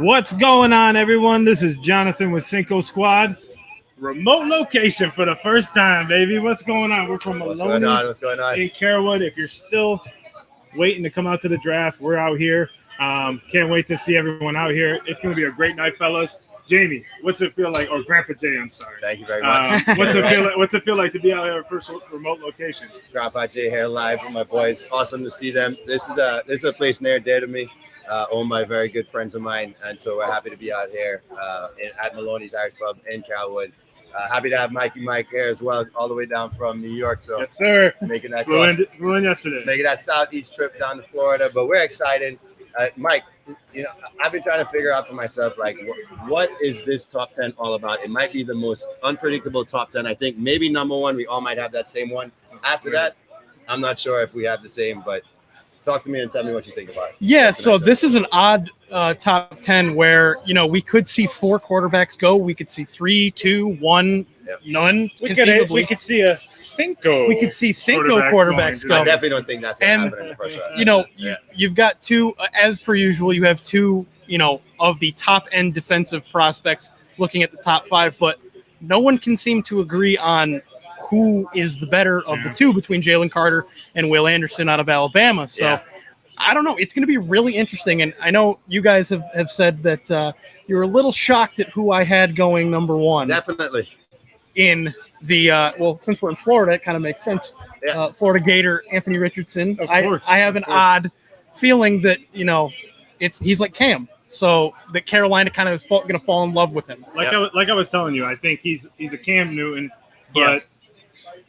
What's going on, everyone? This is Jonathan with Cinco Squad. Remote location for the first time, baby. What's going on? We're from Maloney'S What's going on? in Carrollwood. If you're still waiting to come out to the draft, we're out here. Can't wait to see everyone out here. It's going to be a great night, fellas. Jamie, what's it feel like? Or Grandpa Jay, I'm sorry. Thank you very much. What's it feel like to be out here at first remote location? Grandpa Jay here live with my boys. Awesome to see them. This is a place near and dear to me, owned by very good friends of mine, and so we're happy to be out here at Maloney'S Irish Pub in Carrollwood. Happy to have Mike here as well, all the way down from New York. So yes, sir. Making that flew in yesterday. Making that southeast trip down to Florida, but we're excited. Mike, I've been trying to figure out for myself, like, what is this top 10 all about? It might be the most unpredictable top 10. I think maybe number one, we all might have that same one. After that, I'm not sure if we have the same, but talk to me and tell me what you think about it. Yeah, so this is an odd top 10 where, we could see 4 quarterbacks go. We could see 3, 2, 1, none. We could see a Cinco. We could see Cinco quarterbacks go. I definitely don't think that's going to happen in the first round. You've got 2, as per usual, you have 2, of the top-end defensive prospects looking at the top 5, but no one can seem to agree on who is the better of the 2 between Jalen Carter and Will Anderson out of Alabama. So I don't know. It's going to be really interesting. And I know you guys have said that you're a little shocked at who I had going number 1. Definitely. In the, since we're in Florida, it kind of makes sense. Yeah. Florida Gator, Anthony Richardson. Of course. I have an odd feeling that, he's like Cam. So that Carolina kind of is going to fall in love with him. Like I was telling you, I think he's a Cam Newton, but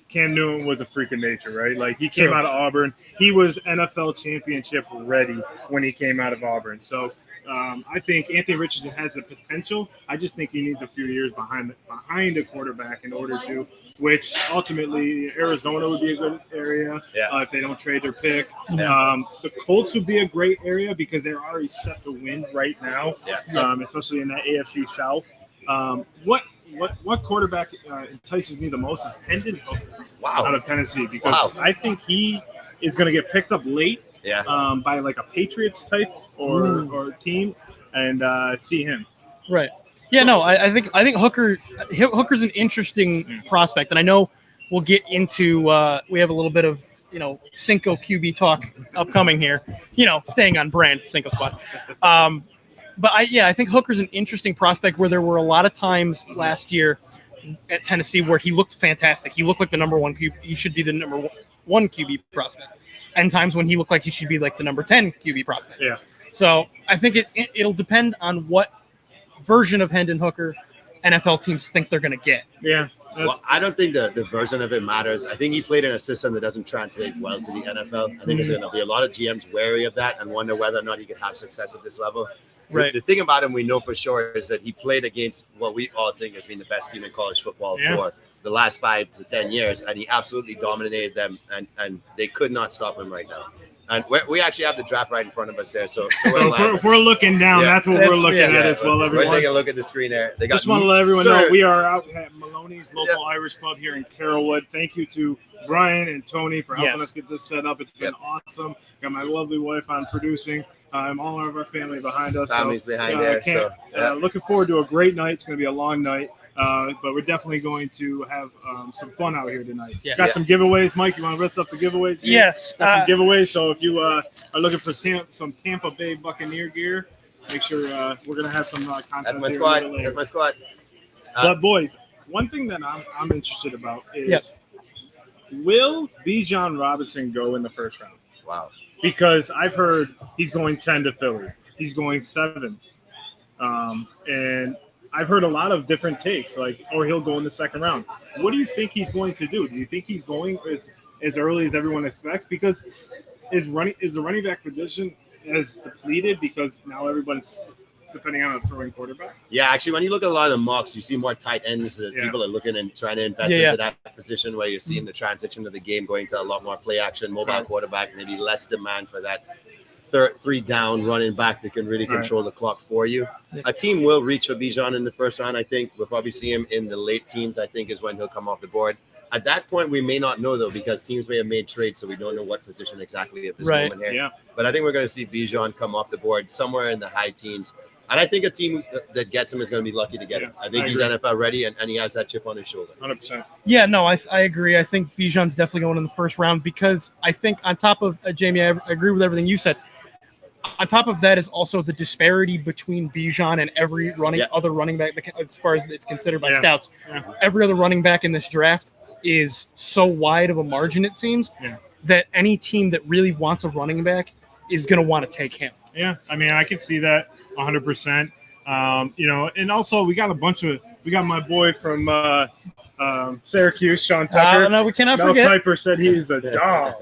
Cam Newton was a freak of nature, right? Like, he came out of Auburn. He was NFL championship ready when he came out of Auburn. So I think Anthony Richardson has the potential. I just think he needs a few years behind a quarterback in order to, which ultimately Arizona would be a good area if they don't trade their pick. The Colts would be a great area because they're already set to win right now, especially in that AFC South. What quarterback entices me the most is Hendon Hooker out of Tennessee, because I think he is going to get picked up late by like a Patriots type or team, and see him. Right. Yeah. No. I think Hooker's an interesting prospect, and I know we'll get into. We have a little bit of Cinco QB talk upcoming here. Staying on brand, Cinco Squad. But I think Hooker's an interesting prospect where there were a lot of times last year at Tennessee where he looked fantastic. He looked like the number 1 QB. He should be the number 1 QB prospect. And times when he looked like he should be like the number 10 QB prospect. Yeah. So I think it'll depend on what version of Hendon Hooker NFL teams think they're going to get. Yeah. Well, I don't think the version of it matters. I think he played in a system that doesn't translate well to the NFL. I think there's going to be a lot of GMs wary of that and wonder whether or not he could have success at this level. Right. The thing about him we know for sure is that he played against what we all think has been the best team in college football for the last 5 to 10 years, and he absolutely dominated them, and they could not stop him right now. And we actually have the draft right in front of us there. So if we're looking down, that's what we're looking at as well, everyone. We're taking a look at the screen there. Just want to let everyone know we are out at Maloney'S local Irish pub here in Carrollwood. Thank you to Brian and Tony for helping us get this set up. It's been awesome. Got my lovely wife on producing. All of our family behind us. Family's behind there. Looking forward to a great night. It's going to be a long night, but we're definitely going to have some fun out here tonight. Got some giveaways. Mike, you want to lift up the giveaways here? Yes. Got some giveaways. So if you are looking for some Tampa Bay Buccaneer gear, make sure we're going to have some content. That's my squad. That's my squad. But boys, one thing that I'm interested about is will Bijan Robinson go in the first round? Wow. Because I've heard he's going 10 to Philly. He's going 7. And I've heard a lot of different takes, or he'll go in the second round. What do you think he's going to do? Do you think he's going as early as everyone expects? Because is the running back position as depleted because now everyone's depending on a throwing quarterback? Yeah, actually, when you look at a lot of the mocks, you see more tight ends that people are looking and trying to invest into that position where you're seeing the transition of the game going to a lot more play action, mobile quarterback, maybe less demand for that 3 down running back that can really control the clock for you. A team will reach for Bijan in the first round, I think. We'll probably see him in the late teams, I think, is when he'll come off the board. At that point, we may not know, though, because teams may have made trades, so we don't know what position exactly at this moment here. Yeah. But I think we're going to see Bijan come off the board somewhere in the high teens. And I think a team that gets him is going to be lucky to get him. I think he's NFL ready, and he has that chip on his shoulder. 100%. Yeah, no, I agree. I think Bijan's definitely going in the first round because I think on top of Jamie, I agree with everything you said. On top of that is also the disparity between Bijan and every other running back, as far as it's considered by scouts. Yeah. Every other running back in this draft is so wide of a margin, it seems, that any team that really wants a running back is going to want to take him. Yeah, I mean, I can see that 100%. And also we got my boy from Syracuse, Sean Tucker. No, we cannot Mel forget. Kiper said he's a dog.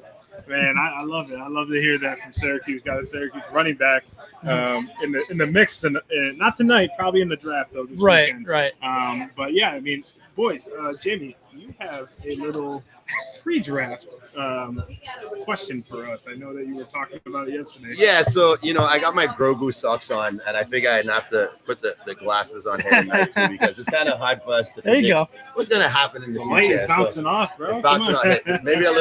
Man, I love it. I love to hear that from Syracuse. Got a Syracuse running back in the mix, and not tonight, probably in the draft though. This weekend. Right. But yeah, I mean, boys, Jamie, you have a little pre-draft question for us. I know that you were talking about it yesterday. Yeah, so I got my Grogu socks on, and I figure I'd have to put the glasses on here tonight too, because it's kind of hard for us to predict what's going to happen in the future. Light is bouncing off, bro. It's bouncing off. Maybe a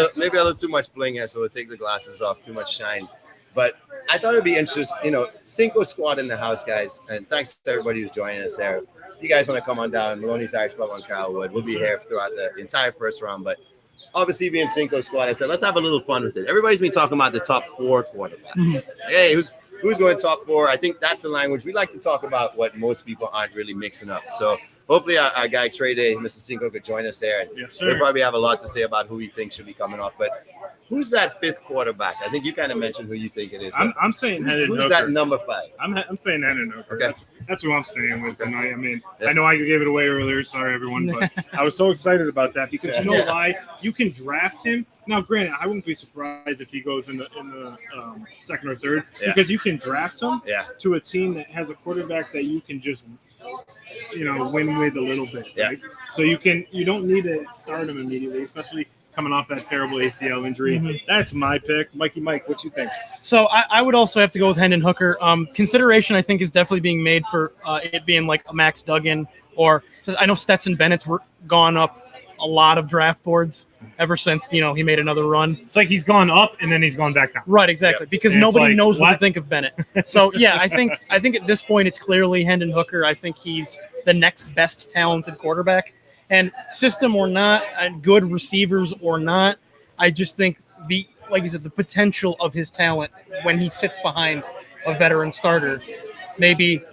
little too much bling here, so we'll take the glasses off. Too much shine. But I thought it'd be interesting. Cinco squad in the house, guys, and thanks to everybody who's joining us there. If you guys want to come on down, Maloney's Irish Pub on Carrollwood. We'll be here throughout the entire first round, but obviously being Cinco squad, I said, let's have a little fun with it. Everybody's been talking about the top 4 quarterbacks. Hey, who's going top 4? I think that's the language. We like to talk about what most people aren't really mixing up. So hopefully our guy Trey Day, Mr. Cinco, could join us there. And yes, sir. He'll probably have a lot to say about who he thinks should be coming off. But who's that 5th quarterback? I think you kind of mentioned who you think it is. I'm saying who's that number 5? I'm saying Hendon Hooker. Okay. That's who I'm staying with tonight. I mean, I know I gave it away earlier. Sorry, everyone, but I was so excited about that because you know why? You can draft him. Now, granted, I wouldn't be surprised if he goes in the 2nd or 3rd because you can draft him to a team that has a quarterback that you can just win with a little bit. Right? So you don't need to start him immediately, especially coming off that terrible ACL injury. That's my pick. Mikey Mike, what you think? So I would also have to go with Hendon Hooker. Consideration, I think, is definitely being made for it being like a Max Duggan, or I know Stetson Bennett's gone up a lot of draft boards ever since he made another run. It's like he's gone up and then he's gone back down. Right, exactly, because nobody knows what to think of Bennett. So yeah, I think at this point it's clearly Hendon Hooker. I think he's the next best talented quarterback. And system or not, and good receivers or not, I just think like you said, the potential of his talent when he sits behind a veteran starter, maybe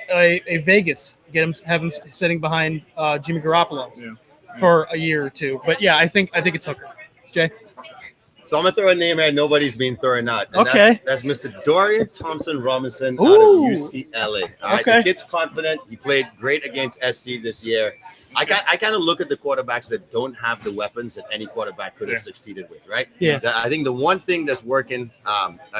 a Vegas have him sitting behind Jimmy Garoppolo for a year or two. But yeah, I think it's Hooker. Jay. So I'm gonna throw a name here nobody's been throwing out. And okay. That's Mr. Dorian Thompson-Robinson out of UCLA. All right. The kid's confident. He played great against SC this year. I kind of look at the quarterbacks that don't have the weapons that any quarterback could have succeeded with, right? Yeah. I think the one thing that's working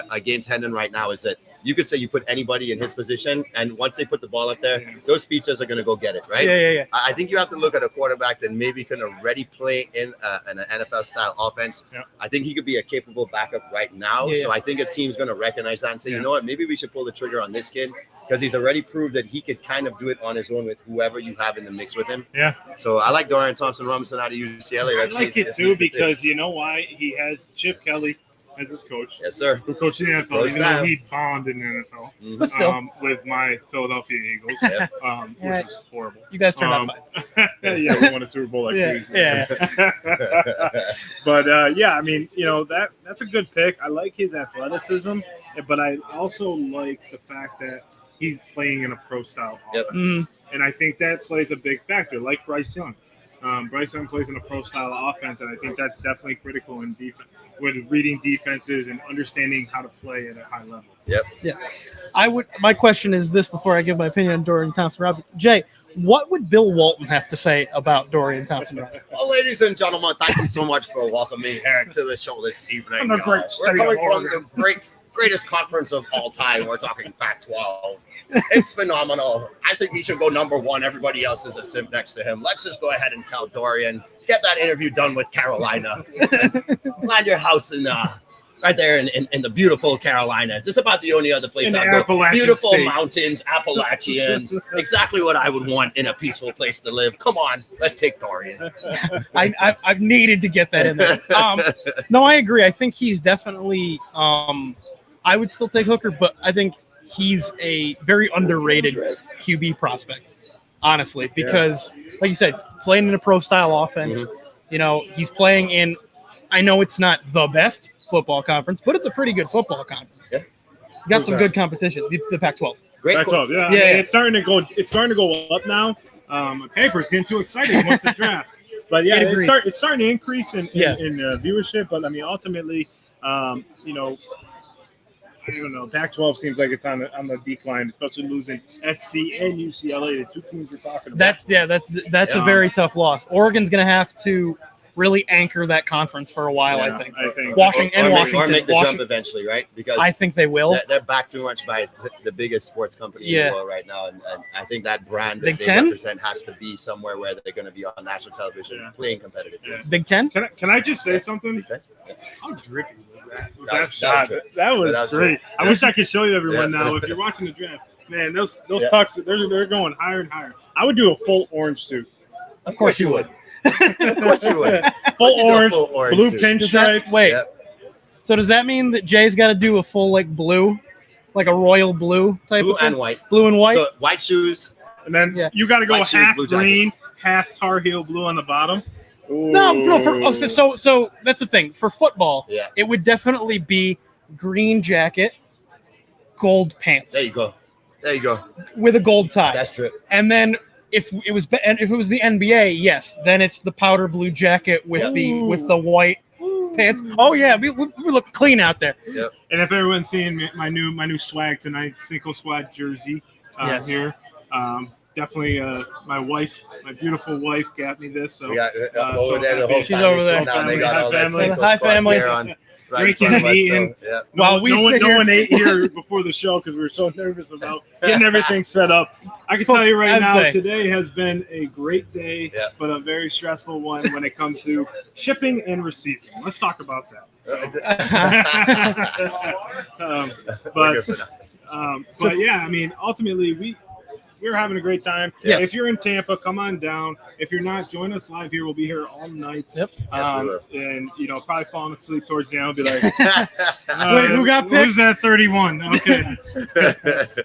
against Hendon right now is that you could say you put anybody in his position, and once they put the ball up there, those speedsters are going to go get it, right? Yeah. I think you have to look at a quarterback that maybe can already play in an NFL-style offense. Yeah. I think he could be a capable backup right now. So I think a team's going to recognize that and say, you know what, maybe we should pull the trigger on this kid because he's already proved that he could kind of do it on his own with whoever you have in the mix with him. Yeah. So I like Dorian Thompson-Robinson out of UCLA. I like it too because you know why? He has Chip Kelly as his coach. Yes, sir. Who coached in the NFL, even though he bombed in the NFL. But still. With my Philadelphia Eagles, which was horrible. You guys turned out fine. We won a Super Bowl like crazy. But I mean, that's a good pick. I like his athleticism, but I also like the fact that he's playing in a pro-style offense. And I think that plays a big factor, like Bryce Young. Bryce Young plays in a pro-style offense, and I think that's definitely critical in defense, with reading defenses and understanding how to play at a high level. Yep. Yeah. My question is this before I give my opinion on Dorian Thompson-Robinson. Jay, what would Bill Walton have to say about Dorian Thompson-Robinson? Well, ladies and gentlemen, thank you so much for welcoming me here to the show this evening. We're coming from the greatest conference of all time. We're talking Pac-12. It's phenomenal. I think he should go number 1. Everybody else is a simp next to him. Let's just go ahead and tell Dorian, get that interview done with Carolina. Land your house in right there in the beautiful Carolinas. It's about the only other place I go. Beautiful state. Mountains, Appalachians. Exactly what I would want in a peaceful place to live. Come on, let's take Dorian. I've needed to get that in there. No, I agree. I think he's definitely I would still take Hooker, but I think he's a very underrated QB prospect, honestly, because like you said, playing in a pro style offense, he's playing in, I know it's not the best football conference, but it's a pretty good football conference. Yeah. It's got some good competition, the Pac-12. Great. Pac-12, yeah. I mean, it's starting to go up now. My paper's getting too excited once the draft. But yeah, it's starting to increase in viewership. But I mean, ultimately, I don't know. Pac-12 seems like it's on the decline, especially losing SC and UCLA, the two teams we're talking about. That's a very tough loss. Oregon's going to have to really anchor that conference for a while. I think Washington or make the jump eventually, right? Because I think they will. They're backed too much by the biggest sports company in the world right now, and I think that brand that Big they Ten? represent has to be somewhere where they're going to be on national television playing competitive games. Big Ten? Can I just say something? Big Ten? How drippy was that? That shot. That was great. I wish I could show you everyone now. If you're watching the draft, man, those tucks, they're going higher and higher. I would do a full orange suit. Of course you would. Of course you would. Full orange, blue pinstripes. So does that mean that Jay's got to do a full blue, like a royal blue type blue of thing? and white. Blue and white. So white shoes, and then you got to go half green, half Tar Heel blue on the bottom. Ooh. No. So that's the thing for football. Yeah. It would definitely be green jacket, gold pants. There you go. With a gold tie. That's true. And then if it was the NBA, yes, then it's the powder blue jacket with the white pants. Oh yeah, we look clean out there. Yep. And if everyone's seeing my new swag tonight, Cinco Squad jersey here. Definitely, my beautiful wife, got me this. So over there, the whole she's over there. Now they got all that Cinco Hi, Squad family. gear on. Drinking and eating. Yeah. While no one ate here before the show because we were so nervous about getting everything set up. I can tell you right now, today has been a great day, but a very stressful one when it comes to shipping and receiving. Let's talk about that. But yeah, I mean, ultimately we're having a great time. Yes. If you're in Tampa, come on down. If you're not, join us live here. We'll be here all night. Yep. And probably falling asleep towards the end. I'll be like, wait, who got picked? Who's that 31? Okay.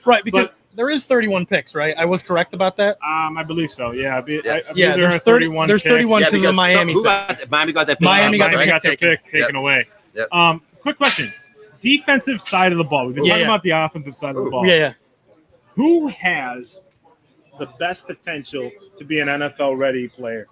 Right, because there is 31 picks, right? I was correct about that. I believe so. Yeah. I believe there are 31. There's 31 because of Miami. Miami got that pick. Miami got their pick taken away. Yep. Quick question: defensive side of the ball. We've been talking about the offensive side of the ball. Yeah. Who has the best potential to be an NFL-ready player?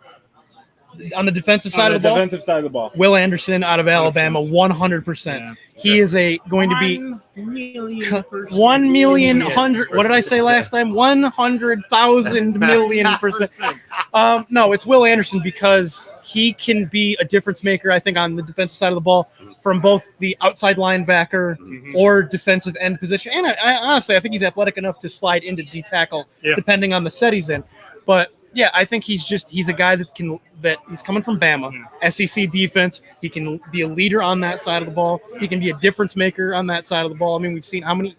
On the defensive side of the ball? Defensive side of the ball. Will Anderson out of Alabama, 100%. Yeah. He is going to be 1 million hundred. What did I say last time? 100,000 million %. No, it's Will Anderson because he can be a difference maker, I think, on the defensive side of the ball from both the outside linebacker or defensive end position. And I honestly, I think he's athletic enough to slide into D-tackle depending on the set he's in. But yeah, I think he's a guy that he's coming from Bama, SEC defense. He can be a leader on that side of the ball. He can be a difference maker on that side of the ball. I mean, we've seen how many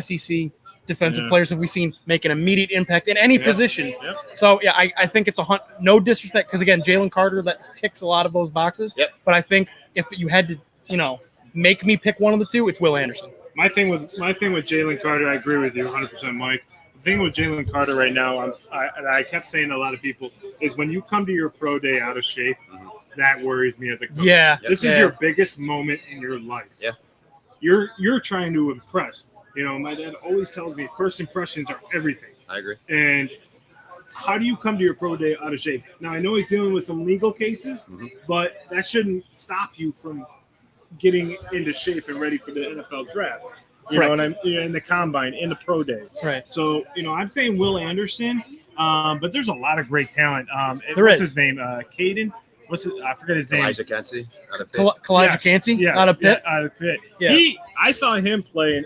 SEC defensive players have we seen make an immediate impact in any position. Yep. So yeah, I think it's no disrespect because again, Jalen Carter that ticks a lot of those boxes. Yep. But I think if you had to, make me pick one of the two, it's Will Anderson. My thing with Jalen Carter, I agree with you 100%, Mike. The thing with Jalen Carter right now, I kept saying to a lot of people, is when you come to your pro day out of shape, that worries me as a coach. Yeah. This is your biggest moment in your life. Yeah. You're trying to impress. My dad always tells me first impressions are everything. I agree. And how do you come to your pro day out of shape? Now, I know he's dealing with some legal cases, but that shouldn't stop you from getting into shape and ready for the NFL draft. You know what in the combine, in the pro days. Right. So, I'm saying Will Anderson, but there's a lot of great talent. What's his name? Caden? I forget his name. Elijah Cansey out of Pitt. Kalijah Cansey out of Pitt? Yeah, out of Pitt. Yeah. I saw him play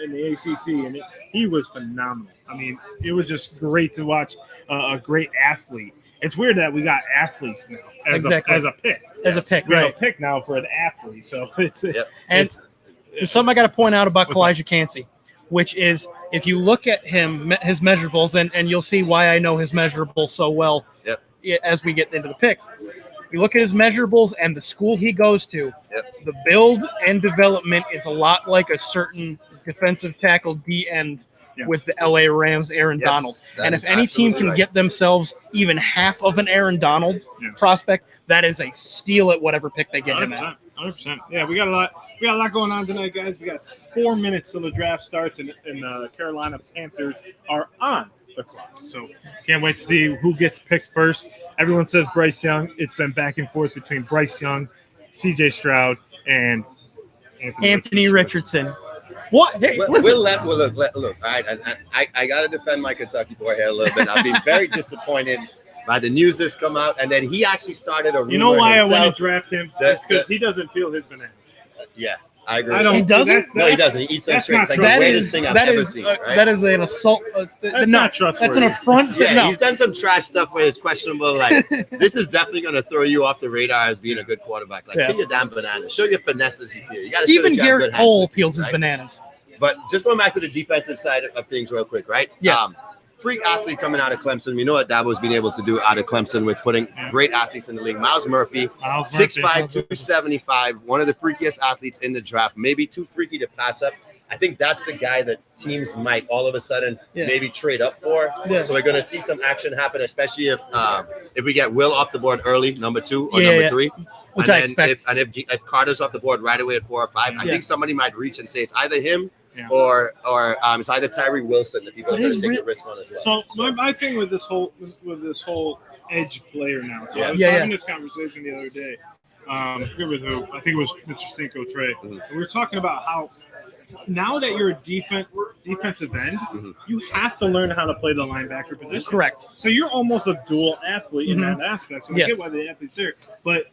in the ACC, and he was phenomenal. I mean, it was just great to watch a great athlete. It's weird that we got athletes now as a pick. As a pick, we right. have a pick now for an athlete. So it's there's something I got to point out about Kalijah Cansey, which is if you look at his measurables, and you'll see why I know his measurables so well as we get into the picks. You look at his measurables and the school he goes to, the build and development is a lot like a certain defensive tackle D end Yeah. with the LA Rams, Aaron Yes, Donald. that And is if any team absolutely can right. get themselves even half of an Aaron Donald prospect, that is a steal at whatever pick they get him at. 100%. Yeah, we got a lot going on tonight, guys. We got 4 minutes till the draft starts, and Carolina Panthers are on the clock. So can't wait to see who gets picked first. Everyone says Bryce Young. It's been back and forth between Bryce Young, C.J. Stroud, and Anthony Richardson. What? Hey, listen. Look. All right, I got to defend my Kentucky boy here a little bit. I've been very disappointed by the news that's come out, and then he actually started a rumor. You know why himself. I wouldn't draft him? It's because he doesn't peel his bananas. Yeah, I agree. I don't. He doesn't? No, he doesn't. He eats them that's straight. not It's like true. the That greatest is thing I've that ever is seen. Right? that is an assault. That's no, not trustworthy. that's an affront. Yeah, no. he's done some trash stuff where it's questionable. Like, this is definitely going to throw you off the radar as being a good quarterback. Like, peel your damn bananas. Show your finesses. You got to show Even that you have Garrett good hands, Cole peels his right? bananas. But just going back to the defensive side of things real quick, right? Yes. Freak athlete coming out of Clemson. We know what Dabo's been able to do out of Clemson with putting great athletes in the league. Miles Murphy, 6'5", 275, one of the freakiest athletes in the draft. Maybe too freaky to pass up. I think that's the guy that teams might all of a sudden maybe trade up for. Yeah. So we're going to see some action happen, especially if we get Will off the board early, number 2 or number 3. Which and I then expect. If Carter's off the board right away at 4 or 5, I think somebody might reach and say it's either him or it's either Tyree Wilson that people are going to take a risk on as well. So my thing with this whole edge player now. So I was having this conversation the other day. I forget with who. I think it was Mr. Cinco Trey. And we were talking about how now that you're a defensive end, you have to learn how to play the linebacker position. Correct. So you're almost a dual athlete in that aspect. So I get why the athlete's here. But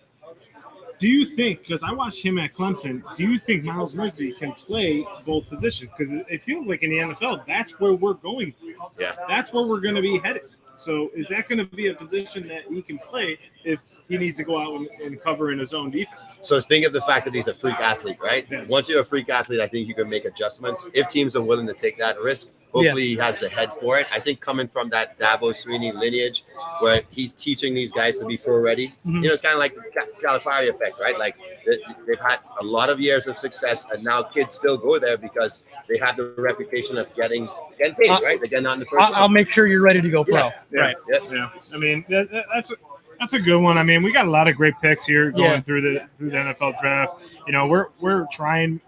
do you think, because I watched him at Clemson, do you think Miles Murphy can play both positions? Because it feels like in the NFL, that's where we're going. Yeah. That's where we're going to be headed. So is that going to be a position that he can play if he needs to go out and cover in his own defense? So think of the fact that he's a freak athlete, right? Yeah. Once you're a freak athlete, I think you can make adjustments. If teams are willing to take that risk, hopefully he has the head for it. I think coming from that Dabo Sweeney lineage where he's teaching these guys to be pro ready, it's kind of like the Calipari effect, right? Like they've had a lot of years of success, and now kids still go there because they have the reputation of getting paid, right? They're getting out in the first I'll make sure you're ready to go pro. Yeah. Right. Yeah. I mean, that's a good one. I mean, we got a lot of great picks here going through the NFL draft. You know, we're trying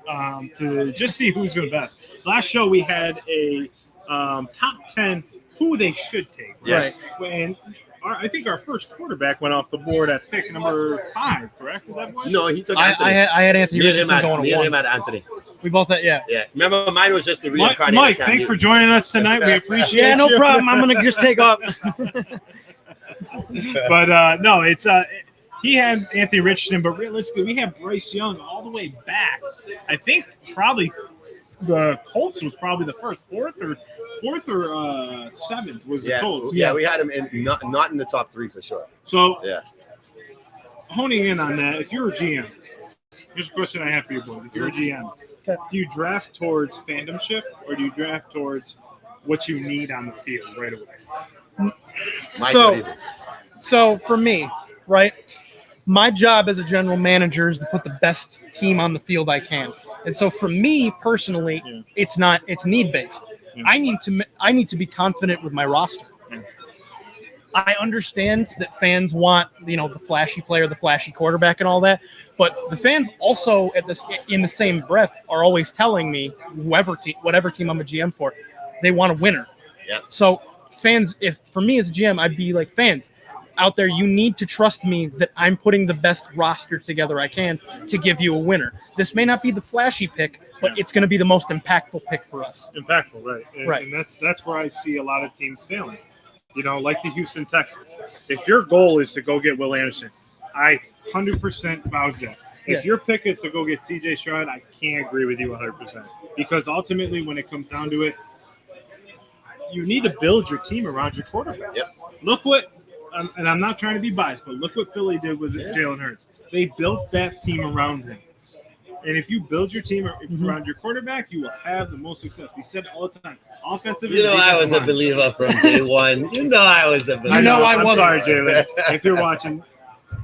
to just see who's going to best. Last show we had a top 10 who they should take. Yes. Right? And I think our first quarterback went off the board at pick number 5. Correct? Is that one? No, he took Anthony. I had Anthony Richardson going me to and 1. him had Anthony. We both had Yeah. Remember, mine was just the reincarnated. Mike, thanks for joining us tonight. We appreciate it. Yeah, no problem. I'm going to just take off. But no, it's he had Anthony Richardson, but realistically, we had Bryce Young all the way back. I think probably the Colts was probably the first, fourth or 7th was the Colts. Yeah, we had him in not in the top 3 for sure. So honing in on that, if you're a GM, here's a question I have for you boys. If you're a GM, do you draft towards fandomship or do you draft towards what you need on the field right away? So for me, right, my job as a general manager is to put the best team on the field I can. And so for me personally, it's need based. I need to be confident with my roster. I understand that fans want, the flashy player, the flashy quarterback and all that, but the fans also in the same breath are always telling me whatever team I'm a GM for, they want a winner. Yeah. So fans, if for me as a GM, I'd be like, fans out there, you need to trust me that I'm putting the best roster together I can to give you a winner. This may not be the flashy pick, but it's going to be the most impactful pick for us. Impactful, right? Right. And that's where I see a lot of teams failing. Like the Houston Texans. If your goal is to go get Will Anderson, I 100% vouch that. If your pick is to go get C.J. Stroud, I can't agree with you 100%. Because ultimately, when it comes down to it, you need to build your team around your quarterback. Yep. Look what, and I'm not trying to be biased, but look what Philly did with Jalen Hurts. They built that team around him. And if you build your team around your quarterback, you will have the most success. We said it all the time. Offensive. I was a believer from day one. I was a believer. I'm sorry, Jalen. If you're watching,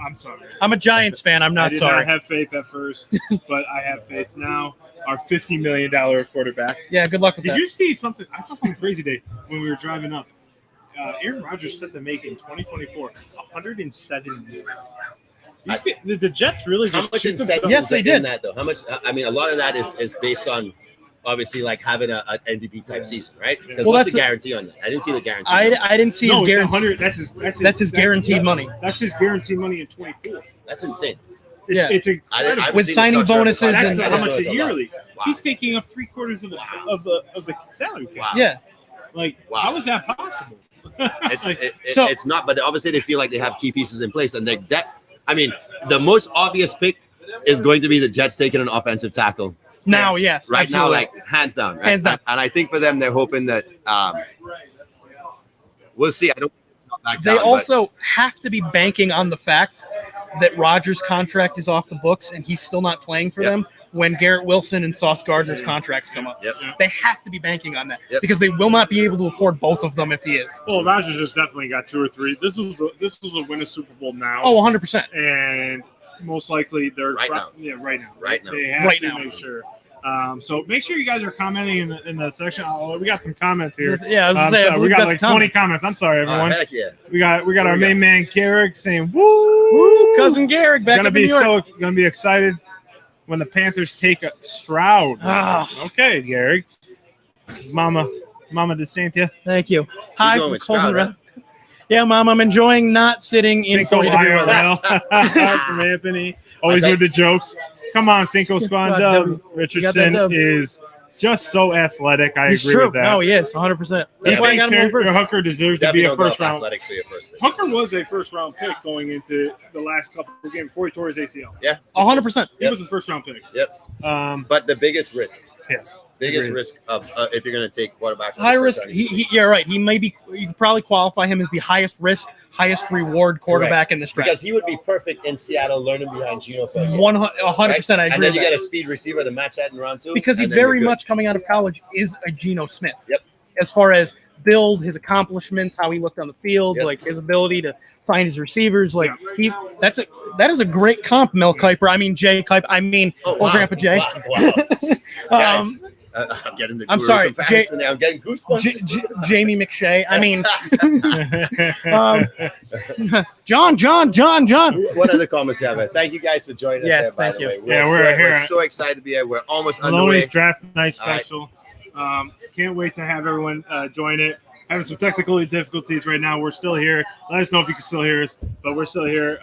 I'm sorry. I'm a Giants fan. I'm not I did sorry. not have faith at first, but I have faith now. our $50 million quarterback. Yeah, good luck with Did that. you see something? I saw something crazy today when we were driving up. Aaron Rodgers set to make in 2024 $107 million. You see, the Jets really How just much shoot incentive themselves. Yes, is they in did. that though? How much? I mean, a lot of that is based on obviously like having an MVP type season, right? Because Well, what's that's the guarantee on that? I didn't see the guarantee. I didn't see No, his it's guarantee. 100. That's his guaranteed money. That's his guaranteed money in 24. That's insane. Yeah. It's I incredible. haven't With seen the signing structure of the bonuses contract. That's and- I how just know much it's a lot. yearly. Wow. He's taking up 3/4 of the salary cap. Wow. Yeah. Like, Wow. how is that possible? It's not, but obviously they feel like they have key pieces in place, and their depth. I mean, the most obvious pick is going to be the Jets taking an offensive tackle. Now, yes. Right now, absolutely. like hands down. Right? Hands down. And I think for them, they're hoping that we'll see. I don't. Back They down, also have to be banking on the fact that Rodgers' contract is off the books and he's still not playing for Yep. them when Garrett Wilson and Sauce Gardner's contracts come up. Yep. They have to be banking on that Yep. because they will not be able to afford both of them if he is. Well, Rodgers just definitely got 2 or 3. This was a win a Super Bowl now. Oh, 100%. And most likely they're Right now. Yeah, right now. Right now. They have Right to now. make sure. So make sure you guys are commenting in the section. Oh, we got some comments here. Yeah, I was gonna say, I we believe got that's like comments. 20 comments. I'm sorry, everyone. heck yeah. we got our we main man Garrick saying, "Woo, Woo, cousin Garrick back gonna up in be New York. gonna be excited when the Panthers take a Stroud." Ah. Okay, Garrick. Mama DeSantia. Thank you. Hi, going from with Stroud, Colton right? Red. Yeah, Mom, I'm enjoying not sitting in Cinco 40 degree weather. IRL from Anthony. Always with the jokes. Come on, Cinco Squad dub. You got that Richardson dub. is just so athletic. I It's agree true. with that. No, he is 100%. That's Yeah, why I got him on first. Hooker deserves to Definitely be a don't go first off round. athletics for your first pick. Hooker was a first round pick going into the last couple of games before he tore his ACL. 100%. He was his first round pick. Yep. Um, But the biggest risk yes. biggest Agreed. risk of if you're going to take quarterback. High risk. You're right. He may be. You could probably qualify him as the highest risk, highest reward quarterback in this draft. because he would be perfect in Seattle, learning behind Geno for a game, 100%. I and agree. then you with get that. a speed receiver to match that in round 2. Because he and then you're very good. much coming out of college is a Geno Smith. Yep. As far as build, his accomplishments, how he looked on the field, Yep. like his ability to find his receivers, like that is a great comp, Mel Kiper. I mean Jay Kiper. I mean Grandpa Jay. Wow. Guys, Um, I'm getting the I'm guru sorry, comparison there. I'm getting goosebumps. Jamie McShay. I mean, John. What other comments you have? Thank you guys for joining us. Yes, there, by thank the you. way. Yeah, we're here. We're so excited to be here. We're almost Maloney's underway. draft night All right. special. Can't wait to have everyone join it. Having some technical difficulties right now. We're still here. Let us know if you can still hear us, but we're still here.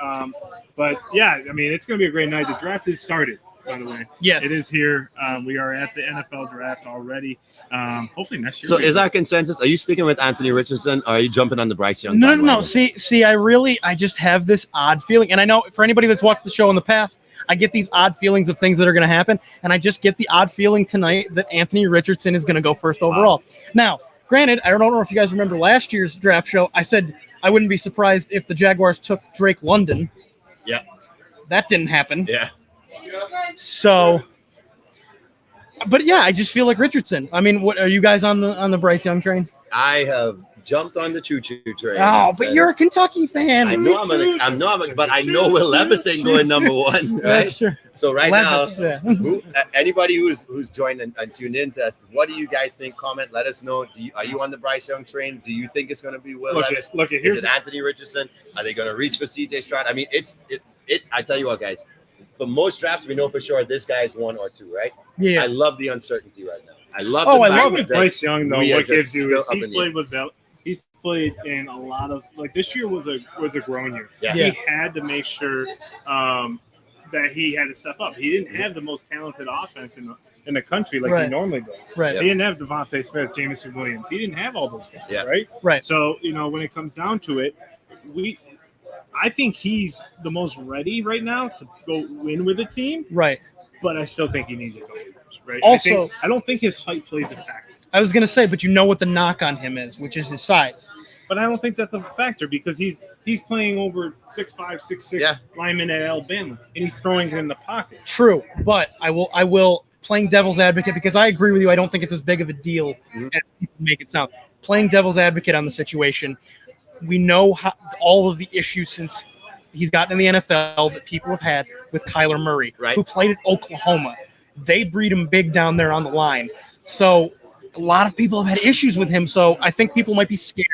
But yeah, I mean, it's going to be a great night. The draft is started, by the way. Yes. It is here. We are at the NFL draft already. Hopefully next year. So is our consensus? Are you sticking with Anthony Richardson, or are you jumping on the Bryce Young? No. bandwagon? See, I just have this odd feeling, and I know for anybody that's watched the show in the past, I get these odd feelings of things that are going to happen, and I just get the odd feeling tonight that Anthony Richardson is going to go first overall. Now, granted, I don't know if you guys remember last year's draft show. I said I wouldn't be surprised if the Jaguars took Drake London. Yeah. That didn't happen. Yeah. So, but yeah, I just feel like Richardson. I mean, what are you guys on the Bryce Young train? I have jumped on the choo-choo train. Oh, but you're a Kentucky fan. I know but I know Will Levis going number 1. Right? That's true. So right Levis, now, anybody who's joined and tuned in to us, what do you guys think? Comment. Let us know. Are you on the Bryce Young train? Do you think it's going to be Will Levis? Look at Is here's it Anthony Richardson? Are they going to reach for CJ Stroud? I mean, I tell you what, guys. For most drafts, we know for sure this guy is 1 or 2, right? Yeah. I love the uncertainty right now. I love. Oh, the I fact love with that Bryce Young though. we are What gives just you still is up he's in the air. played with Bell. He's played in a lot of this year was a growing year. Yeah. Yeah. He had to make sure that he had to step up. He didn't have the most talented offense in the country like he Right. normally does. Right. Yep. He didn't have Devontae Smith, Jamison Williams. He didn't have all those guys, Yeah. right? Right. So, when it comes down to it, I think he's the most ready right now to go win with a team, Right. but I still think he needs a couple years, right? Also- I don't think his height plays a factor. I was gonna say, but you know what the knock on him is, which is his size. But I don't think that's a factor because he's playing over 6'5", 6'6" Yeah. lineman at Alabama, and he's throwing in the pocket. True, but I will playing devil's advocate because I agree with you. I don't think it's as big of a deal as people make it sound. Playing devil's advocate on the situation, we know how all of the issues since he's gotten in the NFL that people have had with Kyler Murray, Right. who played at Oklahoma. they breed him big down there on the line. So a lot of people have had issues with him. So I think people might be scared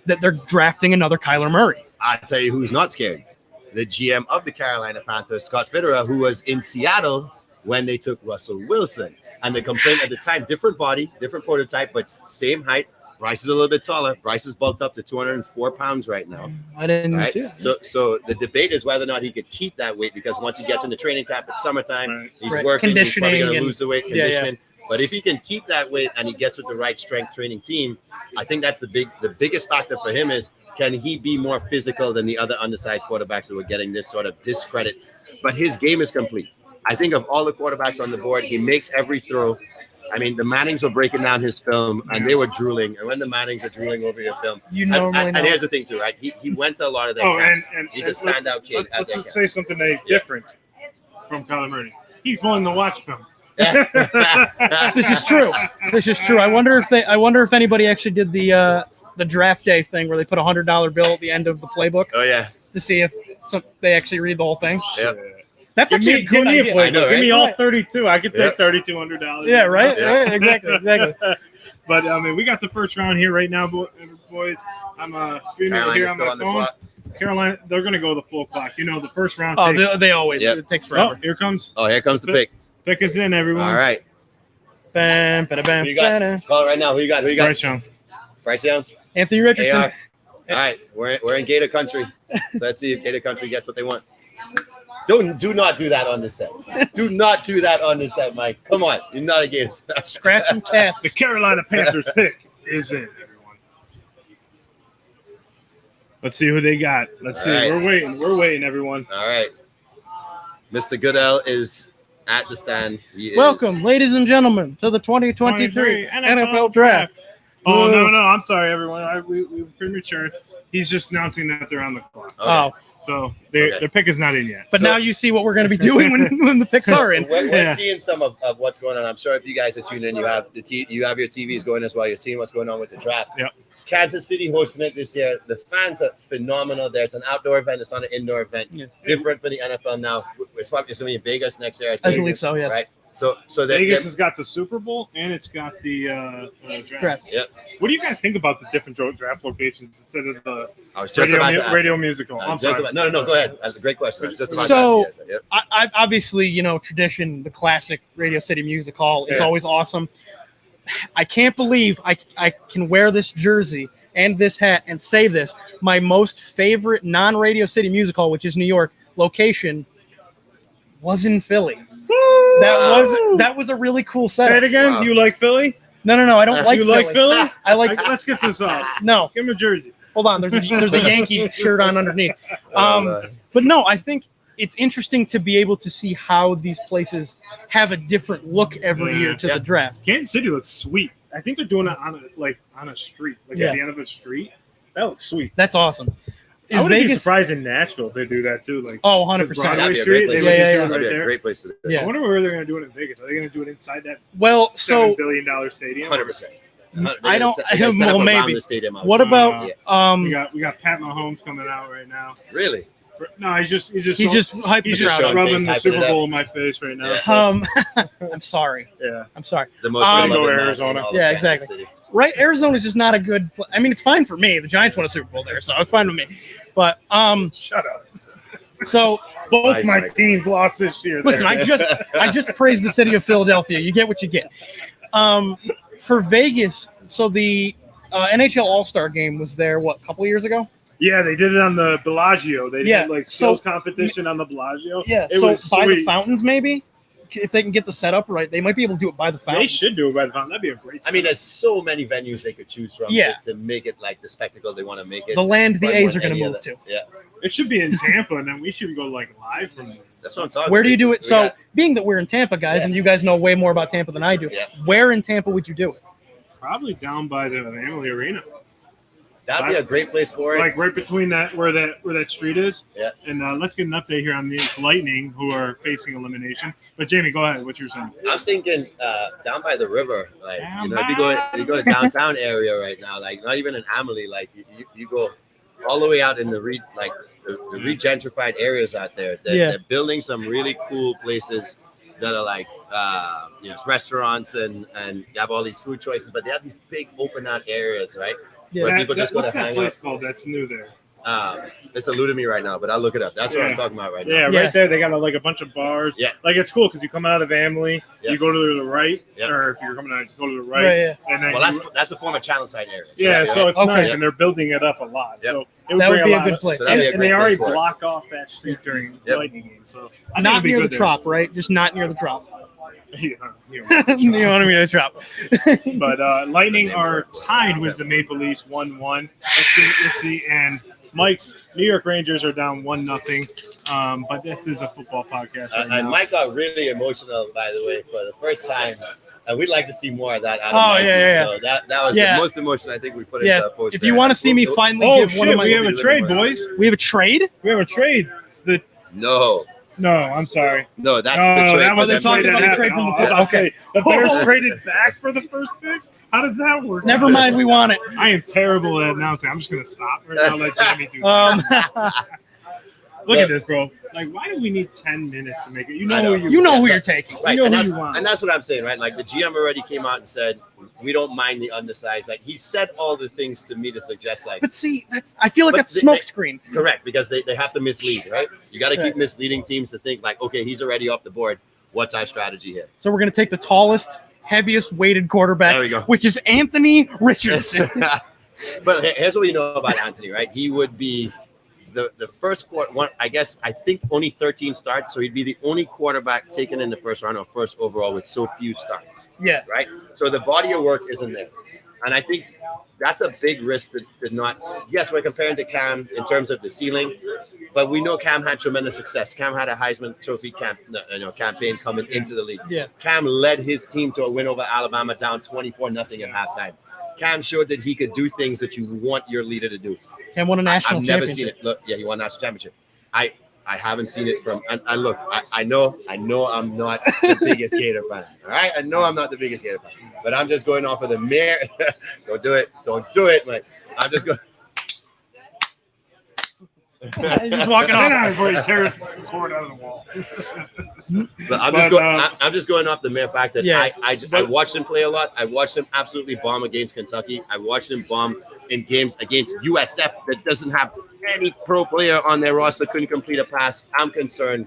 that they're drafting another Kyler Murray. I'll tell you who's not scared. The GM of the Carolina Panthers, Scott Fitterer, who was in Seattle when they took Russell Wilson. And the complaint at the time, different body, different prototype, but same height. Bryce is a little bit taller. Bryce is bulked up to 204 pounds right now. I didn't right? see that. So the debate is whether or not he could keep that weight, because once he gets into training camp, it's summertime. He's working. He's probably going to lose the weight, conditioning. But if he can keep that weight and he gets with the right strength training team, I think that's the biggest factor for him is, can he be more physical than the other undersized quarterbacks that were getting this sort of discredit? But his game is complete. I think of all the quarterbacks on the board, he makes every throw. I mean, the Mannings were breaking down his film, and they were drooling. And when the Mannings are drooling over your film, and here's the thing too, right? He went to a lot of their camps. And he's a standout kid. Let's just say something that is different from Kyler Murray. He's willing to watch film. This is true. This is true. I wonder if anybody actually did the draft day thing where they put $100 bill at the end of the playbook. Oh yeah. To see if they actually read the whole thing. Yep. That's actually a good idea. I know, right? Give me all 32. I could take $3,200. Yeah, right? Yeah. Right, exactly. But, I mean, we got the first round here right now, boys. I'm streaming it here on my phone. Carolina, they're going to go the full clock. You know, the first round takes... they always. Yep. It takes forever. Here comes the pick. Pick us in, everyone. All right. Bam, who you got? Call it right now. Who you got? Bryce Young. Bryce Young? Anthony Richardson. All right. We're in Gator country. So let's see if Gator country gets what they want. Do not do that on this set. Do not do that on this set, Mike. Come on. You're not a Gator. Scratching cats. The Carolina Panthers pick is in, everyone. Let's see who they got. Let's see. Right. We're waiting, everyone. All right. Mr. Goodell is at the stand. Welcome, ladies and gentlemen, to the 2023 NFL Draft. Oh, no. I'm sorry, everyone. We premature. He's just announcing that they're on the clock. Okay. Oh. So their pick is not in yet. But now you see what we're going to be doing when the picks are in. We're seeing some of what's going on. I'm sure if you guys are tuned in, you have your TVs going as well. You're seeing what's going on with the draft. Yep. Kansas City hosting it this year. The fans are phenomenal there. It's an outdoor event. It's not an indoor event. Yeah. Different for the NFL now. It's going to be in Vegas next year. I believe so, yes. Right? So Vegas has got the Super Bowl and it's got the draft. Yep. What do you guys think about the different draft locations instead of the radio musical? I'm sorry. No, go ahead. Great question. I was just about to ask you guys that. Yep. I obviously, tradition, the classic Radio City Music Hall is always awesome. I can't believe I can wear this jersey and this hat and say this. My most favorite non-Radio City Music Hall, which is New York location, was in Philly. That was a really cool set. Say it again. Wow. You like Philly? No. I don't like. You Philly. like Philly? I like. Let's get this off. No, give him a jersey. Hold on. There's a Yankee shirt on underneath. But no, I think it's interesting to be able to see how these places have a different look every year to the draft. Kansas City looks sweet. I think they're doing it on a street, at the end of a street. That looks sweet. That's awesome. I wouldn't be surprised in Nashville if they do that too. 100%. That'd be a great place to do it. Yeah. I wonder where they're going to do it in Vegas. Are they going to do it inside that $7 billion stadium? 100%. I don't. Well, maybe. What about? We got Pat Mahomes coming out right now. Really? No, he's just hyping he's just rubbing the Super Bowl in my face right now. Yeah. I'm sorry. Yeah, I'm sorry. The most go Arizona. Yeah, exactly. Right, Arizona is just not a good. I mean, it's fine for me. The Giants won a Super Bowl there, so it's fine with me. But shut up. So both my teams lost this year. Listen, I just praised the city of Philadelphia. You get what you get. For Vegas, so the NHL All-Star Game was there a couple years ago. Yeah, they did it on the Bellagio. They did skills competition on the Bellagio. Yeah, it was by the fountains, maybe. If they can get the setup right, they might be able to do it by the fountain. They should do it by the fountain. That'd be a great setup. I mean, there's so many venues they could choose from to make it like the spectacle they want to make it. The land the A's are going to move to. Yeah. It should be in Tampa, and then we should go live from there. That's what I'm talking about. Where do you do it? So, being that we're in Tampa, guys, and you guys know way more about Tampa than I do, where in Tampa would you do it? Probably down by the Amalie Arena. That'd be a great place for it. Like right between where that street is. Yeah. And let's get an update here on the Lightning, who are facing elimination. But Jamie, go ahead. What you're saying? I'm thinking down by the river. Like if you go to downtown area right now, like not even in Amalie, like you go all the way out in the regentrified areas out there. They're building some really cool places. that are like restaurants and you have all these food choices, but they have these big open out areas, right? Yeah. Where people just go to what's that hang place out. called that's new there? It's eluding me right now, but I'll look it up. That's what I'm talking about right now. Yeah, Yeah. right there. They got like a bunch of bars. Yeah. Like it's cool because you come out of Amley, Yeah. you go to the right, Yeah. or if you're coming out, you go to the right. Right, yeah. And then Well, that's a former channel side area. yeah, so it's Okay. nice, Yeah. and they're building it up a lot. Yep. So it would That would bring be a lot good of- place. So that'd be a and great they already place for it. block off that street during Yep. lightning games. So I think Not it'd be near the good there. trop, right? Just not near the trop. Yeah, You know what I mean? The trop. but Lightning are tied with the Maple Leafs 1-1. Let's see. And Mike's New York Rangers are down 1-0. But this is a football podcast right And now. Mike got really emotional, by the way, for the first time. And we'd like to see more of that out of Oh, Mikey. yeah. So that was Yeah. the most emotion I think we put Yeah. into our post. If you want to see me finally Oh give one of shit! my, We have a trade, boys. we have a trade. We have a trade. No, I'm sorry. that's the No, trade. that was They're a talking trade that about the happened. trade from Oh, the I was first- gonna say, the Bears Oh. traded back for the first pick. How does that work? Never mind, we want it. I am terrible at announcing. I'm just gonna stop right now. Let Jamie do that. Look at this, bro. Like, why do we need 10 minutes to make it? You I know know. who You know Yeah, who but- you're taking. Right, You know and who that's, you want. and that's what I'm saying, right? Like the GM already came out and said, we don't mind the undersized. Like he said all the things to me to suggest, like, But see, I feel like But that's they- smokescreen. correct, because they have to mislead, right? You got to keep Right. misleading teams to think like, okay, he's already off the board. What's our strategy here? So we're gonna take the tallest, heaviest weighted quarterback, There we go. which is Anthony Richardson. But here's what we know about Anthony, right? He would be the first one. I think only 13 starts, so he'd be the only quarterback taken in the first round or first overall with so few starts, Yeah. right? So the body of work isn't there, and I think that's a big risk to not. Yes, we're comparing to Cam in terms of the ceiling, but we know Cam had tremendous success. Cam had a Heisman Trophy campaign coming into the league. Yeah. Cam led his team to a win over Alabama, down 24-0 at halftime. Cam showed that he could do things that you want your leader to do. Cam won a national I've never championship. seen it. Look, yeah, he won a national championship. I haven't seen it from. And look, I know I'm not the biggest Gator fan. All right, I know I'm not the biggest Gator fan, but I'm just going off of the mere. Don't do it, Mike. I'm just going. He's just walking Sit off. down before you tear the cord out of the wall. But I'm just going off the mere fact that Yeah. I watched him play a lot. I watched him absolutely bomb against Kentucky. I watched him bomb in games against USF that doesn't have any pro player on their roster, couldn't complete a pass. I'm concerned.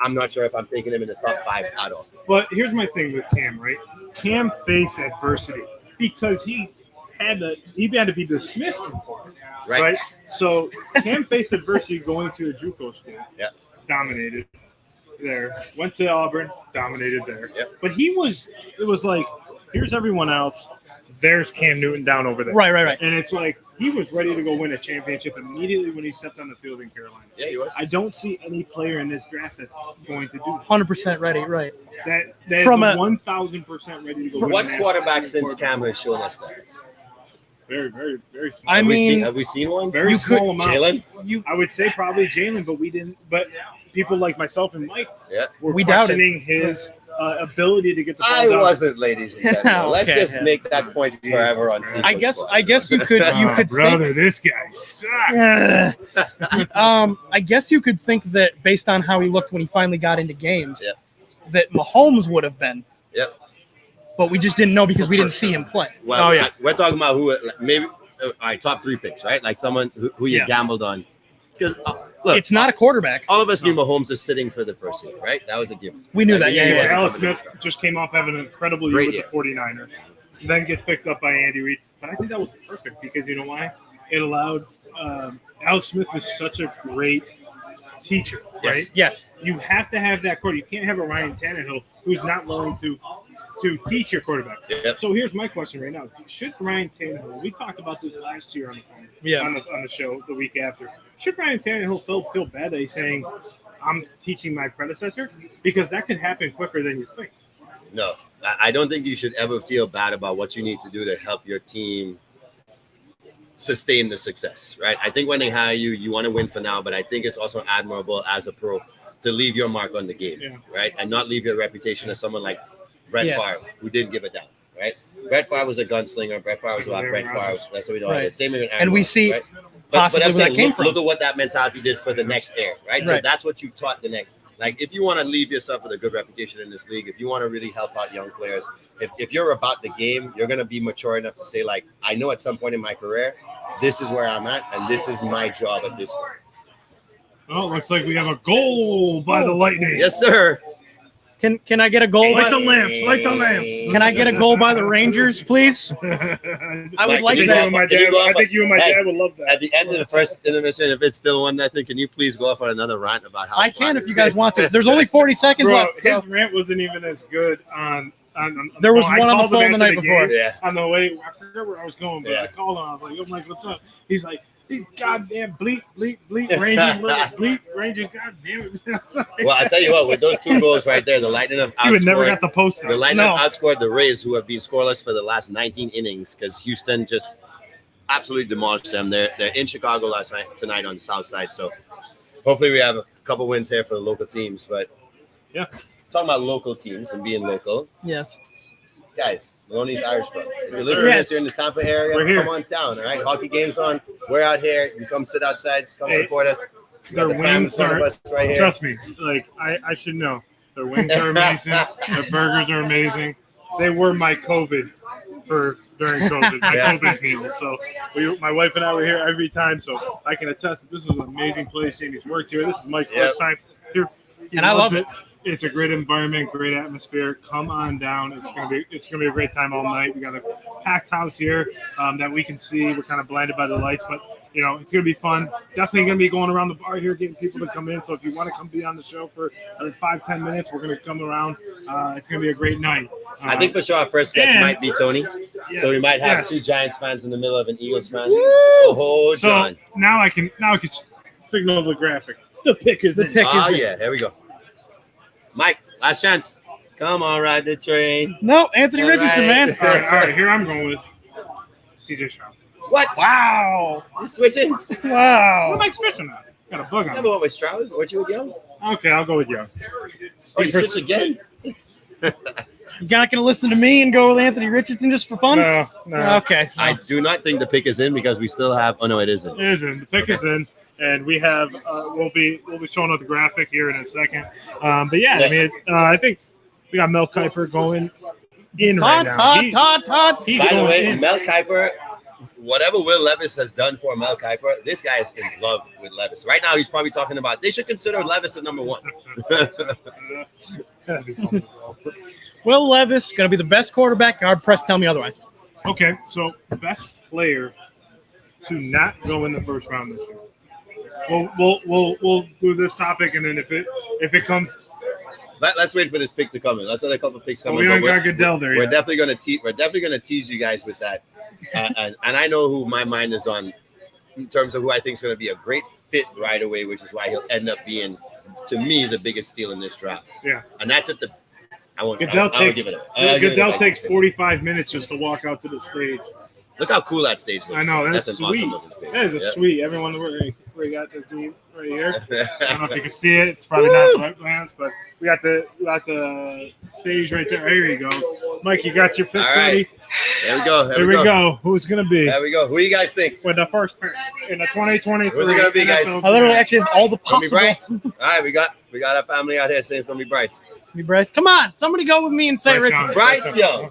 I'm not sure if I'm taking him in the top 5 at all. But here's my thing with Cam, right? Cam faced adversity because he had to be dismissed from Florida, right? So Cam faced adversity going to a JUCO school. Yeah. Dominated there. Went to Auburn, dominated there. Yeah. But it was like, here's everyone else. There's Cam Newton down over there. Right. And it's like he was ready to go win a championship immediately when he stepped on the field in Carolina. Yeah, he was. I don't see any player in this draft that's going to do that. 100% ready. Right. That From is a- 1,000% ready to go. win What a national quarterback since championship. Cam has shown us that? Very, very, very small. I Have we mean, have we seen one? very you small could- amount. Jalen? I would say probably Jalen, but we didn't. But people like myself and Mike Yeah. were We doubted. questioning his ability to get the ball I down. wasn't, ladies and gentlemen. Let's Okay, just yeah. make that point forever on Cinco I guess Sports. you could Oh, think. brother, this guy sucks. I guess you could think that based on how he looked when he finally got into games, Yeah. that Mahomes would have been. Yep. But we just didn't know because we didn't see him play. Well, Oh, yeah. we're talking about who maybe all right, top 3 picks, right? Like someone who you Yeah. gambled on. Because look, It's not a quarterback. all of us knew Mahomes was sitting for the first year, right? That was a given. We knew Like, that. he Yeah, Yeah, yeah, wasn't Alex coming in. Smith just came off having an incredible year Great with year. the 49ers. Then gets picked up by Andy Reid. But I think that was perfect because you know why? It allowed Alex Smith is such a great teacher, Yes. right? Yes. You have to have that quarterback. You can't have a Ryan Tannehill who's not willing to teach your quarterback. Yep. So here's my question right now: should Ryan Tannehill? We talked about this last year on the phone, Yeah. on the show the week after. Should Ryan Tannehill feel bad that he's saying, "I'm teaching my predecessor"? Because that could happen quicker than you think. No, I don't think you should ever feel bad about what you need to do to help your team sustain the success, right? I think when they hire you, you want to win for now, but I think it's also admirable as a pro to leave your mark on the game, Yeah. right? And not leave your reputation as someone like Brett Yeah. Favre, who didn't give a damn, right? Brett Favre was a gunslinger. Brett Favre was Same with about Brett Aaron Favre. Rodgers. That's what we know. Right. Same with Aaron And we Rodgers, see right? possibly I'm where that saying, came look, from. look at what that mentality did for the next era, right? So Right. that's what you taught the next. Like, if you want to leave yourself with a good reputation in this league, if you want to really help out young players, if you're about the game, you're going to be mature enough to say, like, I know at some point in my career, this is where I'm at, and this is my job at this point. Oh, looks like we have a goal by the Lightning. Yes, sir. Can I get a goal? Light the lamps. Light the lamps. Can I get a goal by the Rangers, please? I would like that. I think you and my dad would love that. At the end of the first intermission, if it's still 1-0, can you please go off on another rant about how I can if you guys want to. There's only 40 seconds Bro, left. his rant wasn't even as good on there was I one on the called him phone the after night before. game. Yeah. On the way, I forget where I was going, but Yeah. I called him. I was like, "Yo, Mike, what's up?" He's like, "These goddamn bleep, Rangers, bleep, Rangers, goddamn it." Well, I tell you what, with those 2 goals right there, the Lightning have He would never got outscored. the post. The Lightning have outscored the Rays, who have been scoreless for the last 19 innings, because Houston just absolutely demolished them. They're in Chicago tonight on the South Side, so hopefully we have a couple wins here for the local teams. But yeah, talking about local teams and being local. Yes. Guys, Maloney's Irish Pub. If you're listening to this, you're in the Tampa area, We're here. come on down, all right? Hockey game's on. We're out here. You come sit outside. Come Hey, support us. We got their the fam in wings front of are, us right here. trust me, like I should know. Their wings are amazing. Their burgers are amazing. They were my COVID during COVID, my Yeah. COVID meals. So my wife and I were here every time, so I can attest that this is an amazing place. Jamie's worked here. This is Mike's Yep. first time here. He And I loves love it. It's a great environment, great atmosphere. Come on down. It's gonna be a great time all night. We got a packed house here that we can see. We're kind of blinded by the lights, but it's gonna be fun. Definitely gonna be going around the bar here, getting people to come in. So if you want to come be on the show for 5-10 minutes, we're gonna come around. It's gonna be a great night. I think for sure our first guest and- might be Tony. Yeah. So we might have Yes. 2 Giants fans in the middle of an Eagles fan. Oh, So John. now I can signal the graphic. The pick is in. Oh, yeah. Here we go. Mike, last chance. Come on, ride the train. No, Anthony All Richardson, right. man. All right. Here I'm going with CJ Stroud. What? Wow. You switching? What am Wow. I switching on? Got a bug I on never me. went with Stroud. Weren't you with Young? Okay, I'll go with you. Oh, you switched again? You're not going to listen to me and go with Anthony Richardson just for fun? No. Okay. I do not think the pick is in because we still have. Oh, no, it isn't. It isn't. The pick is in, and we have. We'll be showing up the graphic here in a second. But yeah, I mean, I think we got Mel Kiper going in right now. Todd. He's By the going way, in. Mel Kiper, whatever Will Levis has done for Mel Kiper, this guy is in love with Levis. Right now, he's probably talking about they should consider Levis at number 1. Will Levis going to be the best quarterback. Hard pressed tell me otherwise. Okay, so best player to not go in the first round this year. We'll do this topic, and then if it comes, Let's wait for this pick to come in. Let's let a couple picks come we in. don't but got Goodell there We're yet. definitely gonna tease you guys with that, and I know who my mind is on in terms of who I think is going to be a great fit right away, which is why he'll end up being, to me, the biggest steal in this draft. Yeah. And that's at the. I won't give it up. Goodell takes 45 minutes just to walk out to the stage. Look how cool that stage looks. I know, that's an sweet. awesome looking stage. That is a Yep. sweet. Everyone where you got this dude right here. I don't know if you can see it. It's probably not the right glance, but we got the stage right there. Here you go, Mike. You got your picks All right. ready. There we go. Here we go. Who's gonna be There we go. Who do you guys think? with the first pick in the 2023? Who's it gonna be, guys? I literally actually have all the It's gonna be possible. Bryce. All right, we got our family out here saying it's gonna be Bryce. Me, Bryce. Come on. Somebody go with me and say Bryce Richardson. Bryce Young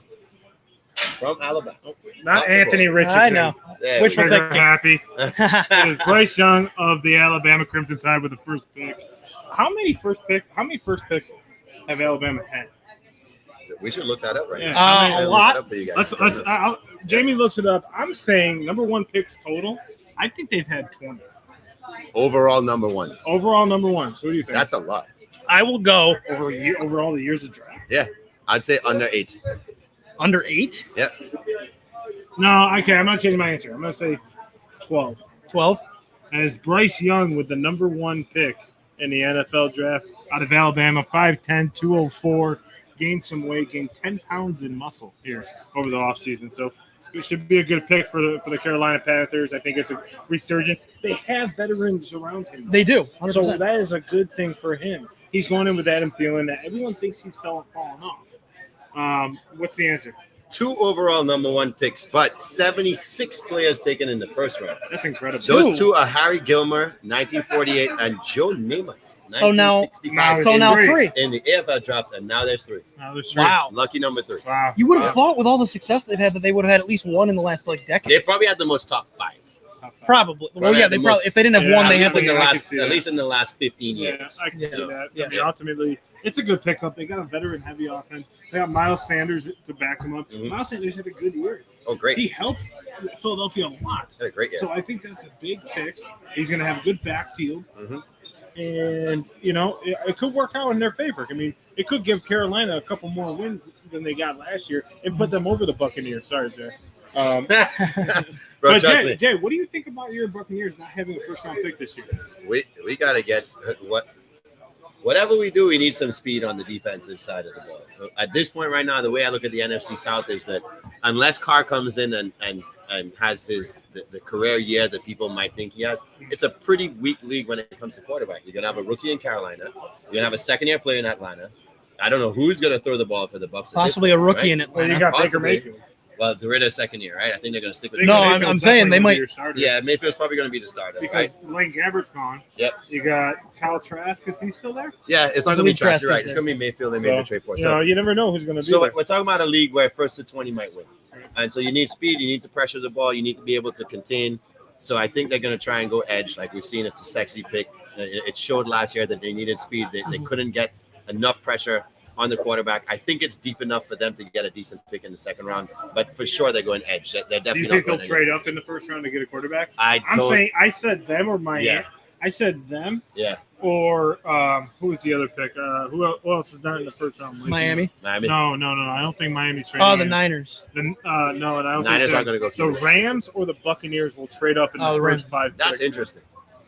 from Alabama. Not Anthony Richardson. I know. There Which we You go. guys thinking. are happy. It is Bryce Young of the Alabama Crimson Tide with the first pick. How many first picks have Alabama had? We should look that up right Yeah. now. A Yeah, look lot. that up for you guys. Let's. Jamie looks it up. I'm saying number 1 picks total. I think they've had 20 Overall number 1s. overall number 1s. What do you think? That's a lot. I will go over all the years of draft. Yeah, I'd say under 8. under 8, Yep. No, okay. I'm not changing my answer. I'm gonna say 12. 12. As Bryce Young with the number 1 pick in the NFL draft out of Alabama, 5'10", 204, gained some weight, gained 10 pounds in muscle here over the offseason. So it should be a good pick for the Carolina Panthers. I think it's a resurgence. They have veterans around him. They do. 100%. So that is a good thing for him. He's going in with Adam Thielen that everyone thinks he's fallen off. What's the answer? 2 overall number 1 picks, but 76 players taken in the first round. That's incredible. Those 2 are Harry Gilmer, 1948, and Joe Namath, So now 1965 3. in the AFL draft, and now there's 3. Now there's 3. Wow. Lucky number 3. Wow. You would have thought with all the success they've had that they would have had at least one in the last decade. They probably had the most top 5. Probably. Well, yeah, they probably. If they didn't have one, they at had least in the last 15 years. Yeah, I can see that. Yeah. I mean, ultimately, it's a good pickup. They got a veteran-heavy offense. They got Miles Sanders to back them up. Mhm. Miles Sanders had a good year. Oh, great. He helped Philadelphia a lot. Had a great year. So I think that's a big pick. He's going to have a good backfield. Mhm. And, it could work out in their favor. I mean, it could give Carolina a couple more wins than they got last year and put them over the Buccaneers. Sorry, Jay. Bro, But trust me. Jay, what do you think about your Buccaneers not having a first-round pick this year? We got to get whatever we do, we need some speed on the defensive side of the ball. At this point right now, the way I look at the NFC South is that unless Carr comes in and has the career year that people might think he has, it's a pretty weak league when it comes to quarterback. You're gonna have a rookie in Carolina. You're gonna have a second-year player in Atlanta. I don't know who's gonna throw the ball for the Bucs. possibly a rookie in Well, Atlanta. you got Baker Possibly. Mayfield. Well, Derrida's second year, right? I think they're gonna stick with. No, Baker. I'm Mayfield's saying they definitely gonna might- be your starter. Yeah, Mayfield's probably gonna be the starter, right? Because Lane Gabbert's gone. Yep. You got Kyle Trask. Is he still there? Yeah, it's not gonna be believe Trash. Trask You're right. is It's there. gonna be Mayfield. They made the trade for. You never know who's going to be So there. we're talking about a league where first to 20 might win. And so you need speed, you need to pressure the ball, you need to be able to contain. So I think they're going to try and go edge. Like we've seen, it's a sexy pick. It showed last year that they needed speed. They couldn't get enough pressure on the quarterback. I think it's deep enough for them to get a decent pick in the second round. But for sure, they're going edge. They're Do definitely you think not they'll going trade edge. up in the first round to get a quarterback? I'm saying I said them or Miami. Yeah. I said them Yeah. or who was the other pick? Who else is not in the first round? Miami. Miami. No. I don't think Miami's trading. Oh, the in. Niners. No, and I don't Niners think aren't going to go the keep it. Rams or the Buccaneers will trade up in the Oh, the first Rams. 5 That's picks. interesting.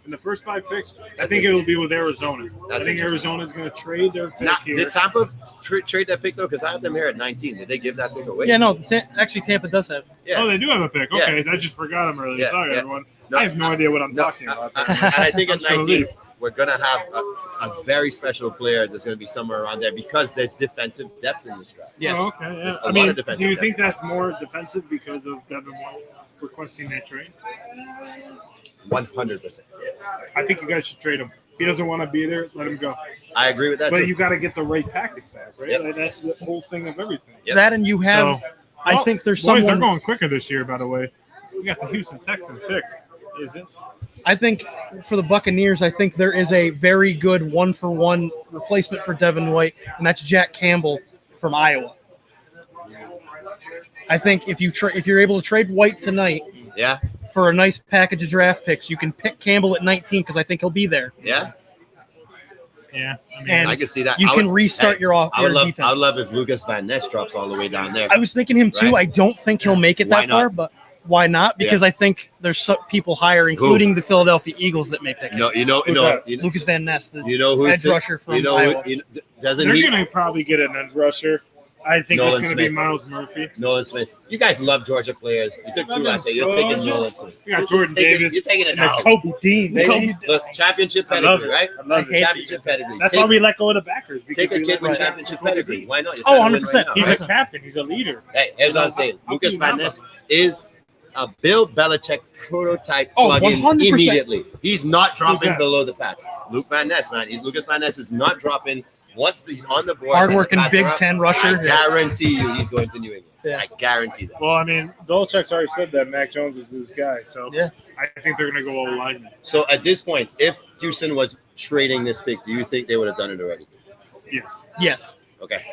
In the first 5 picks, I That's think it'll interesting. be with Arizona. That's I think interesting. Arizona's going to trade their pick Now, here. did Tampa trade that pick, though? Because I have them here at 19. Did they give that pick away? Yeah, no. Actually, Tampa does have. Yeah. Oh, they do have a pick. Yeah. Okay, I just forgot them earlier. Yeah, Sorry, yeah. everyone. No, I have no idea what I'm talking about. And I think I'm at just gonna 19, leave. we're going to have a very special player that's going to be somewhere around there because there's defensive depth in this draft. Yes. Oh, okay, yeah. There's a I lot mean, of defensive do you depth. think that's more defensive because of Devin White requesting that trade? 100%. I think you guys should trade him. He doesn't want to be there. Let him go. I agree with that, But too. you got to get the right package back, right? Yep. Like, that's the whole thing of everything. Yep. That and you have. So, I think there's boys, they're someone. going quicker this year, by the way. We got the Houston Texans pick. Is it? I think for the Buccaneers, I think there is a very good 1-for-1 replacement for Devin White, and that's Jack Campbell from Iowa. I think if you're able to trade White tonight Yeah? for a nice package of draft picks, you can pick Campbell at 19 because I think he'll be there. Yeah? Yeah. I mean, And I can see that. you I can would- restart hey, your I would love, defense. I would love if Lucas Van Ness drops all the way down there. I was thinking him too. Right. I don't think he'll make it Why that far, not? but why not? Because I think there's some people higher, including the Philadelphia Eagles, that may pick him. No, Who's that? Lucas Van Ness, the you know who's edge rusher from you know Iowa. who, doesn't they're he? going to probably get an edge rusher. I think Nolan it's going to be Smith. Miles Murphy. Nolan Smith. You guys love Georgia players. You took 2 last year. You're taking Nolan Smith. We got Jordan Davis. You're taking it And then now. Kobe Dean. baby. Look, championship I love pedigree, it. right? I love it. Championship pedigree. That's Take- why we let go of the backers. because Take a we kid let with go of championship Kobe pedigree. Dean. Why not? You're Oh, trying to win 100%. right He's now, a captain. He's a leader. Hey, here's what I'm saying. How Lucas can you Van not Ness love him? is a Bill Belichick prototype Oh, plug-in 100%. immediately. He's not dropping that? below the Pats. Luke Van Ness, man. Lucas Van Ness is not dropping. Once he's on the board, Hardworking and the Pats Big are up, Ten rusher. I guarantee you he's going to New England. Yeah. I guarantee that. Well, I mean, Belichick's already said that Mac Jones is his guy. So Yeah. I think they're going to go all linemen. So at this point, if Houston was trading this pick, do you think they would have done it already? Yes. Yes. Okay.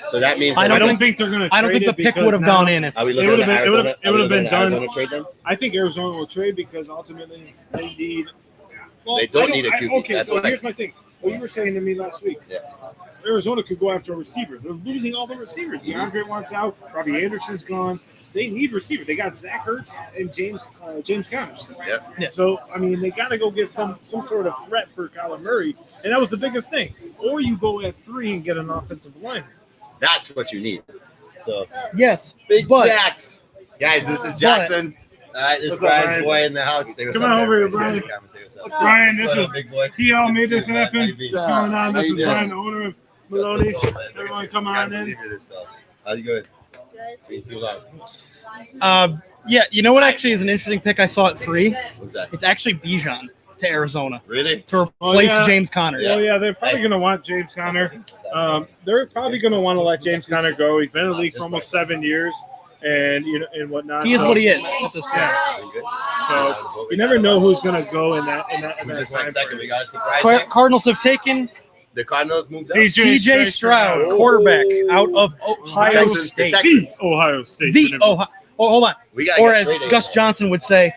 So that means I I don't don't think- think they're going to. I don't think the pick would have gone in if. Are we It looking would've at been- it Arizona? would've- it would've been done. Arizona trade them? I think Arizona will trade because ultimately they need. Well, They don't I need a QB. Okay, That's so what I- here's my thing. What you were saying to me last week. Yeah. Arizona could go after a receiver. They're losing all the receivers. DeAndre wants out. Robbie Anderson's gone. They need receiver. They got Zach Ertz and James Conner. Yep. Yeah. So I mean, they got to go get some sort of threat for Kyler Murray, and that was the biggest thing. Or you go at 3 and get an offensive lineman. That's what you need. So Yes. Big But- Jacks. Guys, this is Jackson. All right, this is What's up, Brian's Brian? boy in the house. Say what's Come up, on over here, everybody. Say Brian. the camera, say what's up. What's up, Brian? This What up, is big boy? he all made Good to this see you, man. How happen. you been? What's going on? This How you is doing? Brian, the owner of What's Maloney'S. up, man? Look at Everyone you. come Can't on in. believe it, this stuff. How's it going? Been too long. Yeah, you know what actually is an interesting pick I saw at 3? What's that? It's actually Bijan. to Arizona Really? to replace James Conner. Oh yeah, they're probably going to want James Conner. They're probably going to want to let James Conner go. He's been in the league for almost 7 years, and and whatnot. He is what he is at this point. So you never know who's going to go in that Just 1 time second. frame. We got a surprise. Cardinals have taken The Cardinals moved up. C.J. Stroud, quarterback out of Ohio Texans, the State. Texans. Ohio State. The Ohio. Oh, hold on. We gotta Or get as traded. Gus Johnson would say,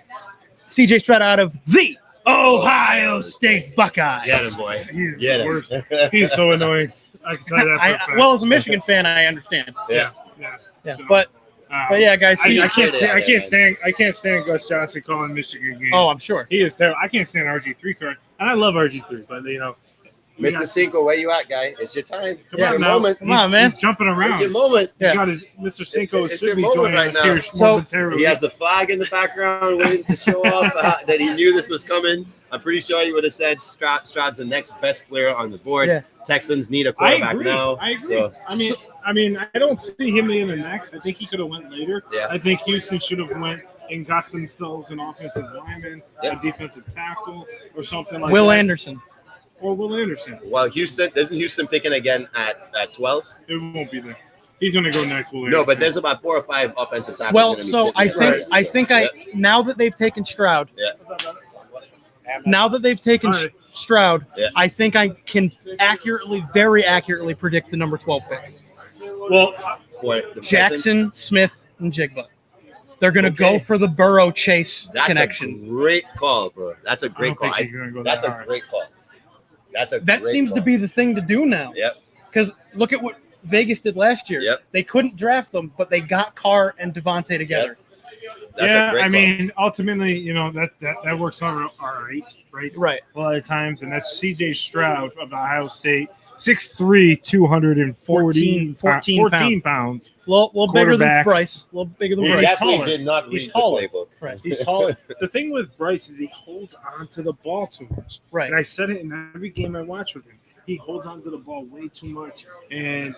C.J. Stroud out of the Ohio State Buckeyes. Get him, boy. He's Get the him. worst. He's so annoying. I can tell you that for a fact. Well, as a Michigan fan, I understand. Yeah. Yeah, So, but yeah, guys. I See, can't stand Gus Johnson calling Michigan games. oh, I'm sure. He is terrible. I can't stand RG3 card, and I love RG3, but we Mr. got- Cinco, where you at, guy? It's your time. Come It's on your now. moment. Come on, man. He's jumping around. It's your moment. Yeah. He's got his Mr. Cinco It's should your be moment joining right us now. here So- momentarily. He has the flag in the background waiting to show off that he knew this was coming. I'm pretty sure he would have said Stroud's the next best player on the board. Yeah. Texans need a I quarterback agree. now. I agree. So, I mean, I don't see him being the next. I think he could have went later. Yeah. I think Houston should have went and got themselves an offensive lineman, Yep. a defensive tackle, or something like Will that. Anderson. Or Will Anderson. well, isn't Houston picking again at 12? It won't be there. He's going to go next. Will No, Anderson. but there's about 4 or 5 offensive tackles. Well, gonna be so sitting I there. think I think Yeah. now that they've taken Stroud, Yeah. now that they've taken All right. Stroud, Yeah. I think I can very accurately predict the number 12 pick. Well, For the Jackson, Smith, and Jigba. They're going to Okay. go for the Burrow Chase That's connection. a great call, bro. That's a great call. I don't think he's gonna go That's that a hard. great call. That's a That great seems call. to be the thing to do now. Yep. Because look at what Vegas did last year. Yep. They couldn't draft them, but they got Carr and Devontae together. That's yeah, a great I call. mean, ultimately, that works out all right. Right. A lot of times, and that's C.J. Stroud of Ohio State, 6'3", 214 14 pounds. A little bigger than Quarterback. Bryce. A little bigger than He Yeah, Bryce. definitely taller. did not He's read taller. the playbook. Right. He's tall. The thing with Bryce is he holds on to the ball too much. Right. And I said it in every game I watch with him. He holds on to the ball way too much. And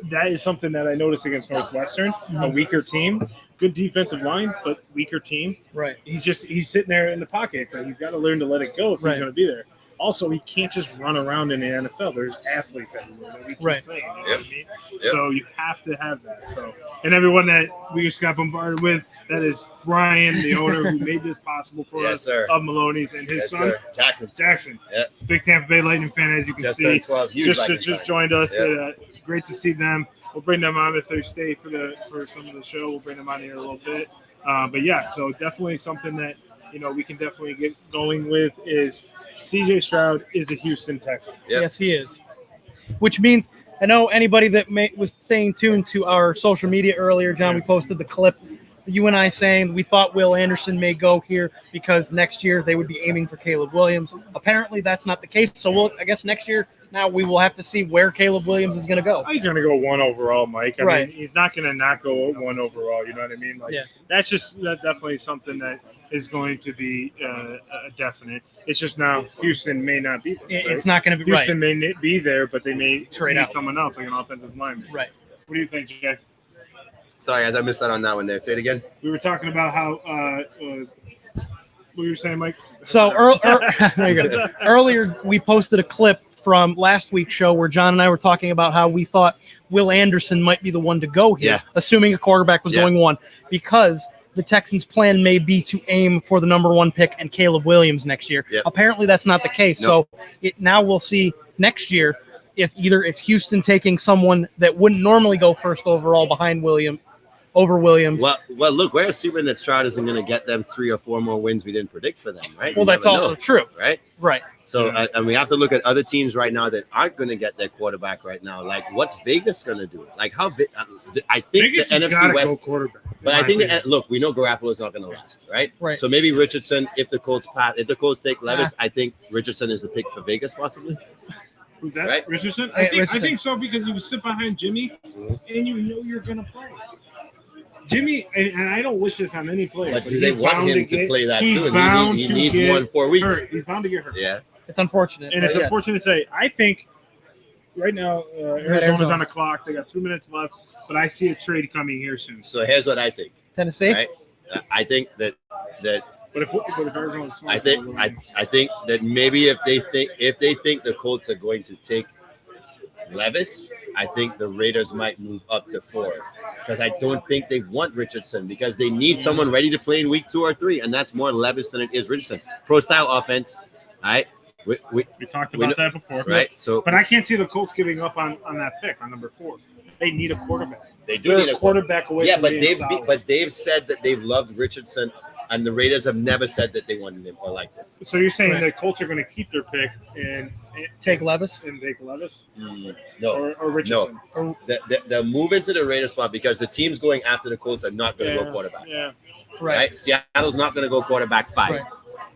that is something that I noticed against Northwestern, a weaker team. Good defensive line, but weaker team. Right. He's sitting there in the pocket. It's like he's got to learn to let it go if Right. he's going to be there. Also, he can't just run around in the NFL. There's athletes everywhere that we keep Right. saying. You know Yep. what I mean? Yep. So you have to have that. So, and everyone that we just got bombarded with, that is Brian, the owner who made this possible for Yes, us sir. of Maloney's, and his Yes, son sir. Jackson. Jackson. Yep. Big Tampa Bay Lightning fan, as you can Just see. turned 12. Huge Just Lightning just fan. joined us. Yep. Great to see them. We'll bring them on if they stay for some of the show. We'll bring them on here a little bit. But yeah, so definitely something that we can definitely get going with is C.J. Stroud is a Houston Texan. Yep. Yes, he is. Which means I know anybody that was staying tuned to our social media earlier, John, we posted the clip. You and I saying we thought Will Anderson may go here because next year they would be aiming for Caleb Williams. Apparently that's not the case. So I guess next year now we will have to see where Caleb Williams is going to go. He's going to go 1 overall, Mike. I Right. mean, he's not going to not go 1 overall. You know what I mean? Like, Yeah. that's definitely something that is going to be a definite. It's just now Houston may not be there. It's not going to be right. Houston may be there, but they may Trade need out. someone else, like an offensive lineman. Right. What do you think, Jay? Sorry, as I missed out on that one there. Say it again. We were talking about how what were you saying, Mike? So there you go. Earlier we posted a clip from last week's show where John and I were talking about how we thought Will Anderson might be the one to go here, Yeah. assuming a quarterback was going 1, because the Texans' plan may be to aim for the number 1 pick and Caleb Williams next year. Yep. Apparently that's not the case. No. So now we'll see next year if either it's Houston taking someone that wouldn't normally go first overall behind Williams. Well, look, we're assuming that Stroud isn't going to get them 3 or 4 more wins we didn't predict for them, right? Well, You that's never also know, true. right? Right. So, and we have to look at other teams right now that aren't going to get their quarterback right now. Like, what's Vegas going to do? Like, I think Vegas the has NFC gotta West. go quarterback. But I think look, we know Garoppolo's not going to last, right? Right. So maybe Richardson, if the Colts take Levis, I think Richardson is the pick for Vegas possibly. Who's that? Right. Richardson? Hey, I Richardson. think so because you sit behind Jimmy and you know you're going to play. Jimmy, and I don't wish this on any player. But do they he's want bound him to play that he's soon? bound He to needs get more than 4 weeks. hurt. He's bound to get hurt. Yeah. It's unfortunate. And it's but yes. unfortunate to say. I think right now Arizona's Arizona. on the clock. They got 2 minutes left, but I see a trade coming here soon. So here's what I think. Tennessee? Right. I think that But if Arizona's smart, I think that maybe if they think the Colts are going to take Levis, I think the Raiders might move up to 4 because I don't think they want Richardson because they need someone ready to play in week 2 or 3, and that's more Levis than it is Richardson. Pro style offense, all right? We talked about that before, right? So, but I can't see the Colts giving up on that pick on number 4. They need a quarterback. They do need a quarterback away. Yeah, from but they've said that they've loved Richardson. And the Raiders have never said that they wanted him or liked him. So you're saying the Colts are going to keep their pick and take Levis? No. Or Richardson? No. They'll move into the Raiders spot because the teams going after the Colts are not going to go quarterback. Yeah. Right. Seattle's not going to go quarterback 5. Right.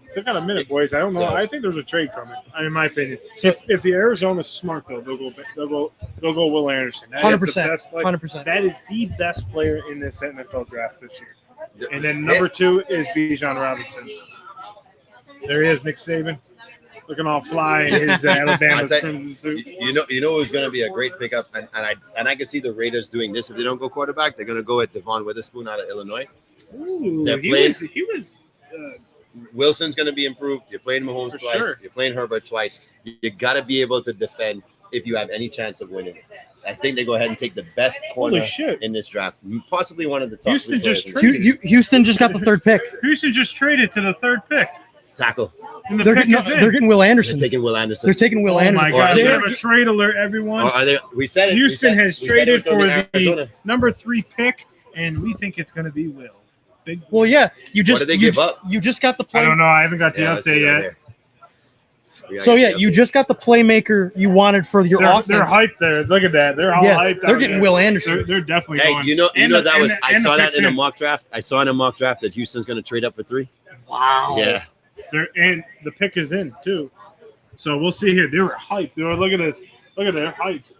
Still got a minute, boys. I don't know. So, I think there's a trade coming, in my opinion. If the Arizona's smart, though, they'll go Will Anderson. 100%. 100%. That is the best player in this NFL draft this year. And then number 2 is Bijan Robinson. There he is, Nick Saban, looking all fly in his Alabama crimson suit. You know who's going to be a great pickup, and I can see the Raiders doing this. If they don't go quarterback, they're going to go at Devon Witherspoon out of Illinois. Ooh, he was Wilson's going to be improved. You're playing Mahomes twice. Sure. You're playing Herbert twice. You got to be able to defend if you have any chance of winning. I think they go ahead and take the best corner in this draft, possibly one of the top. Houston just got the 3rd pick. Houston just traded to the 3rd pick. Tackle. And they're getting Will Anderson. They're taking Will Anderson. They're taking Will Anderson. Oh my God! They have a trade alert, everyone. Are they? We said it. Houston has traded for the number 3 pick, and we think it's going to be Will. Well, yeah. You just what did they give up? You just got the play. I don't know. I haven't got the update yet. So yeah, you just got the playmaker you wanted for your offense. They're hyped there. Look at that. They're all hyped. They're getting Will Anderson. They're definitely going. I saw that in a mock draft. I saw in a mock draft that Houston's going to trade up for 3. Wow. Yeah. And the pick is in too. So we'll see here. They were hyped. Look at this. Look at that hyped.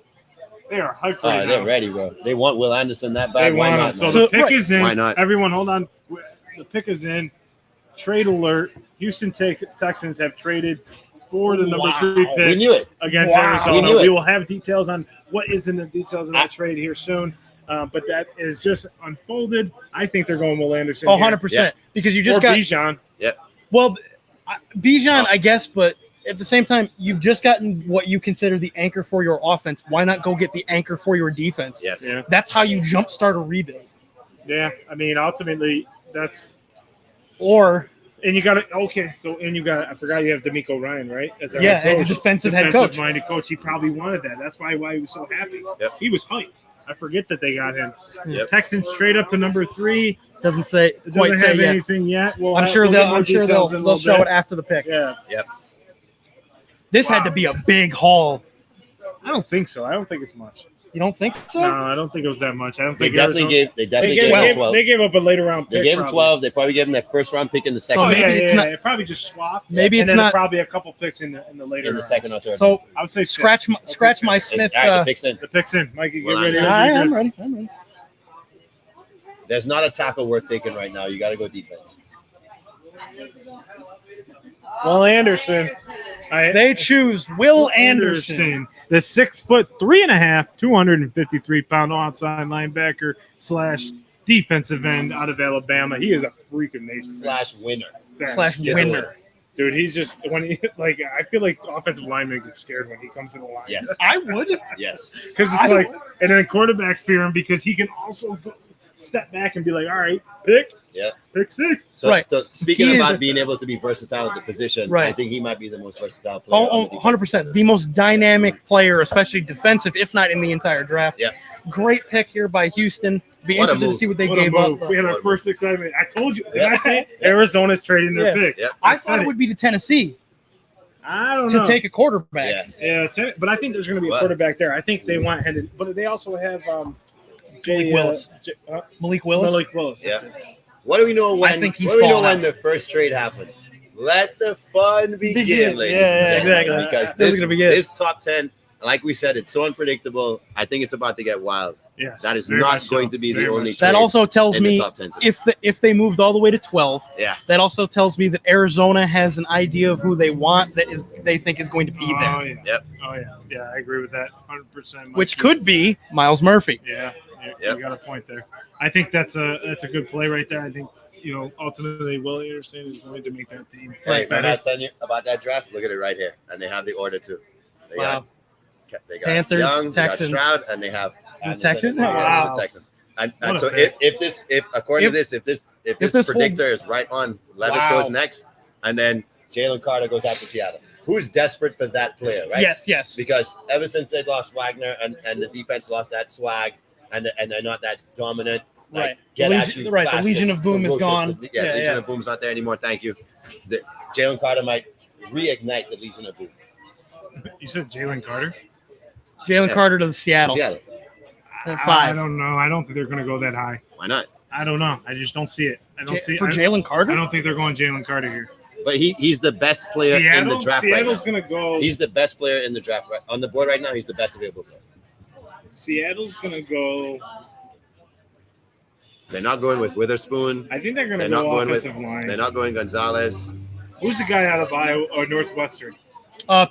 They are hyped right now. They're ready, bro. They want Will Anderson that bad. Why not? So the pick is in. Why not? Everyone, hold on. The pick is in. Trade alert. Houston Texans have traded for the number 3 pick. We knew it. Against Arizona. We will have details on what is in the details of that trade here soon. But that is just unfolded. I think they're going Will Anderson. 100%. Yeah. Because you just got Bijan. Yep. Well, Bijan, I guess, but at the same time, you've just gotten what you consider the anchor for your offense. Why not go get the anchor for your defense? Yes. Yeah. That's how you jumpstart a rebuild. Yeah. I mean, ultimately, that's or. And you got it. Okay, so I forgot you have D'Amico Ryan, right? As a defensive head coach. Defensive-minded coach. He probably wanted that. That's why he was so happy. Yep. He was hyped. I forget that they got him. Yep. Texans straight up to number 3. Doesn't say quite say yet. Anything yet. I'm sure they'll show it after the pick. Yeah. Yep. This had to be a big haul. I don't think so. I don't think it's much. You don't think so? No, I don't think it was that much. I don't think They definitely gave him 12. They gave up a later round pick. They gave him 12. They probably gave him that first round pick in the second. So maybe it's not. It probably just swapped. Maybe it's not. Probably a couple picks in the later. In the second or third. So I would say scratch my Smith. The picks in. The picks in. Mikey, get ready. I'm ready. There's not a tackle worth taking right now. You got to go defense. Will Anderson. They choose Will Anderson. The 6'3.5", 253-pound outside linebacker / defensive end out of Alabama. He is a freak of nature. / winner. Winner. Dude, he's just I feel like offensive linemen get scared when he comes to the line. Yes, I would. Yes, because it's and then quarterbacks fear him because he can also step back and be like, all right, pick. Yeah. Pick 6. So speaking about being able to be versatile at the position, I think he might be the most versatile player. 100%. The most dynamic player, especially defensive, if not in the entire draft. Yeah. Great pick here by Houston. Be interested to see what they gave up. We had our first excitement. I told you. Did I say Arizona's trading their pick? Yeah. I thought it would be to Tennessee. I don't know. To take a quarterback. Yeah, but I think there's going to be a quarterback there. I think they want Hendon, but they also have Malik Willis. Malik Willis. Yeah. What do we know when? The first trade happens? Let the fun begin, ladies and gentlemen. Exactly. Because this top 10, like we said, it's so unpredictable. I think it's about to get wild. Yes, that is not going to be the only trade. That also tells me if they moved all the way to 12. Yeah. That also tells me that Arizona has an idea of who they want they think is going to be there. Oh yeah. Yep. Oh yeah. Yeah, I agree with that 100%. Which could be Miles Murphy. Yeah. You got a point there. I think that's a good play right there. I think ultimately Will Anderson is going to make that team. Hey, when I was telling you about that draft, look at it right here, and they have the order too. They got Panthers, Young, Texans. they got Stroud, and they have The Texans. Wow. The Texans. And so if according to this, if this predictor is right on, Levis goes next, and then Jalen Carter goes out to Seattle. Who's desperate for that player, right? Yes. Because ever since they lost Wagner and the defense lost that swag and they're not that dominant. Right. Like, The Legion of Boom is gone. Legion of Boom's not there anymore. Thank you. Jalen Carter might reignite the Legion of Boom. You said Jalen Carter? Jalen Carter to the Seattle. At 5. I don't know. I don't think they're going to go that high. Why not? I don't know. I just don't see it. I don't see it. For Jalen Carter? I don't think they're going Jalen Carter here. But he's the best player in the draft Seattle's right now. going to go. He's the best player in the draft. On the board right now, he's the best available player. Seattle's going to go. They're not going with Witherspoon. I think they're going to go offensive line. They're not going Gonzalez. Who's the guy out of Iowa or Northwestern?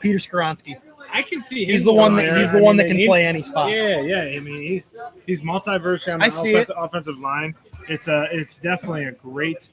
Peter Skoronsky. I can see he's the one that can play any spot. Yeah. I mean, he's multiversatile on the offensive line. It's definitely a great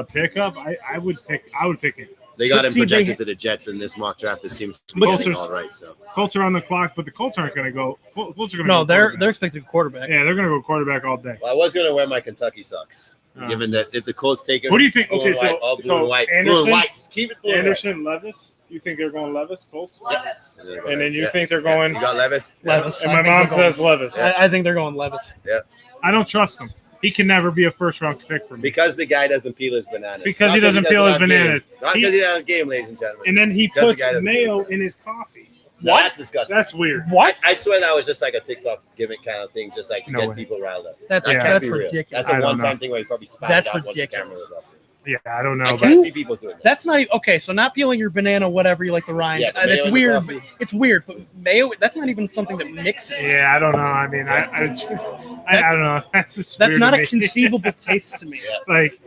pickup. I would pick it. They got him projected to the Jets in this mock draft. It seems to be all right. So Colts are on the clock, but the Colts aren't going to go. Colts are going to no, they're expecting a quarterback. Yeah, they're going to go quarterback all day. Well, I was going to wear my Kentucky socks, given that if the Colts take it, what do you think? Okay, blue and white. Anderson, blue and white. Just keep it blue Anderson, and white. Levis. You think they're going Levis, Colts? Yes. And then you think they're going? You got Levis. Levis. And my mom says Levis. I think they're going Levis. Yeah. I don't trust him. He can never be a first-round pick for me. Because the guy doesn't peel his bananas. Because he doesn't peel his bananas. Not because he doesn't have game, ladies and gentlemen. And then he puts mayo in his coffee. No, What? That's disgusting. That's weird. What? I swear that was just like a TikTok gimmick kind of thing, just like to get people riled up. That's Can't be real. ridiculous. That's a one-time thing where you probably spat That's it out once the camera ridiculous. was up. Yeah, I don't know. I can't see people doing that. That's not okay. So not peeling your banana, whatever you like the rind. Yeah, It's mayo weird. and coffee. It's weird, but mayo. That's not even something that mixes. Yeah, I don't know. I mean, I don't know. That's just That's weird not to a me. conceivable taste to me. Like,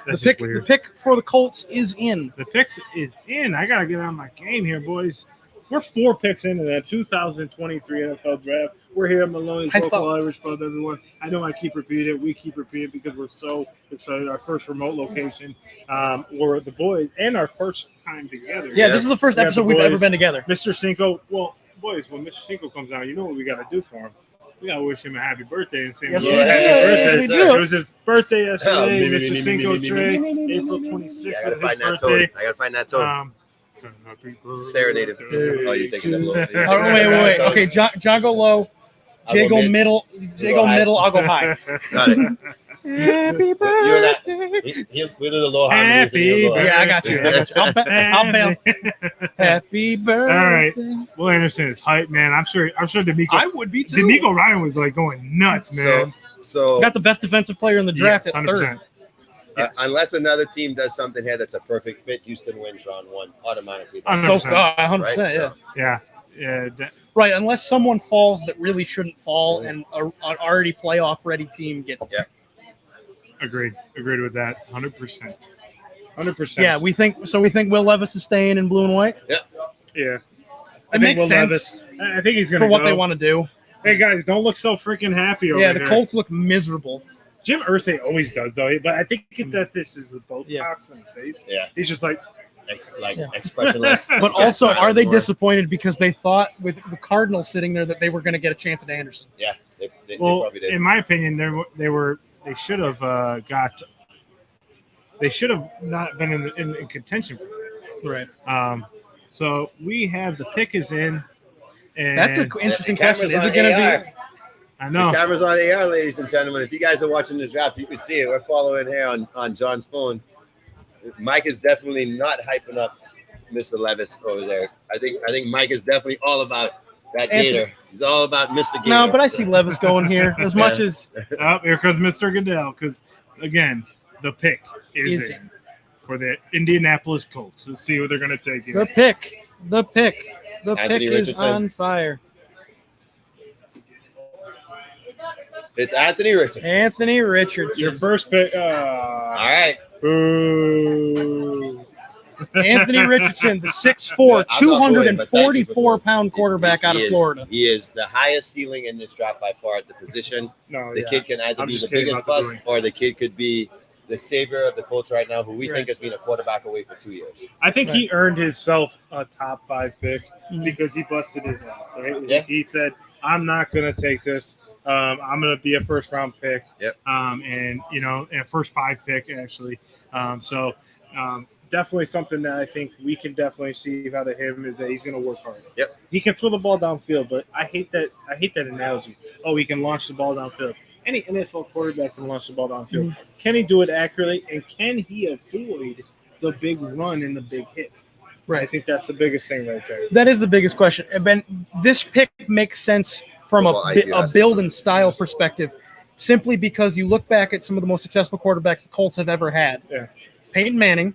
that's just weird. The pick for the Colts is in. The picks is in. I gotta get on my game here, boys. We're 4 picks into that 2023 NFL draft. We're here at Maloney's local Irish pub, everyone. I know I keep repeating it. We keep repeating it because we're so excited. Our first remote location. We're the boys and our first time together. Yeah, this is the first episode we've ever been together. Mr. Cinco. Well, boys, when Mr. Cinco comes out, you know what we got to do for him. We got to wish him a happy birthday and say happy birthday. It was his birthday yesterday. Mr. Cinco Trey, April 26th. I gotta find that tone. I gotta find that tone. Serenaded. Oh, you're taking them low. Oh, wait. Okay, John go low. Jay go middle. I'll go high. Got it. Happy birthday. We'll do the low Happy harmonies. Yeah, I got you. I'll bounce. Happy birthday. All right. Will Anderson is hype, man. I'm sure D'Amico. I would be too. D'Amico Ryan was like going nuts, man. So got the best defensive player in the draft yes, at 100%. third. Unless another team does something here that's a perfect fit, Houston wins round 1 automatically. 100%. So far, 100%. Right? Yeah. Right, unless someone falls that really shouldn't fall, and an already playoff-ready team gets there. Agreed with that. 100%. 100%. Yeah, we think Will Levis is staying in blue and white. Yeah. It makes sense I think he's going to for what they want to do. Hey, guys, don't look so freaking happy over Yeah, there. the Colts look miserable. Jim Irsay always does, though. But I think that this is the Botox in the face. Yeah. He's just like expressionless. But also, are they disappointed because they thought with the Cardinals sitting there that they were going to get a chance at Anderson? Yeah, they well, probably did. in my opinion, they should have not been in contention for that. Right. So we have the pick is in. And that's an interesting question. Is it going to be? I know. The camera's on AR, ladies and gentlemen. If you guys are watching the draft, you can see it. We're following here on John's phone. Mike is definitely not hyping up Mr. Levis over there. I think Mike is definitely all about that Gator. He's all about Mr. Gator. No, but I see Levis going here as much as. Oh, here comes Mr. Goodell, because again, the pick is in for the Indianapolis Colts. Let's see what they're going to take. The pick Anthony is Richardson. on fire. It's Anthony Richardson. Anthony Richardson. Your first pick. All right. Boo. Anthony Richardson, the 6'4", I'm not going, but thank you for 244-pound quarterback out of Florida. He is the highest ceiling in this draft by far at the position. The kid can either be the biggest bust or the kid could be the savior of the Colts right now, who we think has been a quarterback away for 2 years. I think he earned himself a top 5 pick because he busted his ass. Right? Yeah. He said, "I'm not going to take this. I'm going to be a first round pick." Yep. And a first 5 pick actually. Definitely something that I think we can definitely see out of him is that he's going to work hard. Yep. He can throw the ball downfield, but I hate that analogy. Oh, he can launch the ball downfield. Any NFL quarterback can launch the ball downfield. Can he do it accurately? And can he avoid the big run and the big hit? Right. I think that's the biggest thing right there. That is the biggest question. And Ben, this pick makes sense from a build and style perspective, simply because you look back at some of the most successful quarterbacks the Colts have ever had. Yeah. Peyton Manning,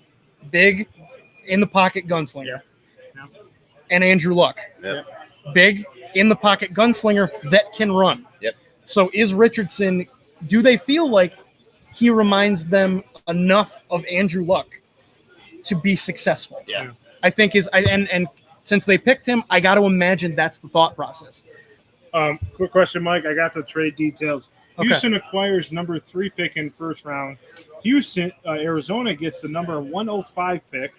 big, in-the-pocket gunslinger. Yeah. And Andrew Luck. Yep. Big, in-the-pocket gunslinger that can run. Yep. So is Richardson, do they feel like he reminds them enough of Andrew Luck to be successful? Yeah. I think and since they picked him, I got to imagine that's the thought process. Quick question, Mike. I got the trade details. Okay. Houston acquires number 3 pick in first round. Arizona gets the number 105 pick.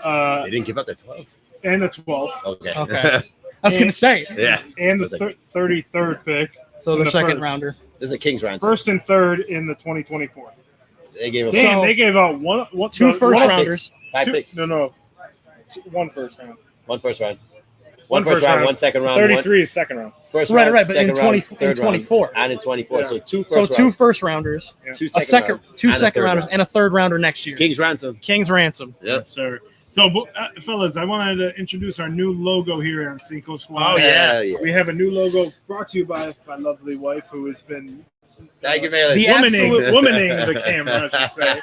They didn't give up the 12. And the 12. Okay. I was going to say. Yeah. And the 33rd pick. So the second first. Rounder. This is a King's ransom. First and third in the 2024. They gave up they gave out two first rounders. 5 picks. No. 1 first round. 1 first round. 1 first round, 1 second round. 33 is second round. First right, round, right, but in 24. And in 24. Yeah. So 2 first So 2 first rounders, Yeah. 2 two second rounders, and a third rounder next year. King's ransom. King's ransom. Yep. Yes, sir. So, fellas, I wanted to introduce our new logo here on Cinco Squad. Oh, yeah. We have a new logo brought to you by my lovely wife, who has been Thank you, man. womaning the camera, I should say,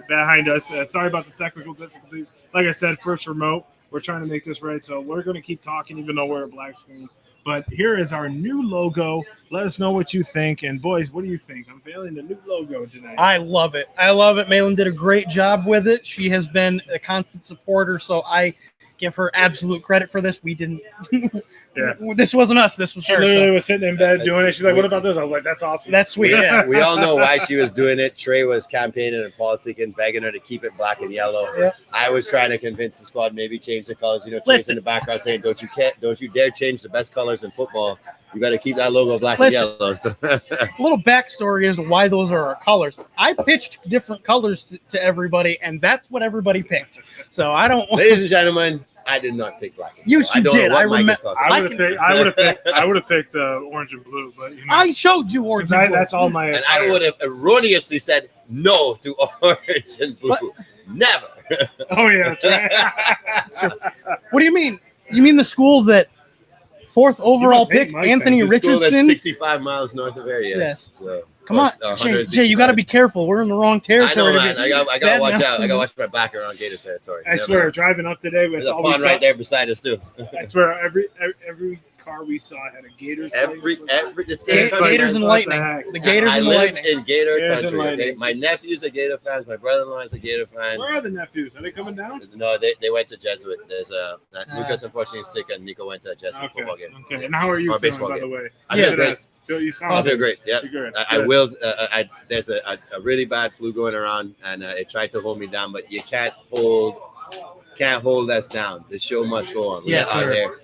behind us. Sorry about the technical difficulties. Like I said, first remote. We're trying to make this right, so we're going to keep talking even though we're a black screen. But here is our new logo. Let us know what you think. And, boys, what do you think? I'm unveiling the new logo tonight. I love it. Malin did a great job with it. She has been a constant supporter, so I give her absolute credit for this. We didn't this wasn't us. This was She her. literally was sitting in bed doing it. She's like, what about this? I was like, that's awesome. That's sweet. Yeah. We all know why she was doing it. Trey was campaigning and politicking, begging her to keep it black and yellow. Yeah. I was trying to convince the squad maybe change the colors. Trey's in the background saying, "Don't you dare change the best colors in football. You better keep that logo black and yellow." So. A little backstory as to why those are our colors. I pitched different colors to everybody, and that's what everybody picked. So I don't. Ladies and gentlemen, I did not pick black. You did. I remember. I would have picked orange and blue, but I showed you orange and blue. That's all my. And I would have erroneously said no to orange and blue. Never. Oh yeah, that's right. What do you mean? You mean the school that 4th overall pick, Anthony Richardson, 65 miles north of here. Yes. So, come on, Jay, you got to be careful. We're in the wrong territory. I know, man. I got to watch out. I got to watch my back around Gator territory. I swear, driving up today, there's a pond right there beside us too. I swear, every car we saw had a Gators. Gators and Lightning. The Gators and Lightning. In Gator country. My nephew's a Gator fan. My brother-in-law is a Gator fan. Where are the nephews? Are they coming down? No, they went to Jesuit. There's Lucas unfortunately is sick, and Nico went to a Jesuit football game. Okay, and how are you feeling, by the way? I feel great. You sound great. Yeah, good. I will. There's a really bad flu going around, and it tried to hold me down, but you can't hold us down. The show must go on. Yes, sir.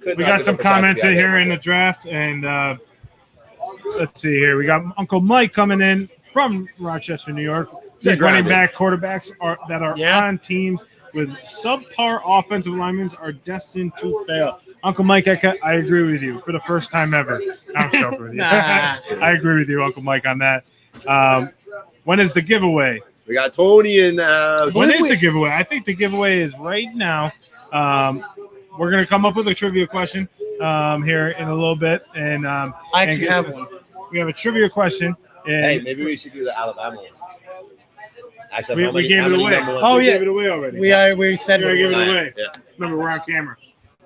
We got some comments in here in the draft, and let's see here. We got Uncle Mike coming in from Rochester, New York. These running back quarterbacks that are on teams with subpar offensive linemen are destined to fail. Uncle Mike, I agree with you for the first time ever. I'm joking with you. I agree with you, Uncle Mike, on that. When is the giveaway? We got Tony and when is the giveaway? I think the giveaway is right now. We're going to come up with a trivia question here in a little bit. And I actually have one. We have a trivia question. And hey, maybe we should do the Alabama one. Actually, we gave it away. Oh, we yeah. gave it away already. We said we gave it away. away. Yeah. Remember, we're on camera.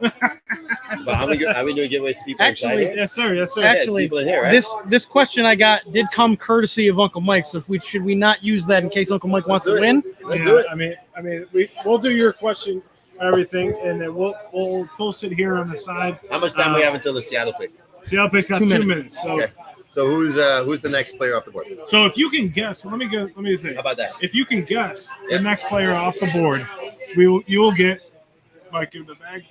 But are we doing giveaways to people Actually, inside? Yes, sir. Yes, sir. Actually, people in here, right? this question I got did come courtesy of Uncle Mike. So should we not use that in case Uncle Mike wants to win? Let's do it. I mean, we'll do your question, everything, and then we'll post it here on the side. How much time we have until the Seattle pick? Seattle pick's got 2 minutes. So, Okay. So who's the next player off the board? so if you can guess, let me say, How about that? if you can guess the next player off the board, you will get. Mike, give the bag.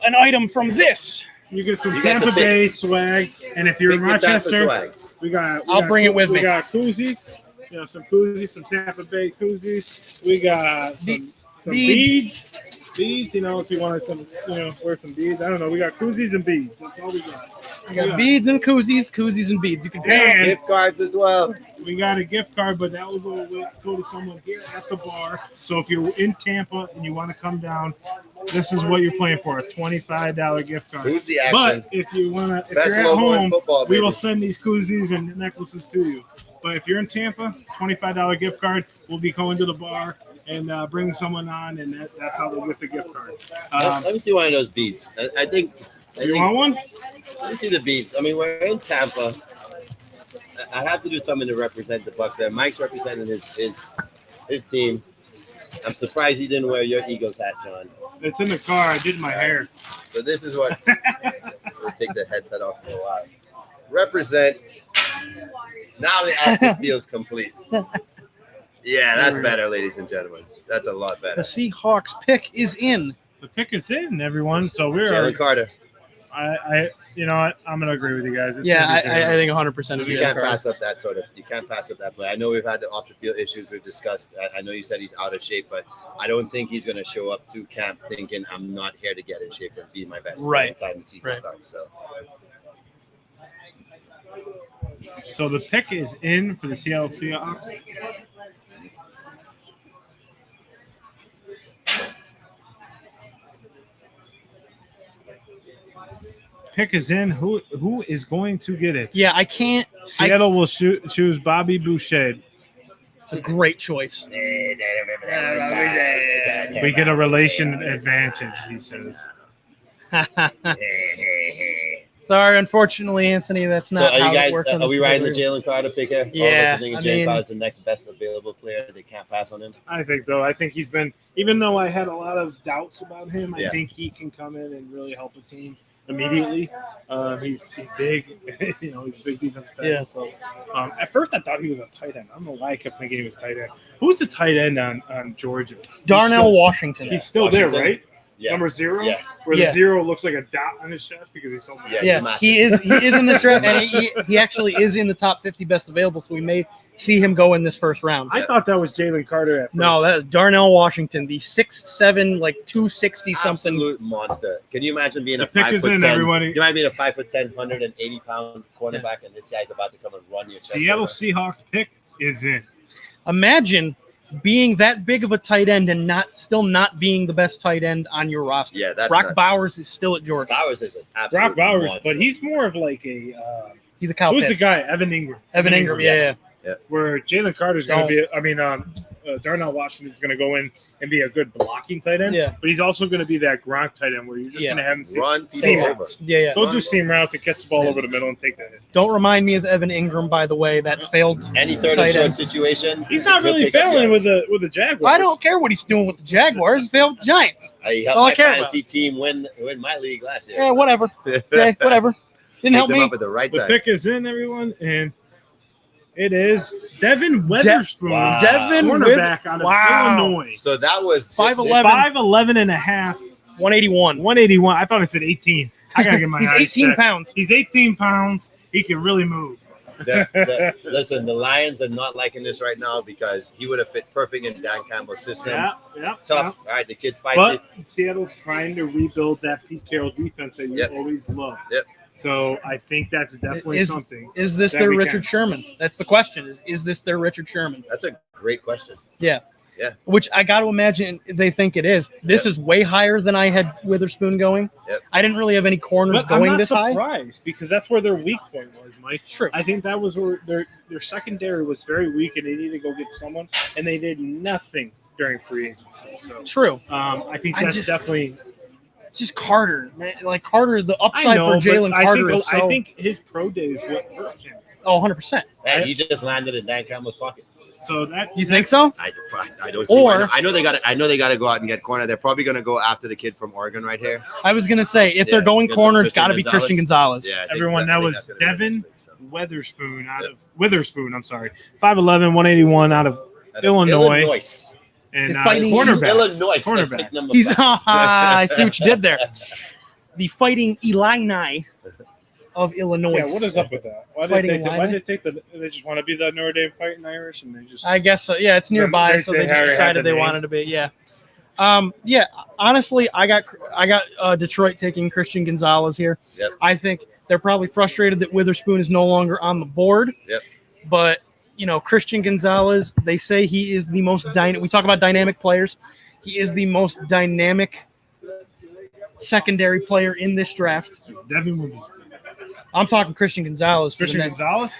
An item from this. You get some You got Tampa the Bay swag, and if you're in Pick the Tampa Rochester, swag. I'll bring it with me. We got koozies, some koozies, some Tampa Bay koozies. We got some beads. Beads, if you wanted some, wear some beads. I don't know. We got koozies and beads. That's all we got. We got beads and koozies and beads. You can And Gift cards as well. we got a gift card, but that will go to someone here at the bar. So if you're in Tampa and you want to come down, this is what you're playing for, a $25 gift card. Who's the action? But if you're Best at logo in home, football, we baby. will send these koozies and necklaces to you. But if you're in Tampa, $25 gift card. We'll be going to the bar and bring someone on, and that's how they'll get the gift card. Let me see one of those beads. I think. You want one? Let me see the beads. I mean, we're in Tampa. I have to do something to represent the Bucks there. Mike's representing his team. I'm surprised you didn't wear your Eagles hat, John. It's in the car. I did my hair. So this is what we'll take the headset off for a while. Represent. Now the outfit feels complete. Yeah, that's better, ladies and gentlemen. That's a lot The better. Seahawks pick is in. The pick is in, everyone. So we're. Jalen Carter. You know what? I'm gonna agree with you guys. It's Yeah, gonna be I Jalen. think 100% is You Jalen can't Carter. pass up that you can't pass up that play. I know we've had the off the field issues we've discussed. I know you said he's out of shape, but I don't think he's going to show up to camp thinking I'm not here to get in shape and be my best by the time the season starts. So the pick is in for the Seattle Seahawks. Pick is in. Who is going to get it? Yeah, I can't. Seattle will choose Bobby Boucher. It's a great choice. We get a relation advantage, he says. Sorry, unfortunately, Anthony, that's So not are how you guys? it works. Are we riding the Jalen Carter pick here? Yeah, I think I Jalen mean- Carter's the next best available player. They can't pass on him. I think he's been, even though I had a lot of doubts about him, I Yeah. think he can come in and really help a team immediately. He's big, he's a big defensive tackle. Yeah. So at first I thought he was a tight end. I don't know why I kept thinking he was tight end. Who's the tight end on Georgia? Darnell Washington. He's still there, Washington. right? Yeah. Number 0, Yeah. where Yeah. the 0 looks like a dot on his chest because he's so big. Yeah. Yeah, massive. he is in this draft, and he actually is in the top 50 best available. So we may see him go in this first round. I thought that was Jalen Carter at first. No, that is Darnell Washington, the 6'7", like 260 something. Absolute monster. Can you imagine being The a pick 5'10"? is in, everybody. You might be a 5'10", 180-pound cornerback, and this guy's about to come and run your chest Seattle over. Seahawks pick is in. Imagine being that big of a tight end and still not being the best tight end on your roster. Yeah, that's Brock nuts. Bowers is still at Georgia. Bowers is an absolute Brock Bowers, monster. but he's more of like a He's a cow who's the pits. guy? Evan Ingram. Evan Ingram, yeah. Where Jalen Carter's going to be. Darnell Washington's going to go in and be a good blocking tight end. Yeah. But he's also going to be that Gronk tight end where you're just Yeah. going to have him Run seam over. routes. Yeah. Go do seam routes and catch the ball over the middle and take that hit. Don't remind me of Evan Ingram, by the way. That failed. Any third tight and short end. situation. He's not he'll really pick up failing yards. with the Jaguars. I don't care what he's doing with the Jaguars. He failed with the Giants. He all I helped my care fantasy team win my league last year. Yeah, whatever. Okay, whatever. Didn't help Picked him me. up at the right The time. pick is in, everyone, and it is Devin Weatherspoon, Wow. Devin cornerback out of Wow. Illinois. So that was 5'11". 5'11 and a half, 181. 181. I thought it said 18. I gotta get my He's eyes 18 checked. pounds. He's 18 pounds. He can really move. Listen, the Lions are not liking this right now because he would have fit perfect in Dan Campbell's system. Yeah. Tough. All right, the kid's spicy. But Seattle's trying to rebuild that Pete Carroll defense that you Yep. always love. Yep. So I think that's definitely something. Is this that their we Richard can. Sherman? That's the question. Is this their Richard Sherman? That's a great question. Yeah. Yeah. Which I got to imagine they think it is. This is way higher than I had Witherspoon going. Yep. I didn't really have any corners But I'm going not this high. surprised because that's where their weak point was, Mike. True. I think that was where their secondary was very weak, and they needed to go get someone, and they did nothing during free agency. So True. I think that's definitely It's just Carter. Man. Like Carter, the upside for Jalen Carter is so... I think his pro day is what hurt him. Oh, 100%. And he just landed in Dan Campbell's pocket. So that you think so? I don't see. I know they got. I know they got to go out and get corner. They're probably going to go after the kid from Oregon right here. I was going to say if they're going corner, it's got to be Christian Gonzalez. Yeah, everyone. That was Devin Witherspoon out of Witherspoon. I'm sorry, 5'11", 181 out of Illinois. And cornerback. Illinois. Cornerback. He's. I see what you did there. The Fighting Illini of Illinois. Yeah, what is up with that? Why did they take the? They just want to be the Notre Dame Fighting Irish, and they just. I guess so. Yeah, it's nearby, so they just decided they wanted to be. Yeah. Yeah. Honestly, I got Detroit taking Christian Gonzalez here. Yep. I think they're probably frustrated that Witherspoon is no longer on the board. Yep. But Christian Gonzalez, they say he is the most dynamic. We talk about dynamic players. He is the most dynamic secondary player in this draft. It's Devin Witherspoon. I'm talking Christian Gonzalez. Christian Gonzalez?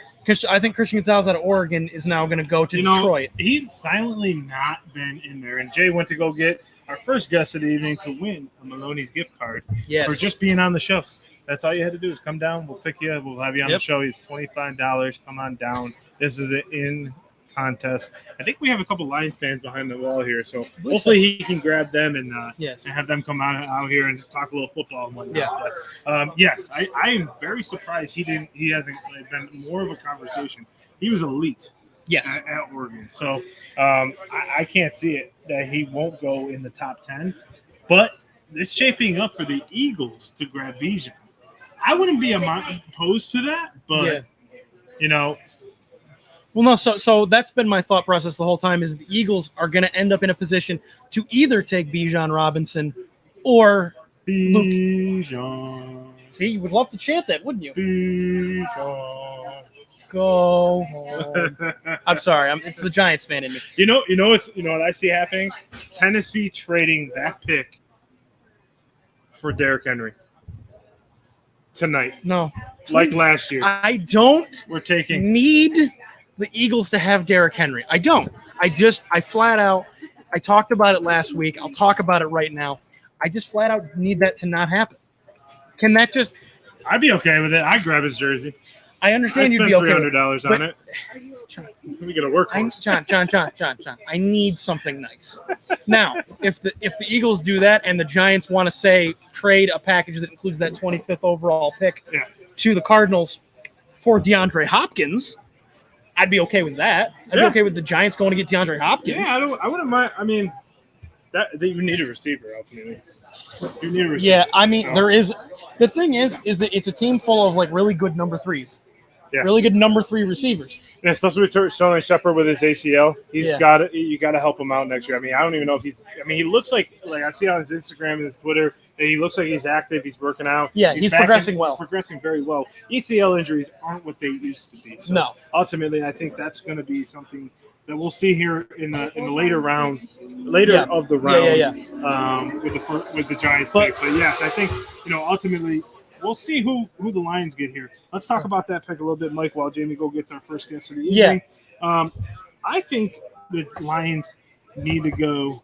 I think Christian Gonzalez out of Oregon is now going to go to Detroit. He's silently not been in there. And Jay went to go get our first guest of the evening to win a Maloney's gift card for just being on the show. That's all you had to do is come down. We'll pick you up. We'll have you on the show. It's $25. Come on down. This is an in contest. I think we have a couple Lions fans behind the wall here, so hopefully he can grab them and have them come out here and talk a little football and whatnot. Yeah. But, yes, I am very surprised he hasn't been more of a conversation. He was elite. Yes. At Oregon. So I can't see it that he won't go in the top 10, but it's shaping up for the Eagles to grab Bijan. I wouldn't be opposed to that, but Well, no, so that's been my thought process the whole time is the Eagles are going to end up in a position to either take Bijan Robinson or Bijan. See, you would love to chant that, wouldn't you? Bijan. Go home. I'm sorry, it's the Giants fan in me. You know what I see happening? Tennessee trading that pick for Derrick Henry tonight. No, like last year. I don't. We're taking need the Eagles to have Derrick Henry. I don't. I flat out, I talked about it last week. I'll talk about it right now. I just flat out need that to not happen. Can that just? I'd be okay with it. I'd grab his jersey. I understand you'd be okay. $300 on it. We got to work. John. I need something nice. Now, if the Eagles do that and the Giants want to say trade a package that includes that 25th overall pick to the Cardinals for DeAndre Hopkins, I'd be okay with that. I'd be okay with the Giants going to get DeAndre Hopkins. Yeah, I wouldn't mind. I mean, that you need a receiver ultimately. You need a receiver. Yeah, I mean, there is. The thing is that it's a team full of like really good number threes. Yeah. Really good number 3 receivers. Yeah, especially with Sterling Shepard with his ACL. You got to help him out next year. I mean, I don't even know if he looks like I see on his Instagram and his Twitter that he looks like he's active, he's working out. Yeah, he's progressing well. He's progressing very well. ACL injuries aren't what they used to be. So no. Ultimately, I think that's going to be something that we'll see here in the later round, of the round with the Giants pick. But yes, I think ultimately we'll see who the Lions get here. Let's talk about that pick a little bit, Mike, while Jamie gets our first guest of the evening. Yeah. I think the Lions need to go.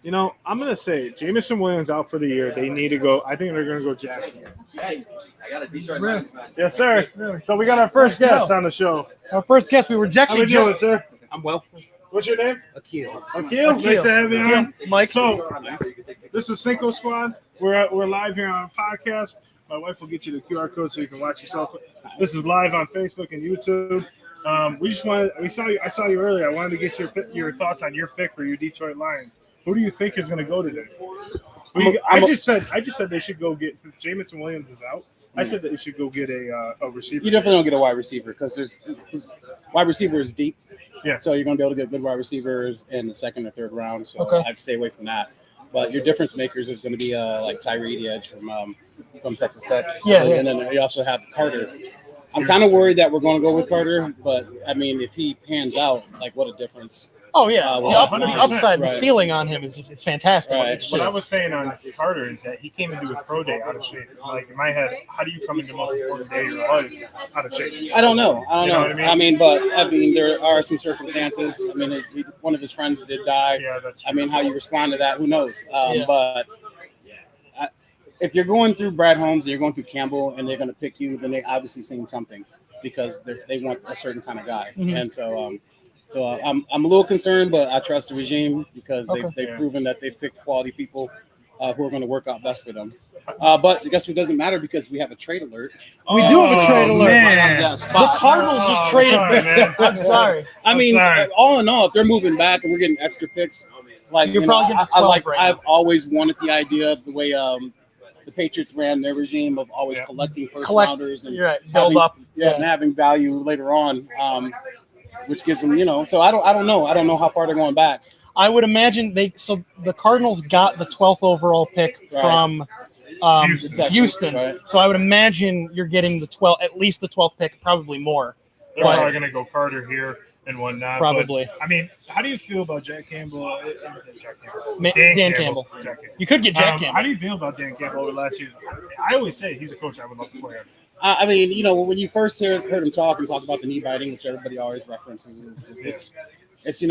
I'm going to say Jamison Williams out for the year. They need to go. I think they're going to go Jackson. Hey, I got a Detroit Lions fan. Yes, sir. Really? So we got our first guest on the show. Our first guest. We were rejected. How are you doing, sir? I'm well. What's your name? Akil. Nice to have you on. Mike. So this is Cinco Squad. We're live here on a podcast. My wife will get you the QR code so you can watch yourself. This is live on Facebook and YouTube. I saw you earlier. I wanted to get your thoughts on your pick for your Detroit Lions. Who do you think is going to go today? I just said they should go get, since Jamison Williams is out, I said that they should go get a receiver. You definitely don't get a wide receiver because there's wide receiver is deep. Yeah. So you're going to be able to get good wide receivers in the second or third round. So I'd stay away from that. But your difference makers is going to be like Tyree Edge from Texas Tech. Yeah. And then you also have Carter. I'm kind of worried that we're going to go with Carter, but I mean, if he pans out, like what a difference. Oh, yeah. The upside, the ceiling on him is fantastic. Right. What I was saying on Carter is that he came into his pro day out of shape. Like, in my head, how do you come into the most important day of your life out of shape? I don't know. You know what I mean? But there are some circumstances. I mean, one of his friends did die. Yeah, that's true. I mean, how you respond to that, who knows? But if you're going through Brad Holmes and you're going through Campbell and they're going to pick you, then they obviously seen something because they want a certain kind of guy. And so I'm a little concerned, but I trust the regime because they've proven that they've picked quality people who are going to work out best for them. But I guess it doesn't matter because we have a trade alert. We do have a trade alert. Man. The Cardinals just traded. Sorry, man. I'm sorry. I mean, sorry. all in all, if they're moving back and we're getting extra picks, like You're probably getting 12 right I've now. always wanted the idea of the way the Patriots ran their regime of always collecting first rounders and You're right. Build up. and having value later on, which gives them, So I don't know. I don't know how far they're going back. I would imagine the Cardinals got the 12th overall pick from Houston. Right. So I would imagine you're getting at least the 12th pick, probably more. They're probably going to go Carter here and whatnot. Probably. But, I mean, how do you feel about Jack Campbell? Dan Campbell. Jack Campbell. You could get Jack Campbell. How do you feel about Dan Campbell over the last year? I always say he's a coach I would love to play under. I mean, when you first heard him talk about the knee biting, which everybody always references, it's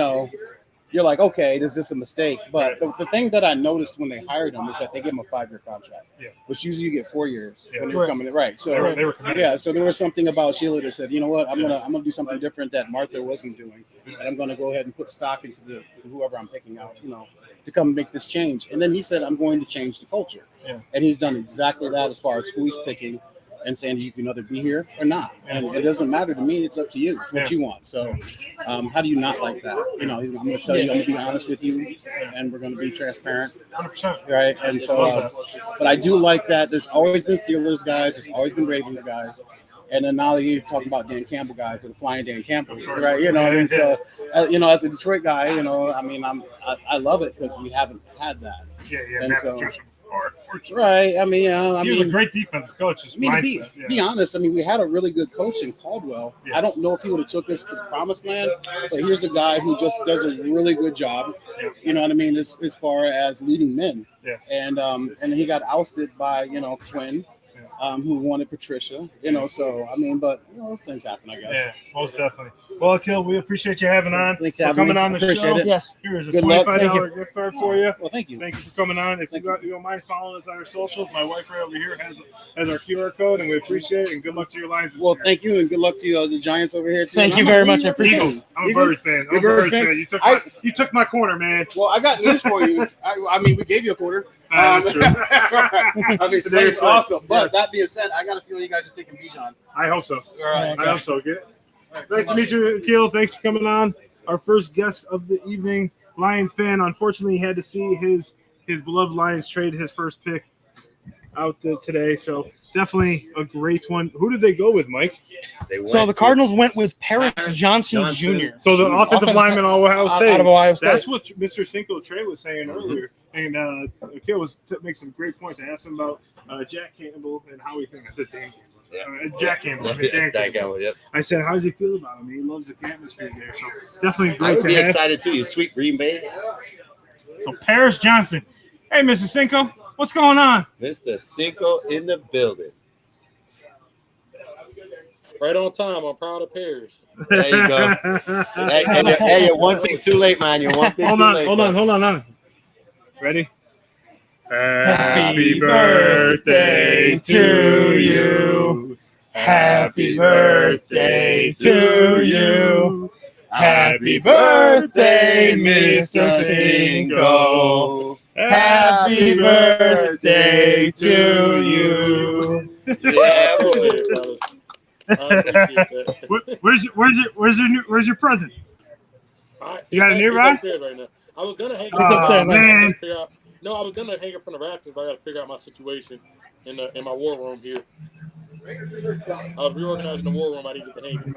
you're like, okay, is this a mistake? But the thing that I noticed when they hired him is that they gave him a 5-year contract, which usually you get 4 years when you're coming in. Right. So they were so there was something about Sheila that said, you know what, I'm gonna do something different that Martha wasn't doing, and I'm gonna go ahead and put stock into whoever I'm picking out, to come make this change. And then he said, I'm going to change the culture, and he's done exactly that as far as who he's picking. And saying you can either be here or not, and it doesn't matter to me. It's up to you. It's what you want. So, how do you not like that? I'm going to tell you. I'm going to be honest with you, and we're going to be transparent, 100%. right? And so, but I do like that. There's always been Steelers guys. There's always been Ravens guys, and then now you're talking about Dan Campbell guys, or the flying Dan Campbell, right? And so, as a Detroit guy, I mean, I love it because we haven't had that. Yeah. And so. Unfortunately. Right. I mean, he was a great defensive coach. To be honest, I mean, we had a really good coach in Caldwell. Yes. I don't know if he would have took us to the promised land, but here's a guy who just does a really good job. Yeah. You know what I mean? As far as leading men. Yes. And he got ousted by Quinn, who wanted Patricia. So I mean, but those things happen, I guess. Yeah, most definitely. Well, Akil, we appreciate you having on. Thanks for coming on the show. It. Yes. Here's a good $25 gift card for you. Well, thank you. Thank you for coming on. If you don't mind following us on our socials, my wife right over here has our QR code, and we appreciate it. And good luck to your Lions. Well, thank you, and good luck to the Giants over here too. Thank you very much. I appreciate it. I'm a Birds fan. I'm a Birds fan. You took my corner, man. Well, I got news for you. I mean, we gave you a quarter. That's true. I mean, it's awesome. But that being said, I got a feeling you guys are taking Bijan. I hope so. All right. I hope so. Good. Nice to meet you, Akil. Thanks for coming on. Our first guest of the evening, Lions fan. Unfortunately, he had to see his beloved Lions trade his first pick out today. So definitely a great one. Who did they go with, Mike? So the Cardinals went with Paris Johnson Jr. So the offensive lineman out of Ohio State. Out of Ohio State. That's what Mr. Cinco Trey was saying earlier. And Akil was make some great points. I asked him about Jack Campbell and how he thinks. I said Dan Campbell. Jack Campbell. Dan Campbell. Yep. I said, how does he feel about him? He loves the atmosphere there. So definitely great I would to be have. excited too. You sweet Green Bay. So Paris Johnson. Hey, Mr. Cinco, what's going on? Mr. Cinco in the building. Right on time. I'm proud of Paris. There you go. hey, you're one pick too late, man. You're one pick too late. Hold on. Ready? Happy birthday to you. Happy birthday to you. Happy birthday, Mr. Cinco. Happy birthday to you. Yeah, boy. Where's your present? You got a new ride? Right now. I was gonna hang. It's upstairs, man. I was gonna hang it from the rafters, but I got to figure out my situation in my war room here. I was reorganizing the war room. I didn't get to hang it.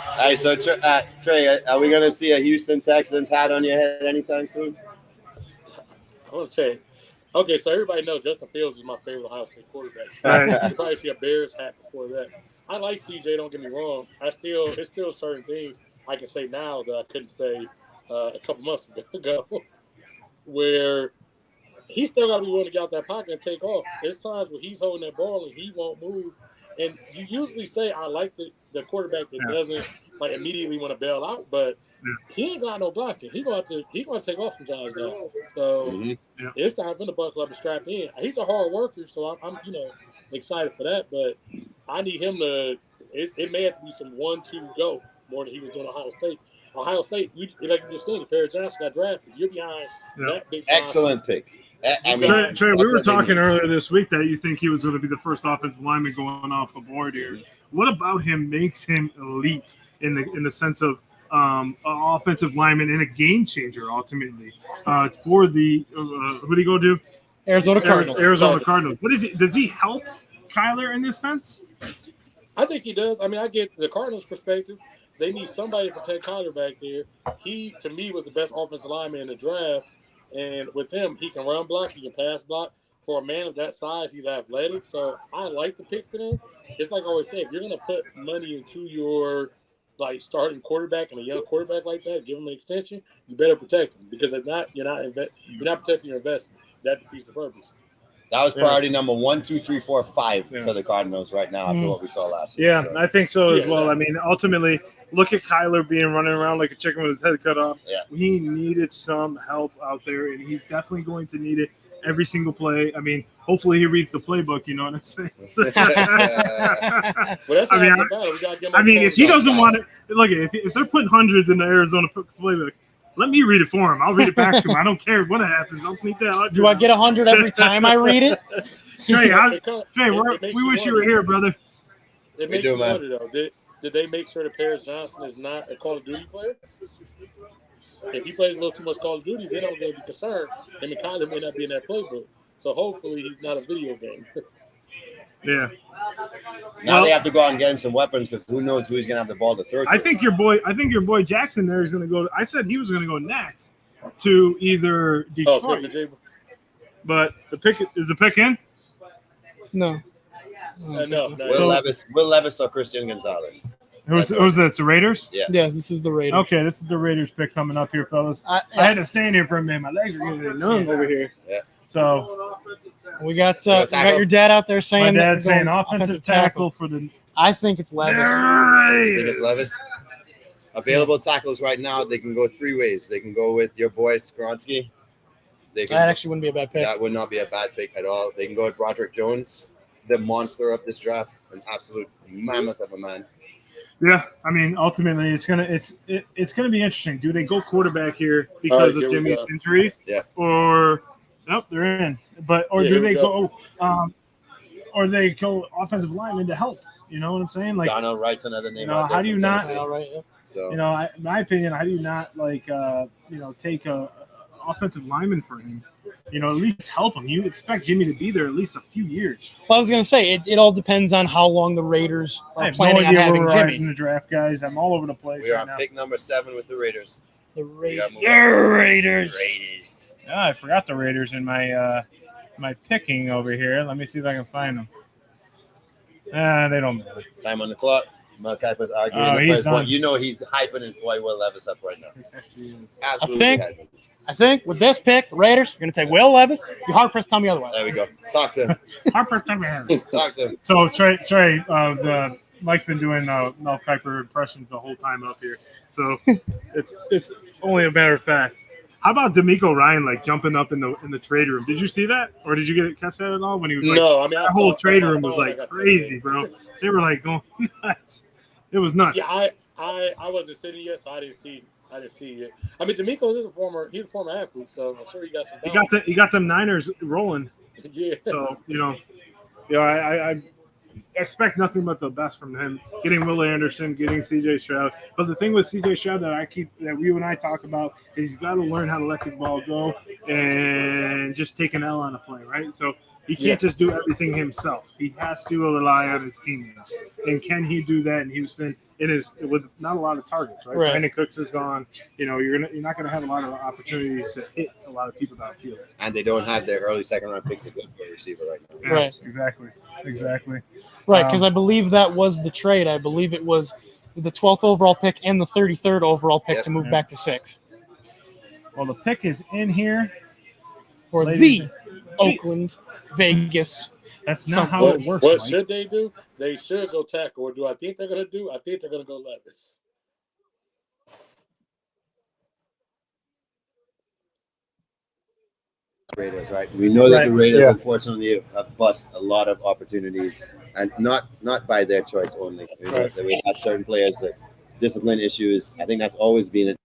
All right, so Trey, are we gonna see a Houston Texans hat on your head anytime soon? I want to say, okay, so everybody knows Justin Fields is my favorite Ohio State quarterback. Right. You probably see a Bears hat before that. I like CJ. Don't get me wrong. There's still certain things I can say now that I couldn't say a couple months ago, where he still got to be willing to get out that pocket and take off. There's times where he's holding that ball and he won't move. And you usually say, I like the quarterback that doesn't like immediately want to bail out, but he ain't got no blocking. He going to take off from guys now. So it's time for him to buckle up and strap in. He's a hard worker, so I'm excited for that. But I need him to. It may have to be some 1-2 go more than he was doing Ohio State. Ohio State, like you just said, Perry Johnson got drafted. You're behind that big. Excellent pick. I mean, Trey, we were talking earlier this week that you think he was going to be the first offensive lineman going off the board here. What about him makes him elite in the sense of an offensive lineman and a game changer ultimately? It's for the who do you go to? Arizona Cardinals. Arizona Cardinals. What is it? Does he help Kyler in this sense? I think he does. I mean, I get the Cardinals' perspective. They need somebody to protect Kyler back there. He, to me, was the best offensive lineman in the draft. And with him, he can run block, he can pass block. For a man of that size, he's athletic. So I like the pick for him. It's like I always say, if you're going to put money into your starting quarterback and a young quarterback like that, give him an extension, you better protect him. Because if not, you're not protecting your investment. That defeats the purpose. That was priority number 1, 2, 3, 4, 5 for the Cardinals right now after what we saw last year. Yeah, so. I think so as well. I mean, ultimately, look at Kyler being running around like a chicken with his head cut off. Yeah. He needed some help out there, and he's definitely going to need it every single play. I mean, hopefully he reads the playbook, you know what I'm saying? I mean, if he doesn't want it, look, if they're putting hundreds in the Arizona playbook, let me read it for him. I'll read it back to him. I don't care what happens. I'll sneak that. Do I get 100 every time I read it? Trey, we wish you were here, brother. It makes you wonder, though. Did they make sure that Paris Johnson is not a Call of Duty player? If he plays a little too much Call of Duty, then I'm going to be concerned. And Kyler may not be in that playbook. So hopefully he's not a video game. Yeah. Now they have to go out and get him some weapons because who knows who he's going to have the ball to throw to. I think your boy Jackson there is going to go. I said he was going to go next to either Detroit. But the pick is the pick in? No. No. Will Levis or Christian Gonzalez. Who's this? The Raiders? Yeah. Yes, this is the Raiders. Okay, this is the Raiders pick coming up here, fellas. I had to stand here for a minute. My legs are getting numb over here. Yeah. So we got your dad out there saying my dad's saying offensive tackle for the. I think it's Levis. I think it's Levis. Available tackles right now, they can go 3 ways. They can go with your boy Skronsky. That actually wouldn't be a bad pick. That would not be a bad pick at all. They can go with Broderick Jones, the monster of this draft, an absolute mammoth of a man. Yeah, I mean, ultimately, it's gonna be interesting. Do they go quarterback here because of Jimmy's injuries? Yeah. Or nope, they're in. Do they go offensive lineman to help? You know what I'm saying? Like Donald Wright's another name. How do you not? So in my opinion, how do you not take a offensive lineman for him? At least help him. You expect Jimmy to be there at least a few years. Well, I was going to say, it all depends on how long the Raiders are planning on having where Jimmy. In the draft, guys. I'm all over the place. We are on pick number 7 with the Raiders. The Raiders. Yeah, I forgot the Raiders in my my picking over here. Let me see if I can find them. They don't matter. Time on the clock. Mark Kuiper's arguing. Oh, he's done. He's hyping his boy Will Levis up right now. Yes, he is. Absolutely. I think with this pick, the Raiders are going to take Will Levis. You're hard pressed to tell me otherwise. There we go. Talk to him. Hard pressed to tell me. Talk to him. So Trey, Mike's been doing Mel Kiper impressions the whole time up here. So it's only a matter of fact. How about D'Amico Ryan jumping up in the trade room? Did you see that, or did you catch that at all when he was that whole trade room was crazy, bro. They were going nuts. It was nuts. Yeah, I wasn't sitting yet, so I didn't see it. I mean, D'Amico is a former athlete, so I'm sure he got some. He got them Niners rolling. Yeah. So I expect nothing but the best from him. Getting Will Anderson, getting C.J. Stroud. But the thing with C.J. Stroud that you and I talk about is he's got to learn how to let the ball go and just take an L on a play, right? So he can't just do everything himself. He has to rely on his teammates. And can he do that in Houston with not a lot of targets, right? Brandon Cooks is gone. You're not going to have a lot of opportunities to hit a lot of people downfield. And they don't have their early second-round pick to go for a receiver right now. Yeah, right. Exactly. Right, because I believe that was the trade. I believe it was the 12th overall pick and the 33rd overall pick to move back to 6. Well, the pick is in here for the Oakland, Vegas. That's not how it works. What should they do? They should go tackle. Or do I think they're going to do? I think they're going to go Levis. Raiders, right? We know that Right. the Raiders, Yeah. unfortunately, have bust a lot of opportunities, and not by their choice only. You know, Right. that we have certain players that discipline issues. I think that's always been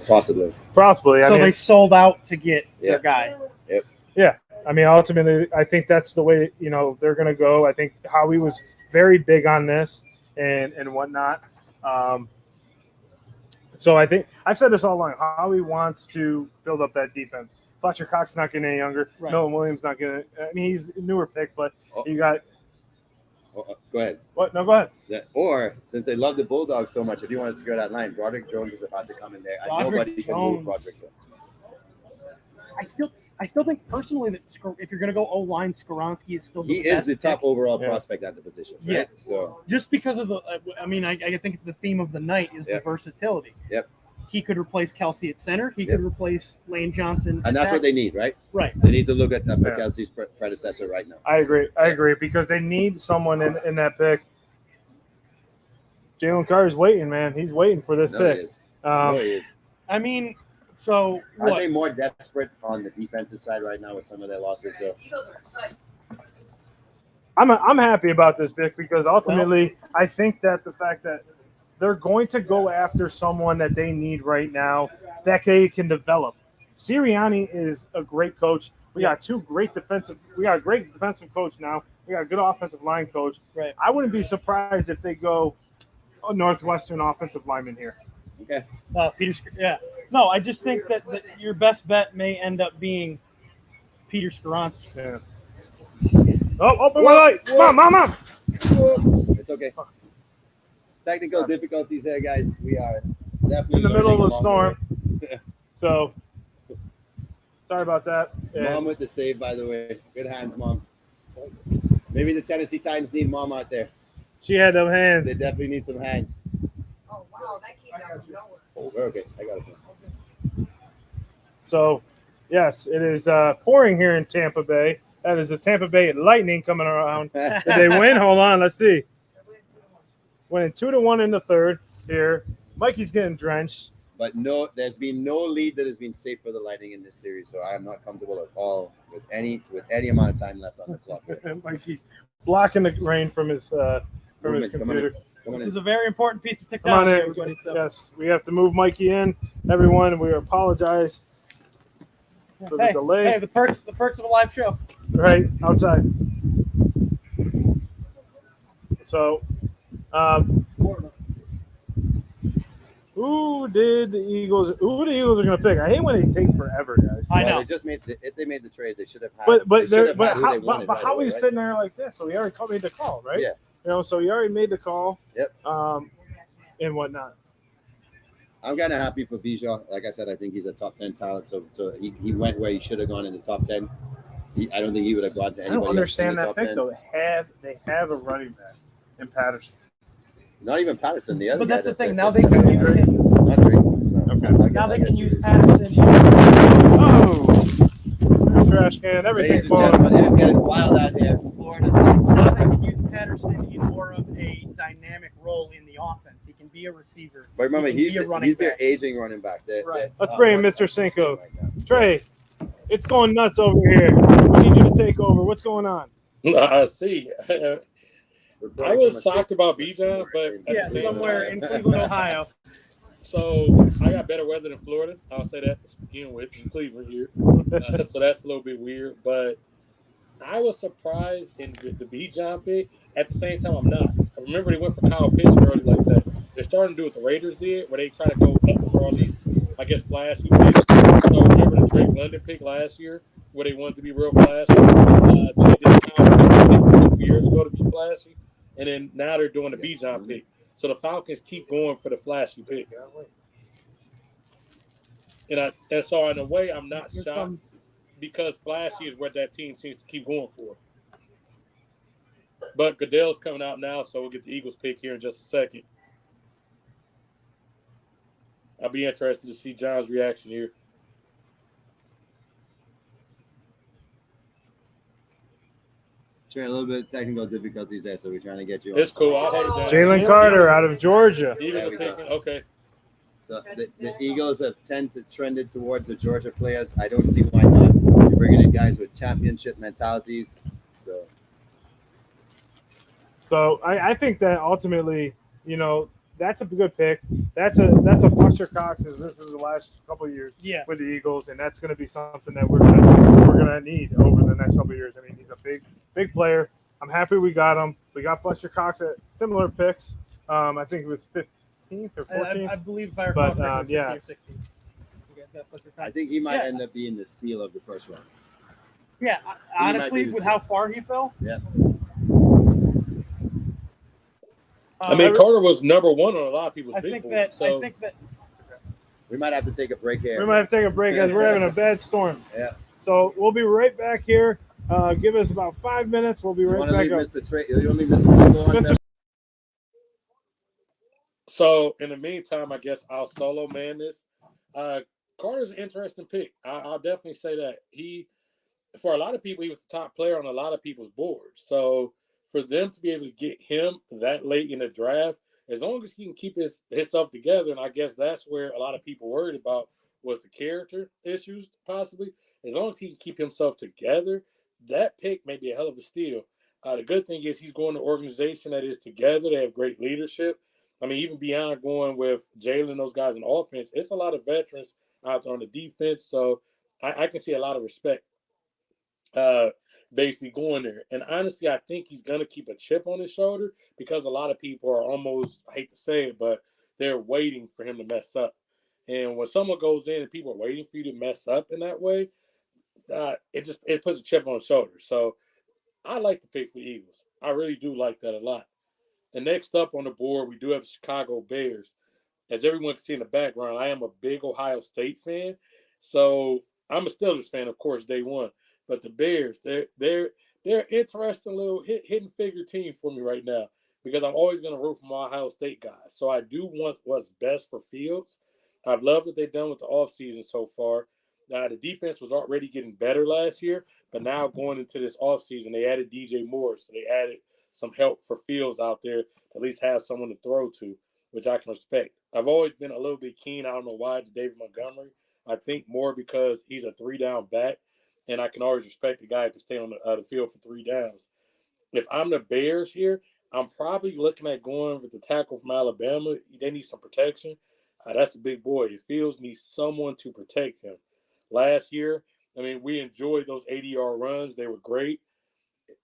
Possibly. I So mean, they sold out to get Yeah. their guy. yeah. I mean, ultimately, I think that's the way they're going to go. I think Howie was very big on this and whatnot. So I think I've said this all along. Howie wants to build up that defense. Fletcher Cox's not getting any younger. Right. Nolan Williams not going to. I mean, he's a newer pick, but Oh. you got Go ahead. what? No, go ahead. Or since they love the Bulldogs so much, if you want to secure that line, Broderick Jones is about to come in there. And Broderick nobody can move Jones. Broderick Jones. I still think personally that if you're going to go O-line, Skoronski is still He the is best the top pick. overall Yeah. prospect at the position. Right? Yeah. So Just because of the, I think it's the theme of the night is the Yep. versatility. Yep. He could replace Kelsey at center. He could replace Lane Johnson. and that's what they need, right? Right. They need to look at Yeah. Kelsey's predecessor right now. I agree because they need someone in that pick. Jalen Carter's waiting, man. He's waiting for this No, pick. he is. Um, No, he is. I mean, so Are what? they more desperate on the defensive side right now with some of their losses? So I'm happy about this pick because ultimately I think that the fact that they're going to go after someone that they need right now that they can develop. Sirianni is a great coach. We got a great defensive coach now. We got a good offensive line coach. Right. I wouldn't be surprised if they go a Northwestern offensive lineman here. okay. Yeah. No, I just think that your best bet may end up being Peter Skoronski. Yeah. Oh, open my light. Come on, mom. It's okay. Technical difficulties there, guys. We are definitely In the middle of learning a along storm. the way. So sorry about that. Mom with the save, by the way. Good hands, Mom. Maybe the Tennessee Titans need Mom out there. She had them hands. They definitely need some hands. Oh wow, that came out of nowhere. We're okay. I got it. So, yes, it is pouring here in Tampa Bay. That is the Tampa Bay Lightning coming around. Did they win? Hold on, let's see. Winning 2-1 in the third here. Mikey's getting drenched. But no, there's been no lead that has been safe for the Lightning in this series, so I am not comfortable at all with any amount of time left on the clock. Mikey blocking the rain from his Movement, come on in. computer. Come on This is in. a very important piece of Come on technology, in. everybody. So. Yes, we have to move Mikey in. Everyone, we apologize for the Hey, delay. hey, the perks of a live show. Right outside. So, who the Eagles are going to pick? I hate when they take forever, guys. I Well, know. they just made. If they made the trade, they should have had. But they should have had who they how, wanted but right how are away, you right? sitting there like this? So he already made the call, right? Yeah. So he already made the call. Yep. And whatnot. I'm kind of happy for Bijan. Like I said, I think he's a top 10 talent. So he went where he should have gone in the top 10. I don't think he would have gone to I anybody don't understand else that in pick the top 10. though. They have a running back in Patterson. Not even Patterson. The other But guy. that's the that- thing. that- Now they that's can not use him. Drake. No. Okay. I guess- Now I they guess can you're use right. Patterson. Oh, trash can, everything Ladies and falling. gentlemen, it is getting wild out here. Florida State. Now they can use Patterson in more of a dynamic role in the offense. He can be a receiver. But remember, He can he's be a running your back. aging running back. Right. Let's bring in what's Mr. up? Cinco. Right now. Trey, it's going nuts over here. We need you to take over. What's going on? I see. We're I going was from a shocked about safe- Bijan, but at Yeah, the same somewhere time, in Cleveland, Ohio. so I got better weather than Florida. I'll say that to begin with in Cleveland here. So that's a little bit weird, but I was surprised in the Bijan pick. At the same time, I'm not. I remember they went for Kyle Pitts early like that. They're starting to do what the Raiders did, where they try to go up for all these, I guess, flashy picks. So remember the Drake London pick last year, where they wanted to be real flashy. Then they did Kyle Pitts a few years ago to be flashy, and then now they're doing the Bijan pick. So the Falcons keep going for the flashy pick. And so in a way, I'm not Here shocked comes- because flashy is what that team seems to keep going for. But Goodell's coming out now, so we'll get the Eagles pick here in just a second. I'll be interested to see John's reaction here. Trey, a little bit of technical difficulties there, so we're trying to get you. It's on. cool. I'll hold it down. Jalen Carter out of Georgia. Eagles There are we go. picking. Okay. So the Eagles have trended towards the Georgia players. I don't see why not. You're bringing in guys with championship mentalities. So I think that ultimately, that's a good pick. That's a Fletcher Cox. This is the last couple of years with the Eagles, and that's going to be something that we're gonna need over the next couple of years. I mean, he's a big player. I'm happy we got him. We got Fletcher Cox at similar picks. I think it was 15th or 14th. I believe if I recall correctly, 15th or 16th. You guys got Fletcher Cox. I think he might end up being the steal of the first round. Yeah, honestly, with how far he fell. Yeah. I mean, Carter was number one on a lot of people's big boards. I think that we might have to take a break here. We might have to take a break as we're having a bad storm. Yeah. So we'll be right back here. Give us about 5 minutes. We'll be right back. You only miss the Cinco on that? So in the meantime, I guess I'll solo man this. Carter's an interesting pick. I'll definitely say that for a lot of people, he was the top player on a lot of people's boards. So for them to be able to get him that late in the draft, as long as he can keep himself together, and I guess that's where a lot of people worried about was the character issues possibly. As long as he can keep himself together, that pick may be a hell of a steal. The good thing is he's going to an organization that is together. They have great leadership. I mean, even beyond going with Jalen, those guys in offense, it's a lot of veterans out there on the defense. So I can see a lot of respect basically going there. And honestly, I think he's going to keep a chip on his shoulder because a lot of people are almost, I hate to say it, but they're waiting for him to mess up. And when someone goes in and people are waiting for you to mess up in that way, it puts a chip on his shoulder. So I like the pick for the Eagles. I really do like that a lot. And next up on the board, we do have the Chicago Bears. As everyone can see in the background, I am a big Ohio State fan. So I'm a Steelers fan, of course, day one. But the Bears, they're interesting little hidden figure team for me right now because I'm always going to root for my Ohio State guys. So I do want what's best for Fields. I've loved what they've done with the offseason so far. The defense was already getting better last year, but now going into this offseason, they added DJ Moore. So they added some help for Fields out there to at least have someone to throw to, which I can respect. I've always been a little bit keen, I don't know why, to David Montgomery. I think more because he's a 3-down back, and I can always respect the guy who can stay on the field for 3 downs. If I'm the Bears here, I'm probably looking at going with the tackle from Alabama. They need some protection. That's a big boy. Fields needs someone to protect him. Last year, I mean, we enjoyed those 80-yard runs. They were great.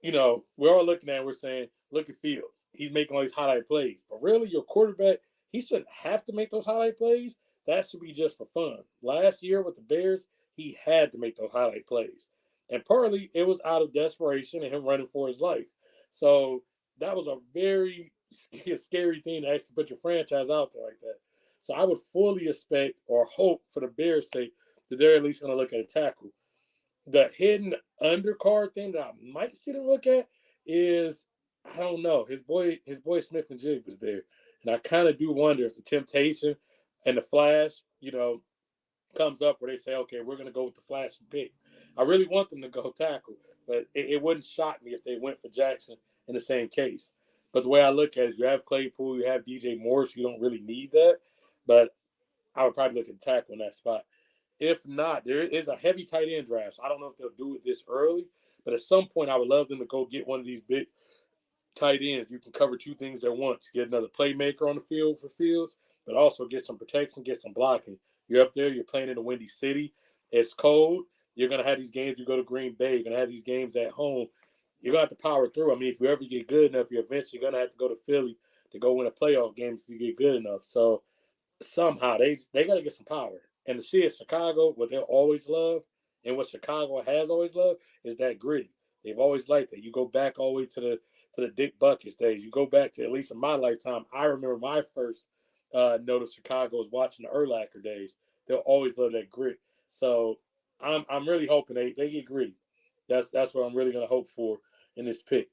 You know, we're all looking at it, we're saying, look at Fields. He's making all these highlight plays. But really, your quarterback, he shouldn't have to make those highlight plays. That should be just for fun. Last year with the Bears, he had to make those highlight plays. And partly, it was out of desperation and him running for his life. So that was a very scary thing to actually put your franchise out there like that. So I would fully expect or hope for the Bears' sake that they're at least going to look at a tackle. The hidden undercard thing that I might see them look at is, I don't know, his boy Smith and Jig was there. And I kind of do wonder if the temptation and the flash, you know, comes up where they say, okay, we're going to go with the flash pick. I really want them to go tackle, but it wouldn't shock me if they went for Jackson in the same case. But the way I look at it is you have Claypool, you have DJ Moore, so you don't really need that. But I would probably look at tackle in that spot. If not, there is a heavy tight end draft. So I don't know if they'll do it this early, but at some point I would love them to go get one of these big tight ends. You can cover 2 things at once. Get another playmaker on the field for Fields, but also get some protection, get some blocking. You're up there, you're playing in a windy city. It's cold. You're going to have these games. You go to Green Bay. You're going to have these games at home. You're going to have to power through. I mean, if you ever get good enough, you're eventually going to have to go to Philly to go win a playoff game if you get good enough. So somehow they got to get some power. And to see at Chicago, what they'll always love and what Chicago has always loved is that gritty. They've always liked that. You go back all the way to the Dick Buckets days. You go back to, at least in my lifetime, I remember my first note of Chicago was watching the Urlacher days. They'll always love that grit. So I'm really hoping they get gritty. That's what I'm really going to hope for in this pick.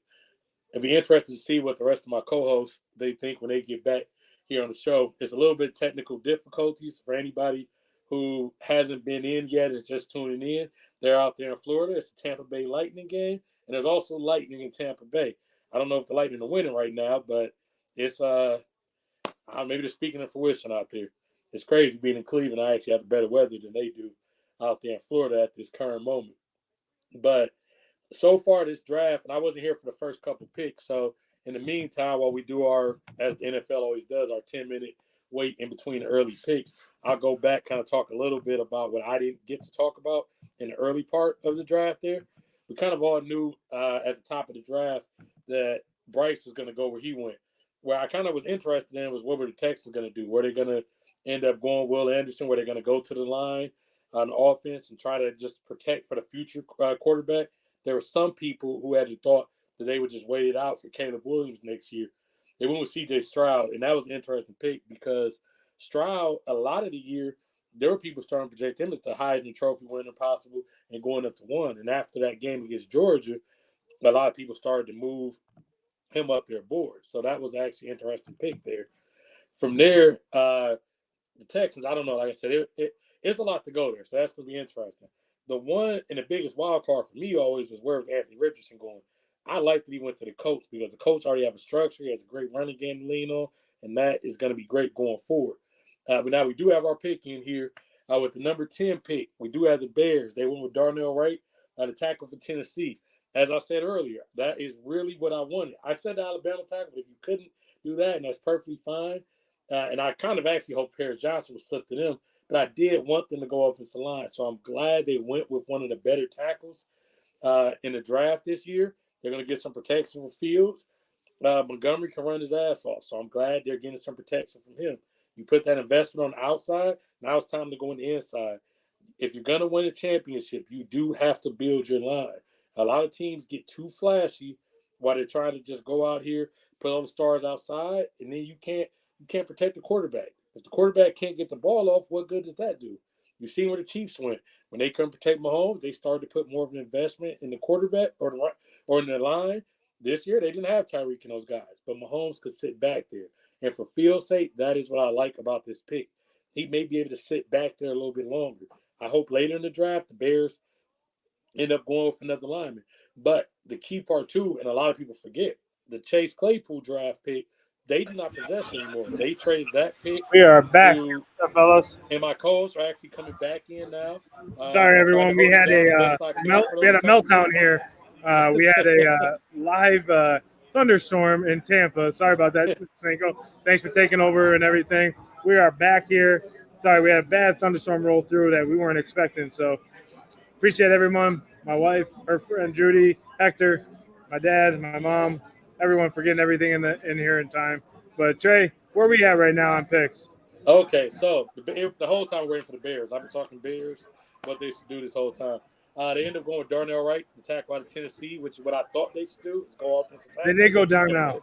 It'd be interesting to see what the rest of my co-hosts they think when they get back here on the show. It's a little bit technical difficulties for anybody who hasn't been in yet and just tuning in. They're out there in Florida. It's the Tampa Bay Lightning game, and there's also Lightning in Tampa Bay. I don't know if the Lightning are winning right now, but it's maybe they're speaking in fruition out there. It's crazy being in Cleveland. I actually have better weather than they do out there in Florida at this current moment. But so far this draft, and I wasn't here for the first couple picks, so In the meantime, while we do as the NFL always does, our 10-minute wait in between the early picks, I'll go back, kind of talk a little bit about what I didn't get to talk about in the early part of the draft there. We kind of all knew at the top of the draft that Bryce was going to go where he went. Where I kind of was interested in was what were the Texans going to do? Were they going to end up going Will Anderson? Were they going to go to the line on offense and try to just protect for the future quarterback? There were some people who had thought that they would just wait it out for Caleb Williams next year. They went with C.J. Stroud, and that was an interesting pick because Stroud, a lot of the year, there were people starting to project him as the Heisman Trophy winner possible and going up to 1. And after that game against Georgia, a lot of people started to move him up their board. So that was actually an interesting pick there. From there, the Texans, I don't know. Like I said, it's a lot to go there. So that's going to be interesting. The one and the biggest wild card for me always was where was Anthony Richardson going? I like that he went to the coach because the coach already have a structure. He has a great running game to lean on, and that is going to be great going forward. But now we do have our pick in here with the number 10 pick. We do have the Bears. They went with Darnell Wright, the tackle for Tennessee. As I said earlier, that is really what I wanted. I said the Alabama tackle, but if you couldn't do that, and that's perfectly fine. And I kind of actually hoped Paris Johnson would slip to them, but I did want them to go offensive line. So I'm glad they went with one of the better tackles in the draft this year. They're going to get some protection from Fields. Montgomery can run his ass off, so I'm glad they're getting some protection from him. You put that investment on the outside, now it's time to go on the inside. If you're going to win a championship, you do have to build your line. A lot of teams get too flashy while they're trying to just go out here, put all the stars outside, and then you can't protect the quarterback. If the quarterback can't get the ball off, what good does that do? You've seen where the Chiefs went. When they couldn't protect Mahomes, they started to put more of an investment in the quarterback or in the line. This year, they didn't have Tyreek and those guys, but Mahomes could sit back there. And for Fields' sake, that is what I like about this pick. He may be able to sit back there a little bit longer. I hope later in the draft, the Bears end up going with another lineman. But the key part, too, and a lot of people forget, the Chase Claypool draft pick, they do not possess anymore. They traded that pick. We are back, fellas. And my co-hosts are actually coming back in now. Sorry, everyone. We had a meltdown here. We had a live thunderstorm in Tampa. Sorry about that, Cinco. Thanks for taking over and everything. We are back here. Sorry, we had a bad thunderstorm roll through that we weren't expecting. So appreciate everyone. My wife, her friend Judy, Hector, my dad, my mom, everyone for getting everything in here in time. But Trey, where are we at right now on picks? Okay, so the whole time we're waiting for the Bears. I've been talking Bears, what they should do this whole time. They end up going with Darnell Wright, the tackle out of Tennessee, which is what I thought they should do. Is go offensive tackle. They did go down now.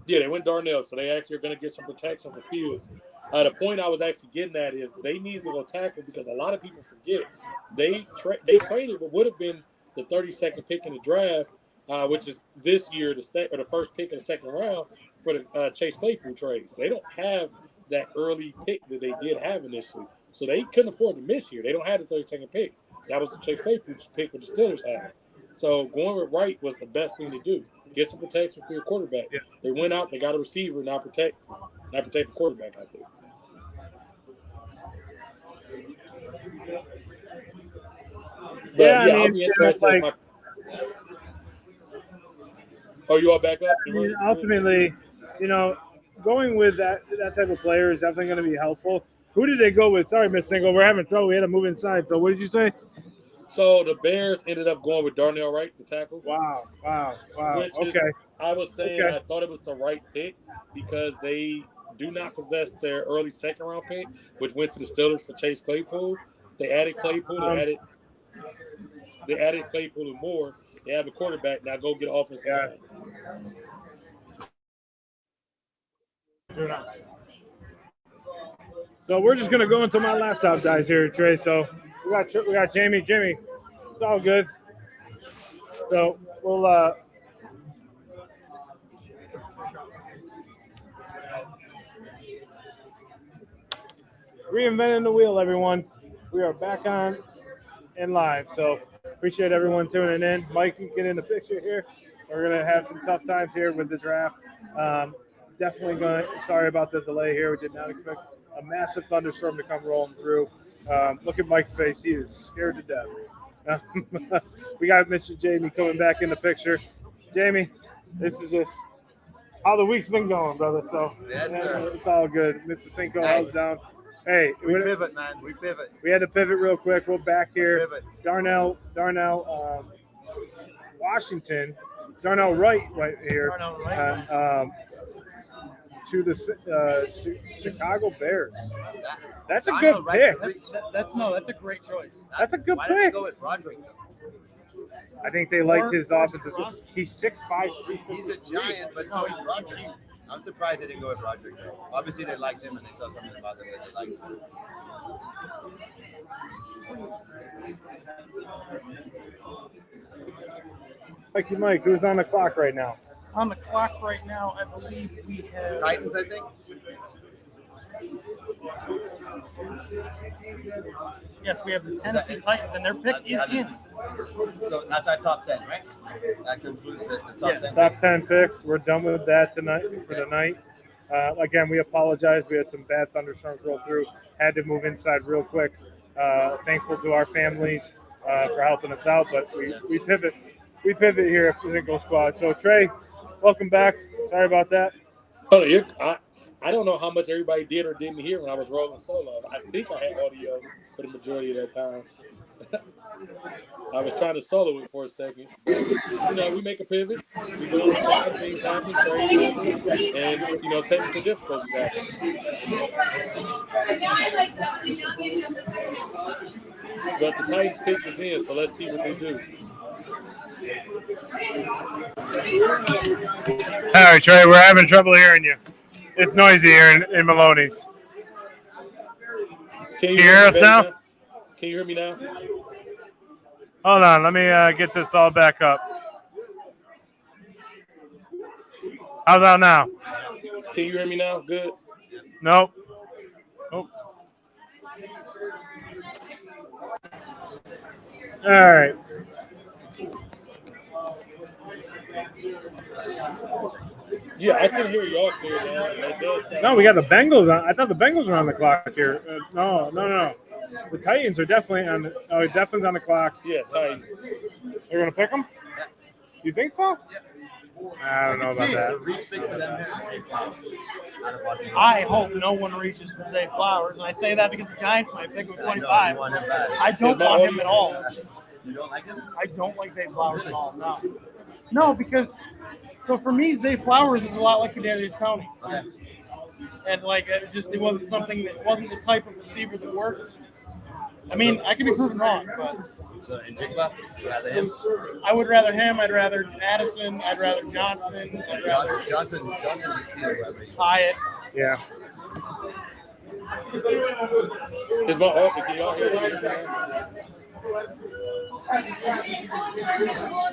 Yeah, they went Darnell, so they actually are going to get some protection for Fields. The point I was actually getting at is they need to go tackle because a lot of people forget they traded what would have been the 32nd pick in the draft, which is this year the first pick in the second round for the Chase Claypool trade. So they don't have that early pick that they did have initially. So they couldn't afford to miss here. They don't have the 32nd pick. That was the Chase Claypool pick that the Steelers had. So going with Wright was the best thing to do. Get some protection for your quarterback. Yeah. They went out, they got a receiver, now protect the quarterback out there. But yeah, I'll be interested. Oh, you all back up? Ultimately, going with that type of player is definitely going to be helpful. Who did they go with? Sorry, Miss Single, we're having trouble. We had to move inside. So what did you say? So the Bears ended up going with Darnell Wright, the tackle. Wow. Okay. I was saying I thought it was the right pick because they do not possess their early second-round pick, which went to the Steelers for Chase Claypool. They added Claypool. They added Claypool and more. They have a quarterback. Now go get offensive line. So we're just gonna go until my laptop dies here, Trey. So we got Jamie. Jimmy, it's all good. So we'll reinventing the wheel, everyone. We are back on and live. So appreciate everyone tuning in. Mike, you get in the picture here. We're gonna have some tough times here with the draft. Sorry about the delay here. We did not expect a massive thunderstorm to come rolling through. Look at Mike's face. He is scared to death. We got Mr. Jamie coming back in the picture. Jamie, this is just how the week's been going, brother. So Yes, sir. it's all good. Mr. Cinco, how's it down? Hey, We pivot, man. We pivot. we had to pivot real quick. We're back here. Pivot. Darnell, Washington, Darnell Wright right here. Darnell Wright. To the Chicago Bears. That's a Darnell good Wright's pick. That's a great choice. That's a good Why did they pick. go with Roderick? I think they liked his offensive. He's 6'5". He's a giant, but so is Roderick. I'm surprised they didn't go with Roderick, though. Obviously, they liked him and they saw something about him that they liked. Mike, who's on the clock right now? On the clock right now, I believe we have Titans, I think. Yes, we have the Tennessee Titans, and their pick is in. So that's our top 10, right? That concludes the top Yes. 10. Top 10 picks. We're done with that tonight for the night. Again, we apologize. We had some bad thunderstorms roll through. Had to move inside real quick. Thankful to our families for helping us out, but we pivot. We pivot here at the Cinco Squad. So Trey, welcome back. Sorry about that. Oh, I don't know how much everybody did or didn't hear when I was rolling solo. I think I had audio for the majority of that time. I was trying to solo it for a second. We make a pivot. We go on things happen, trades happen, and technical difficulties happen. But the Titans pick is in, so let's see what they do. All right, Trey, we're having trouble hearing you. It's noisy here in Maloney's. Can you hear us now? Can you hear me now? Hold on, let me get this all back up. How's that now? Can you hear me now? Good. Nope. Nope. All right. Yeah, I can hear y'all clear now. No, we got the Bengals on. I thought the Bengals were on the clock here. No. The Titans are definitely on. Definitely on the clock. Yeah, Titans. They're gonna pick them. You think so? I don't know about that. I hope no one reaches for Zay Flowers, and I say that because the Giants might pick him 25. I don't want him at all. You don't like him? I don't like Zay Flowers at all. No, because so for me, Zay Flowers is a lot like Kadarius Toney, and it wasn't something that wasn't the type of receiver that worked. I mean, I could be proven wrong, but So in Jigba, you rather him? I would rather him. I'd rather Addison. I'd rather Johnson. I'd rather Johnson's a steal, brother. Hyatt. Yeah. Is my office? Can y'all hear me?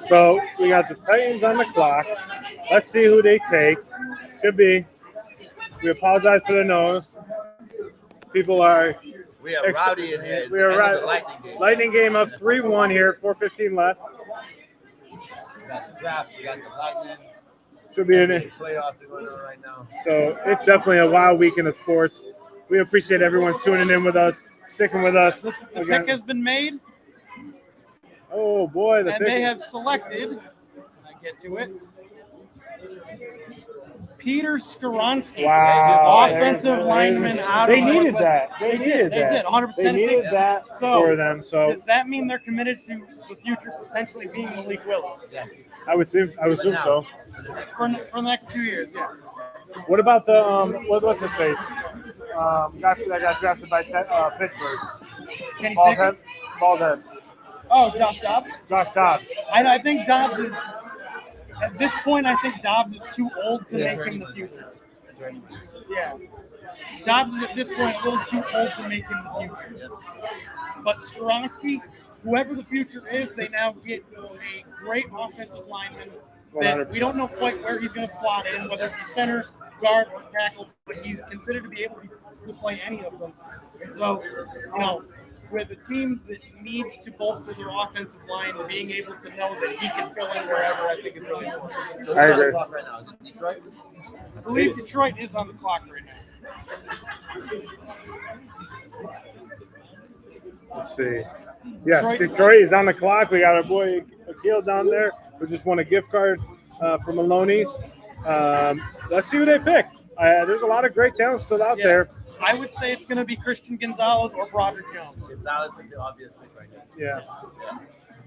So we got the Titans on the clock. Let's see who they take. Should be. We apologize for the noise. People are. We are rowdy in here. It's We the are end right. of the Lightning game. Lightning game up 3-1 here. 4:15 left. We got the draft. We got the Lightning. Should be in it. Playoffs are going on right now. So it's definitely a wild weekend of sports. We appreciate everyone's tuning in with us, sticking with us. The pick has been made, Oh boy, and they have selected. When I get to it, Peter Skoronski, Wow. offensive lineman out They of needed that. They needed They that. did 100%. They needed that So, for them. So does that mean they're committed to the future potentially being Malik Willis I would assume so. for the next 2 years? Yeah. What about the what's his face? Guy that got drafted by Pittsburgh. Kenny Bald Pickett? head. Bald head. Oh, Josh Dobbs. Josh Dobbs. I think Dobbs is at this point. I think Dobbs is too old to make him the future. Yeah. Dobbs is at this point a little too old to make him the future. But Skoronski, whoever the future is, they now get a great offensive lineman that we don't know quite where he's going to slot in, whether it's center, guard, or tackle, but he's considered to be able to play any of them. So, with a team that needs to bolster their offensive line, being able to know that he can fill in wherever, I think is really important. So who's on the clock right now? Is it Detroit? I believe Detroit is on the clock right now. Let's see. Yes, Detroit is on the clock. We got our boy Akil down there who just won a gift card from Maloney's. Let's see who they pick. There's a lot of great talent still out there. I would say it's going to be Christian Gonzalez or Broderick Jones. Gonzalez is the obvious pick right now. Yeah.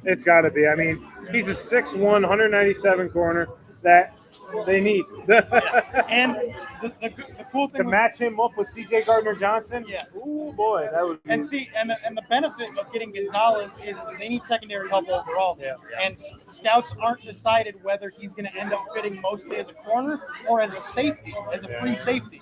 It's got to be. I mean, he's a 6'1", 197 corner that they need. And the cool thing To match him up with C.J. Gardner-Johnson? Yeah. Ooh, boy. That would be... And the benefit of getting Gonzalez is they need secondary help overall. Yeah. And scouts aren't decided whether he's going to end up fitting mostly as a corner or as a safety, as a free safety.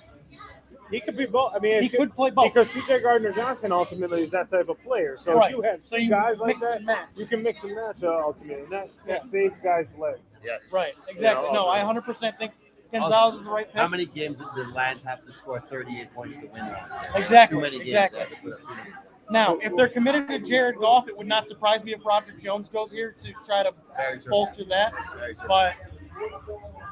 He could be both. I mean, He could play both. Because C.J. Gardner-Johnson ultimately is that type of player. So Right. if you have So you guys like mix that, and match. you can mix and match ultimately. And that saves guys' legs. Yes. Right, exactly. No, I 100% think Gonzalez is the right pick. How many games did the Lions have to score 38 points to win last year? Exactly, Too many games. exactly. They had to put up too many. Now, if they're committed to Jared Goff, it would not surprise me if Broderick Jones goes here to try to Very true. bolster that. Very true. But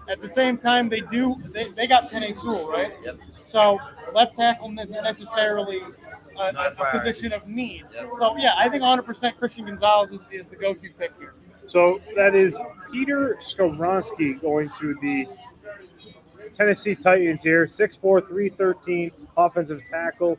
at the same time, they got Penei Sewell, right? Yep. So left tackle isn't necessarily Not a priority. position of need. Yep. So yeah, I think 100% Christian Gonzalez is the go-to pick here. So that is Peter Skoronsky going to the Tennessee Titans here. 6'4", 313, offensive tackle.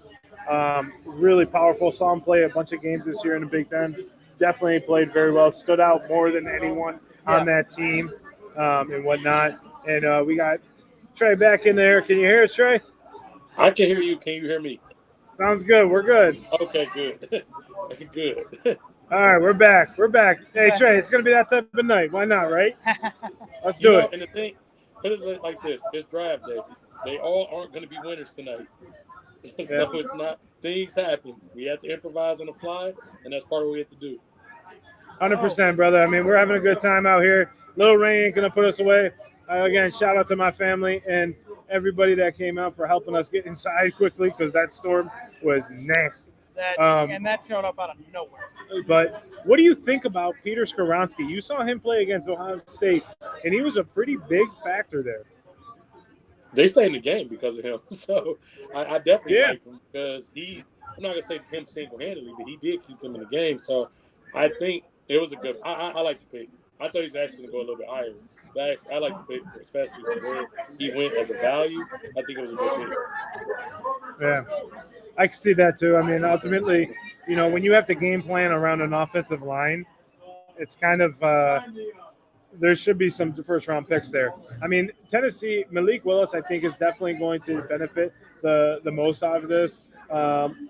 Really powerful. Saw him play a bunch of games this year in the Big Ten. Definitely played very well. Stood out more than anyone on that team and whatnot. And we got Trey back in there. Can you hear us, Trey? I can hear you. Can you hear me? Sounds good. We're good. Okay, good. Good. All right, we're back. We're back. Hey, Trey, it's going to be that type of night. Why not, right? Let's do it. And the thing, put it like this: it's draft day. They all aren't going to be winners tonight. So it's not. Things happen. We have to improvise on the fly, and that's part of what we have to do. 100%, brother. I mean, we're having a good time out here. Little rain ain't going to put us away. Again, shout out to my family and everybody that came out for helping us get inside quickly because that storm was nasty. And that showed up out of nowhere. But what do you think about Peter Skoronsky? You saw him play against Ohio State, and he was a pretty big factor there. They stay in the game because of him. So I definitely like him because I'm not going to say him single-handedly, but he did keep them in the game. So I think it was a good – I like the pick. I thought he was actually going to go a little bit higher. But I like the pick, especially where he went as a value. I think it was a good pick. Yeah, I can see that too. I mean, ultimately, you know, when you have to game plan around an offensive line, it's kind of there should be some first-round picks there. I mean, Tennessee, Malik Willis, I think, is definitely going to benefit the most out of this.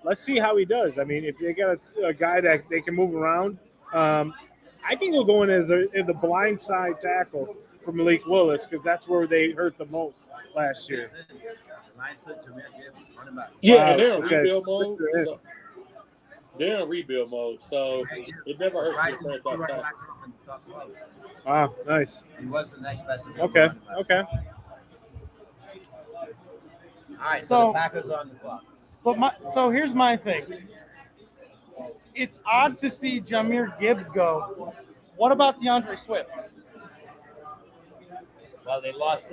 Let's see how he does. I mean, if they got a guy that they can move around, I think he'll go in as the blind side tackle for Malik Willis because that's where they hurt the most last year. Yeah, and they're in rebuild mode. So they're in rebuild mode, so it never hurts to franchise tackle. Wow, nice. He was the next best. Okay. All right, So- the Packers on the clock. So here's my thing. It's odd to see Jahmyr Gibbs go. What about DeAndre Swift? Well, they lost.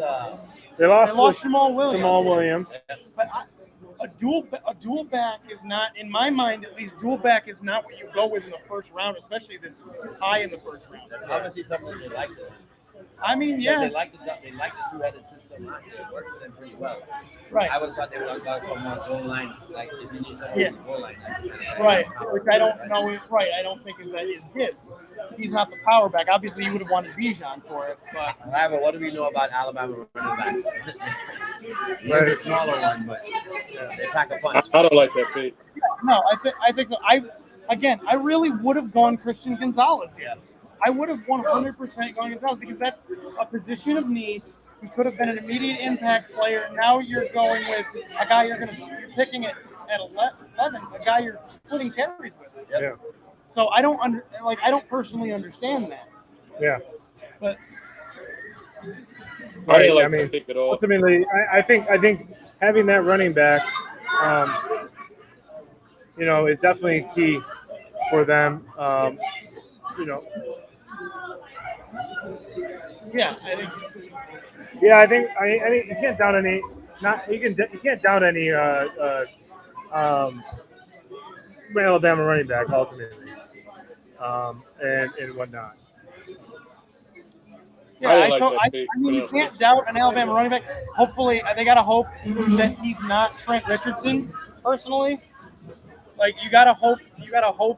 They lost Jamal Williams. Jamal Williams. But a dual back is not, in my mind at least, dual back is not what you go with in the first round, especially this high in the first round. That's obviously something they liked. I mean, Because yeah, they like the two-headed system last year. It worked for them pretty well. right, I would have thought they would have gone for more goal line, like if you need something Yeah. on the goal line. right. Which I don't know. Right, I don't think is Gibbs. He's not the power back. Obviously, you would have wanted Bijan for it, but However, what do we know about Alabama running backs? He is a smaller one, but they pack a punch. I don't like that pick. no, I think so. I really would have gone Christian Gonzalez here. I would have 100% gone Gonzalez because that's a position of need. He could have been an immediate impact player. Now you're going with a guy you're picking at 11, a guy you're splitting carries with. Yeah. So I don't personally understand that. Yeah. But I didn't like I mean, that pick at all. ultimately, I think having that running back, you know, is definitely key for them. You know. yeah, I think Yeah, I think you can't doubt any. You can't doubt any Alabama running back ultimately, and whatnot. I didn't like that pick. I mean, you can't doubt an Alabama running back. Hopefully, they got to hope that he's not Trent Richardson, personally. Like, you got to hope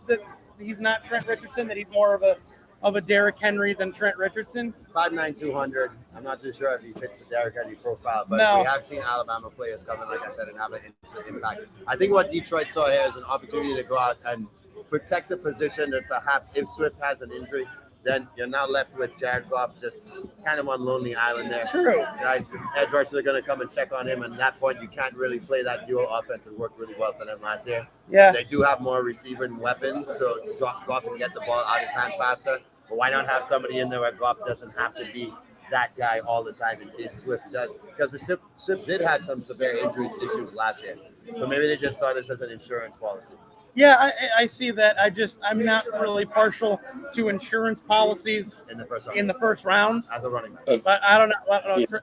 that he's not Trent Richardson, that he's more of a Derrick Henry than Trent Richardson. 5'9", 200. I'm not too sure if he fits the Derrick Henry profile, but No. we have seen Alabama players come in, like I said, and have an instant impact. I think what Detroit saw here is an opportunity to go out and protect the position that perhaps if Swift has an injury, then you're now left with Jared Goff just kind of on Lonely Island there. True. Guys, edge rushers are going to come and check on him, and at that point, you can't really play that duo offense. It worked really well for them last year. Yeah. They do have more receiving weapons, so Goff can get the ball out of his hand faster. But why not have somebody in there where Goff doesn't have to be that guy all the time in case Swift does? Because Swift did have some severe injury issues last year. So maybe they just saw this as an insurance policy. Yeah, I see that. I'm not really partial to insurance policies In the first round. in the first round. As a running back. But I don't know. Yeah.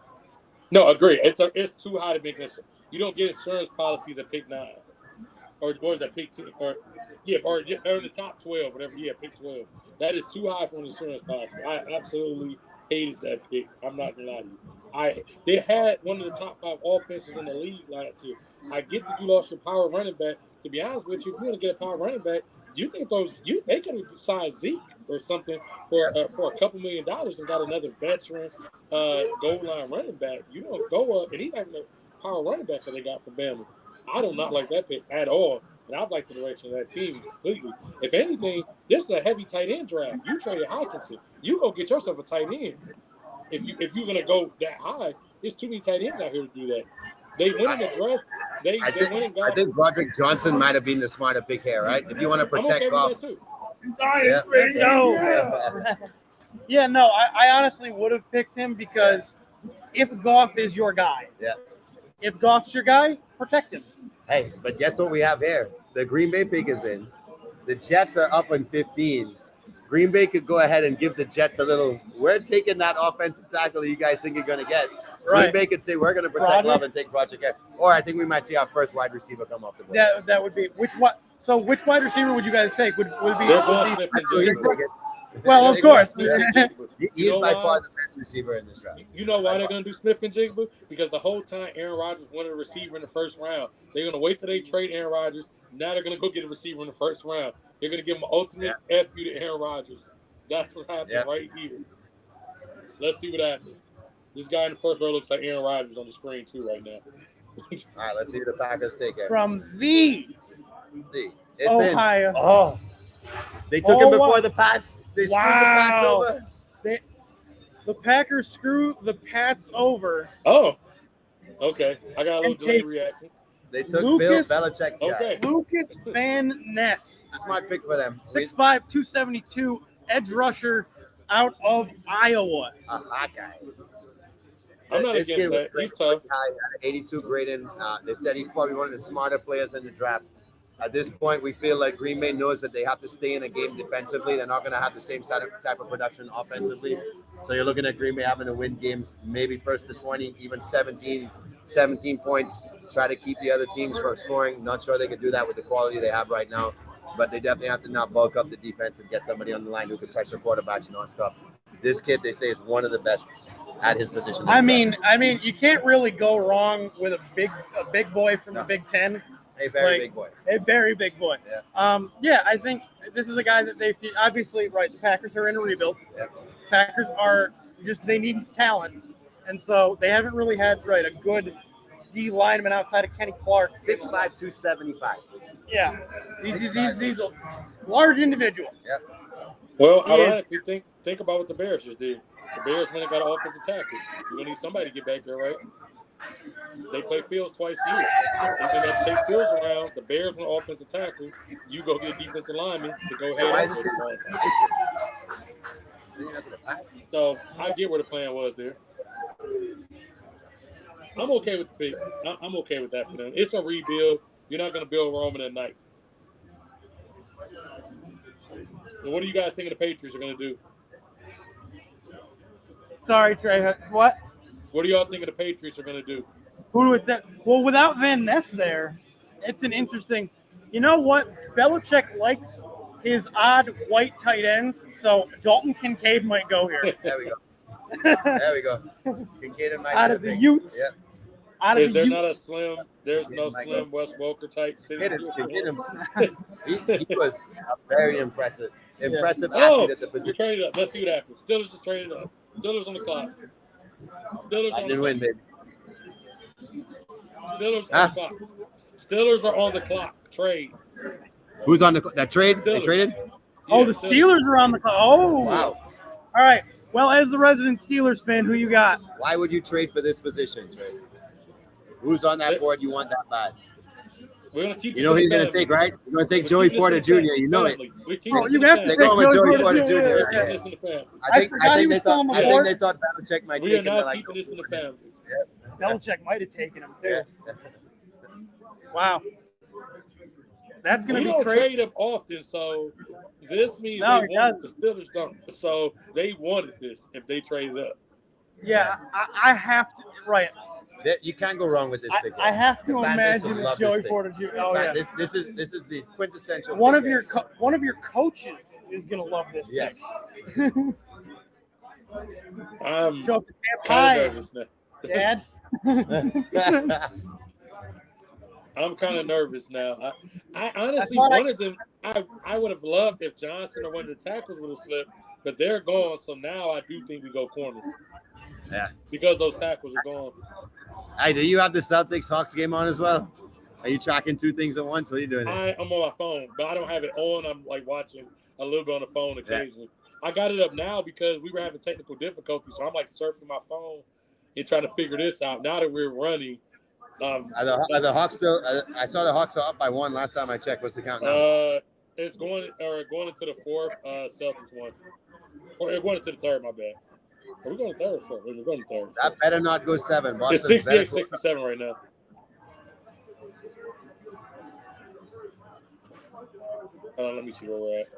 No, agree. It's too high to make this. You don't get insurance policies at pick 9, or is that pick 10, or in the top 12, whatever. Yeah, pick 12. That is too high for an insurance policy. I absolutely hated that pick. I'm not gonna lie to you. They had one of the top 5 offenses in the league last year. I get that you lost your power running back. To be honest with you, if you want to get a power running back, you can they can sign Zeke or something for a couple $1 million and got another veteran goal line running back. You don't go up, and he's not even a power running back that they got from Bama. I do not like that pick at all, and I like the direction of that team completely. If anything, this is a heavy tight end draft. You traded Hawkinson. You go get yourself a tight end. If you're gonna go that high, there's too many tight ends out here to do that. They went in the draft. I think Broderick Johnson might have been the smarter pick here, right? If you want to protect Goff. Yeah, no, I honestly would have picked him because if Goff is your guy, if Goff's your guy, protect him. Hey, but guess what we have here? The Green Bay pick is in. The Jets are up in 15. Green Bay could go ahead and give the Jets a little, we're taking that offensive tackle that you guys think you're going to get. Green Bay could say, we're going to protect Love and take Project Air. Or I think we might see our first wide receiver come off the board. That would be, which wide receiver would you guys take? Would be well, of course. He is by far the best receiver in this draft. You know why they're going to do Smith and Jigba? Because the whole time Aaron Rodgers wanted a receiver in the first round. They're going to wait till they trade Aaron Rodgers. Now they're going to go get a receiver in the first round. They're going to give him an ultimate F you to Aaron Rodgers. That's what happened right here. Let's see what happens. This guy in the first row looks like Aaron Rodgers on the screen too right now. All right, let's see who the Packers take it. From it's Ohio. In. Oh, they took him before the Pats. They screwed the Pats over. The Packers screw the Pats over. Oh, okay. I got a little delayed reaction. They took Bill Belichick's guy. Lucas Van Ness. Smart pick for them. 6'5", 272, edge rusher out of Iowa. A hot guy. I'm not against that. He's tough. Had an 82 grading. They said he's probably one of the smarter players in the draft. At this point, we feel like Green Bay knows that they have to stay in a game defensively. They're not going to have the same type of production offensively. So you're looking at Green Bay having to win games, maybe first to 20, even 17 points. Try to keep the other teams from scoring. Not sure they can do that with the quality they have right now. But they definitely have to not bulk up the defense and get somebody on the line who can pressure quarterbacks nonstop. This kid, they say, is one of the best at his position. I mean, you can't really go wrong with a big boy from the Big Ten. A very big boy. A very big boy. Yeah. I think this is a guy that they obviously the Packers are in a rebuild. Yeah. Packers are they need talent, and so they haven't really had a good D lineman outside of Kenny Clark. 6'5", 275. Yeah, he's a large individual. Yeah. Well, ironically, think about what the Bears just did. The Bears went and got an offensive tackle. You're gonna need somebody to get back there, right? They play Fields twice a year. You can have to take Fields around. The Bears want offensive tackle. You go get a defensive lineman to go ahead. So I get where the plan was there. I'm okay with the pick. I'm okay with that for them. It's a rebuild. You're not going to build Rome in a night. So what do you guys think the Patriots are going to do? Sorry, Trey. What? What do y'all think the Patriots are going to do? Who would that? Well, without Van Ness there, it's an interesting. You know what? Belichick likes his odd white tight ends, so Dalton Kincaid might go here. There we go. There we go. Kincaid might Out be of the big. Utes. Yep. Out of Is the there Utes. not a slim? There's no Might slim Wes Welker type. Hit him. He was a very impressive Oh, athlete at the we position. traded up. Let's see what happens. Steelers just traded up. Steelers on the clock. Steelers I on the didn't win, clock. baby. Steelers on the clock. Steelers are on the clock. Trade. Who's on that trade? They Steelers. traded? Oh, the Steelers are on the clock. Oh, Wow. All right. Well, as the resident Steelers fan, who you got? Why would you trade for this position, Trey? Who's on that board you want that bad? We're gonna keep. You know who you're going to take, right? You're going to take Joey Porter Jr. You know it. Oh, you have to They're take going with Joey Joey Porter Jr. Jr. Yeah. right This in the family. I forgot he think was they still thought. on the I think board. they thought Belichick might We take are him. They're not like, keeping this in the family. Belichick might have taken him too. yeah. Wow. That's We going to be don't crazy. trade up often, so this means No, they he wanted the Steelers don't. So they wanted this if they traded up. Yeah, I have to. Right. You can't go wrong with this pick. I have to The fan base will imagine love that this Joey pick. Porter Jr. Oh yeah. This is the quintessential. One pick, of your guys. one of your coaches is going to love this. pick. Yes. I'm Show up to Tampa kind of Bay, nervous now. Dad. I'm kind of nervous now. I honestly I thought wanted them. I would have loved if Johnson or one of the tackles would have slipped, but they're gone. So now I do think we go corner. Yeah. Because those tackles are gone. Hey, do you have the Celtics Hawks game on as well? Are you tracking two things at once? What are you doing? I'm on my phone, but I don't have it on. I'm like watching a little bit on the phone occasionally. I got it up now because we were having technical difficulties, so I'm like surfing my phone and trying to figure this out. Now that we're running, Are the Hawks still? I saw the Hawks were up by 1 last time I checked. What's the count now? it's going into the fourth. Celtics won, or it's going into the third. My bad. Are we going to third? Or we're going to third. That better not go 7. Boston It's 68-67 right now. Let me see where we're at.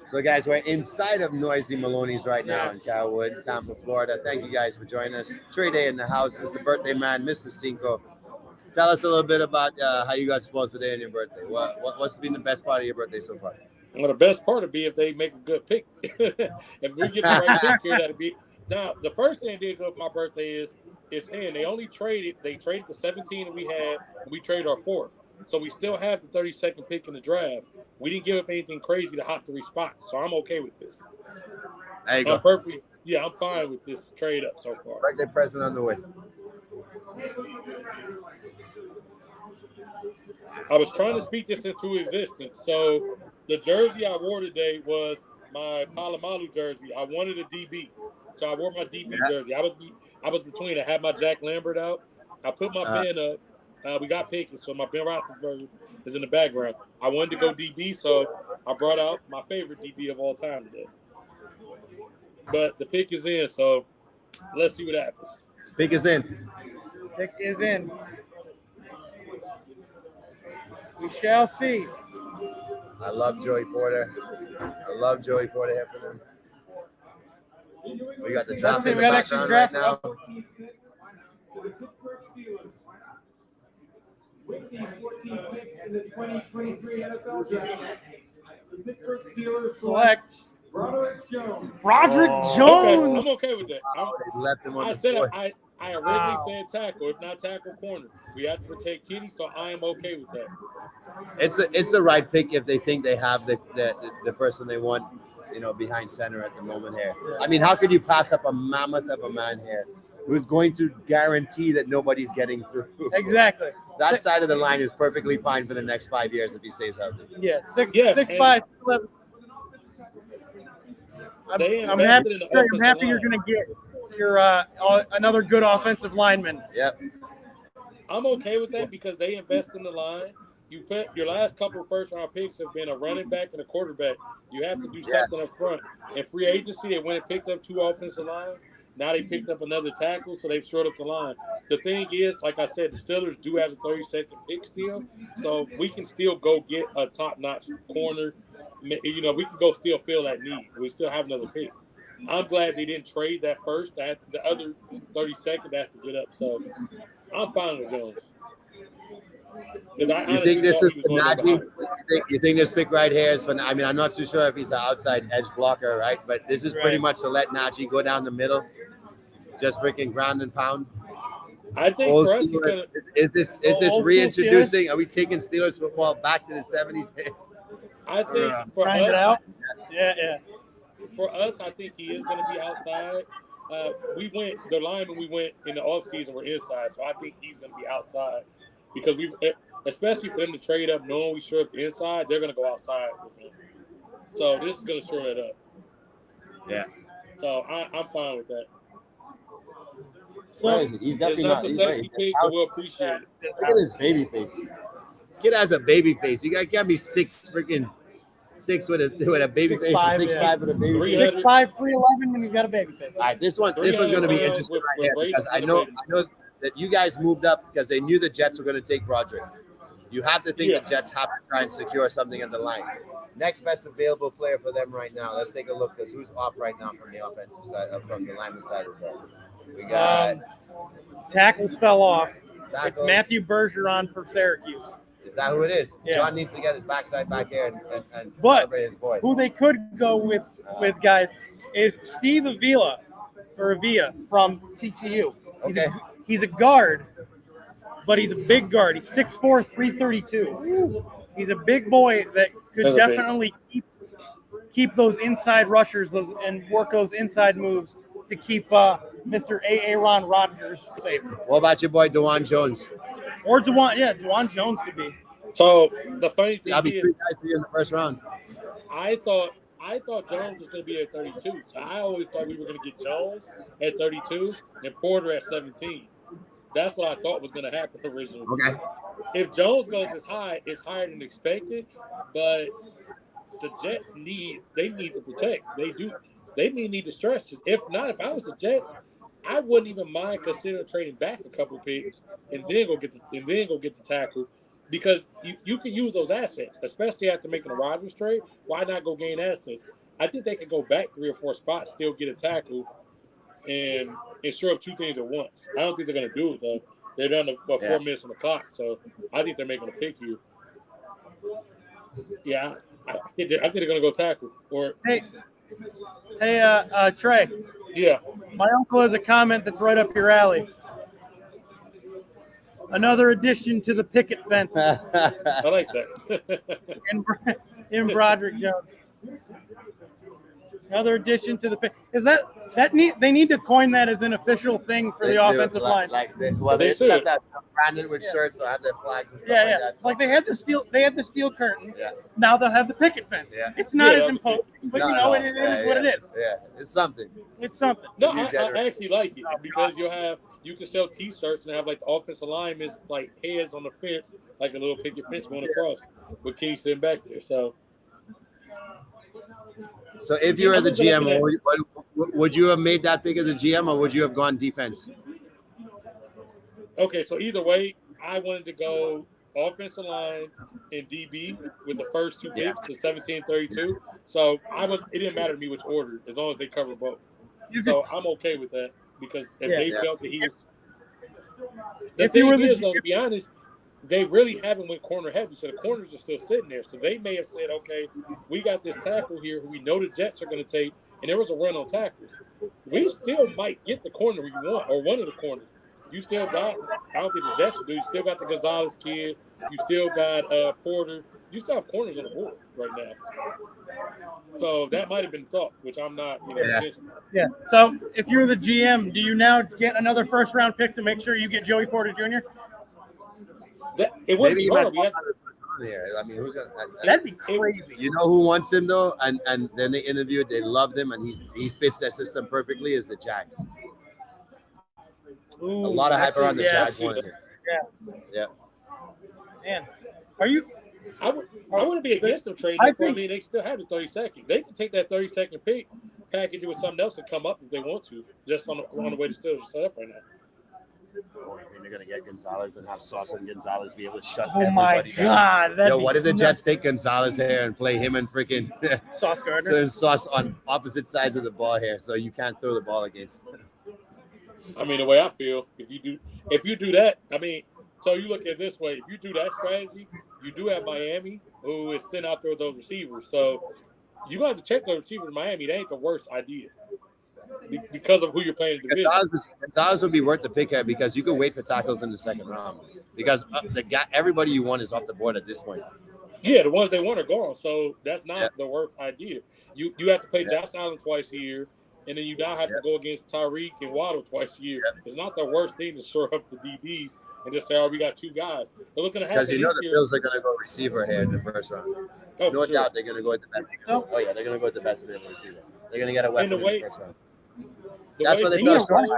So, guys, we're inside of noisy Maloney's right now in Carrollwood, Tampa, Florida. Thank you guys for joining us. Trey Day in the house. It's the birthday man, Mr. Cinco. Tell us a little bit about how you got spoiled today on your birthday. What's been the best part of your birthday so far? Well, the best part would be if they make a good pick. If we get the right pick here, that'd be. Now, the first thing I did go for my birthday is they only traded. They traded the 17 that we had. And we traded our 4th. So we still have the 32nd pick in the draft. We didn't give up anything crazy to hop 3 spots. So I'm okay with this. There you go. I'm fine with this trade up so far. Birthday present on the way. I was trying to speak this into existence. So the jersey I wore today was my Palomalu jersey. I wanted a DB. So I wore my DB jersey. I was between. I had my Jack Lambert out. I put my pen up. We got Pickens, so my Ben Roethlisberger is in the background. I wanted to go DB, so I brought out my favorite DB of all time today. But the pick is in, so let's see what happens. Pick is in. Pick is in. We shall see. I love Joey Porter. I love Joey Porter here for them. We got the draft in the background right now. The Pittsburgh Steelers with the 14th pick in the 2023 NFL Draft. The Pittsburgh Steelers select Broderick Jones. Jones. Okay, I'm okay with that. They left him on I the said board. I originally said tackle, if not tackle corner. We have to protect Kitty, so I am okay with that. It's the right pick if they think they have the person they want, behind center at the moment here. I mean, how could you pass up a mammoth of a man here who's going to guarantee that nobody's getting through? Exactly. That side of the line is perfectly fine for the next 5 years if he stays healthy. Yeah, 6'5", 6'11". I'm happy you're going to get your another good offensive lineman. Yep. I'm okay with that because they invest in the line. You put your last couple of first-round picks have been a running back and a quarterback. You have to do something up front. In free agency, they went and picked up 2 offensive lines. Now they picked up another tackle, so they've shored up the line. The thing is, like I said, the Steelers do have the 32nd pick still, so we can still go get a top-notch corner. We can go still fill that need. We still have another pick. I'm glad they didn't trade that first. The other 32nd has to get up, so I'm fine with Jones. You think this is You think this pick right here is for? I mean, I'm not too sure if he's an outside edge blocker, right? But this is pretty much to let Najee go down the middle, just freaking ground and pound. I think Old for us, Steelers, is this reintroducing? Are we taking Steelers football back to the 70s? I think for Grind it us, out. Yeah. for us, I think he is going to be outside. We went in the offseason, we're inside, so I think he's going to be outside because especially for them to trade up, knowing we shore up the inside, they're going to go outside with him. So this is going to shore it up. Yeah. So I'm fine with that. So he's definitely not the sexy pick, but we'll appreciate it. Look at his baby face. Kid has a baby face. You can't be 6 with a baby face. 6'5" with a baby face. 6'5", 311 when you've got a baby face. All right, this one's going to be interesting right here because I know that you guys moved up because they knew the Jets were going to take Broderick. You have to think the Jets have to try and secure something at the line. Next best available player for them right now. Let's take a look because who's off right now from the offensive side, from the lineman side of the ball. We got tackles fell off. tackles. It's Matthew Bergeron for Syracuse. Is that who it is? Yeah. John needs to get his backside back here and But celebrate his boy. who they could go with guys is Steve Avila from TCU. Okay. He's a guard, but he's a big guard. He's 6'4", 332. He's a big boy that could definitely keep those inside rushers and work those inside moves to keep Mr. Aaron Rodgers safe. What about your boy DeJuan Jones? Or DeJuan Jones could be. So the funny thing That'll be is, 3 guys for you in the first round. I thought Jones was going to be at 32. So I always thought we were going to get Jones at 32 and Porter at 17. That's what I thought was going to happen originally. Okay. If Jones goes as high, it's higher than expected. But the Jets need to protect. They do. They need to stretch. If I was the Jets, I wouldn't even mind considering trading back a couple of picks and then go get the tackle, because you can use those assets, especially after making a Rodgers trade. Why not go gain assets? I think they could go back 3 or 4 spots, still get a tackle, and shore up 2 things at once. I don't think they're going to do it though. They're down to 4 minutes on the clock, so I think they're making a pick here. Yeah, I think they're going to go tackle. Or Hey, Trey. Yeah. My uncle has a comment that's right up your alley. Another addition to the picket fence I like that. in Broderick Jones. Another addition to the pick. Is that they need to coin that as an official thing for the offensive line. They should have that branded with shirts, so have their flags and stuff like that. So. Like they had the steel curtain. Yeah. Now they'll have the picket fence. Yeah. It's not as imposing, but it is what it is. Yeah, it's something. It's something. No, I actually like it because you can sell T-shirts and have like the offensive linemen's like heads on the fence, like a little picket fence going across with Kenny sitting back there. So if you were the GM, would you have made that pick as a GM, or would you have gone defense? Okay, so either way, I wanted to go offensive line and DB with the first 2 picks, the 17-32. So it didn't matter to me which order, as long as they cover both. So I'm okay with that because if they felt that he was. The thing is, though, to be honest, they really haven't went corner heavy, so the corners are still sitting there. So they may have said, okay, we got this tackle here who we know the Jets are going to take, and there was a run on tackles. We still might get the corner we want, or one of the corners. You still got, I don't think the Jets will do, you still got the Gonzalez kid, you still got Porter. You still have corners on the board right now. So that might have been thought, which I'm not. Yeah. So if you're the GM, do you now get another first-round pick to make sure you get Joey Porter Jr.? It wouldn't be hard. I mean, who's gonna? That'd be crazy. You know who wants him though, and then they interviewed. They loved him, and he fits their system perfectly. Is the Jags? Ooh, a lot of hype around the Jags wanted him. Yeah. Man, are you? I wouldn't be against them trading. I mean, they still have the 32nd. They can take that 32nd pick, package it with something else, and come up if they want to. Just on the way to still set up right now. Or you think they're gonna get Gonzalez and have Sauce and Gonzalez be able to shut everybody down? Yo, what if the Jets take Gonzalez here and play him and freaking Sauce Gardner? Sauce on opposite sides of the ball here, so you can't throw the ball against. I mean, the way I feel, if you do that, I mean, so you look at it this way: if you do that strategy, you do have Miami, who is sitting out there with those receivers. So you got to check those receivers in Miami. That ain't the worst idea because of who you're playing in the division. Gonzalez would be worth the pick here because you could wait for tackles in the second round because everybody you want is off the board at this point. Yeah, the ones they want are gone. So that's not the worst idea. You have to play Josh Allen twice a year, and then you now have to go against Tyreek and Waddle twice a year. It's not the worst thing to shore up the DBs and just say, "Oh, we got 2 guys." But looking ahead, because you know the Bills are going to go receiver here in the first round. No doubt they're going to go with the best. Oh yeah, they're going to go with the best available receiver. They're going to get a weapon in the first round. That's what they Bills are.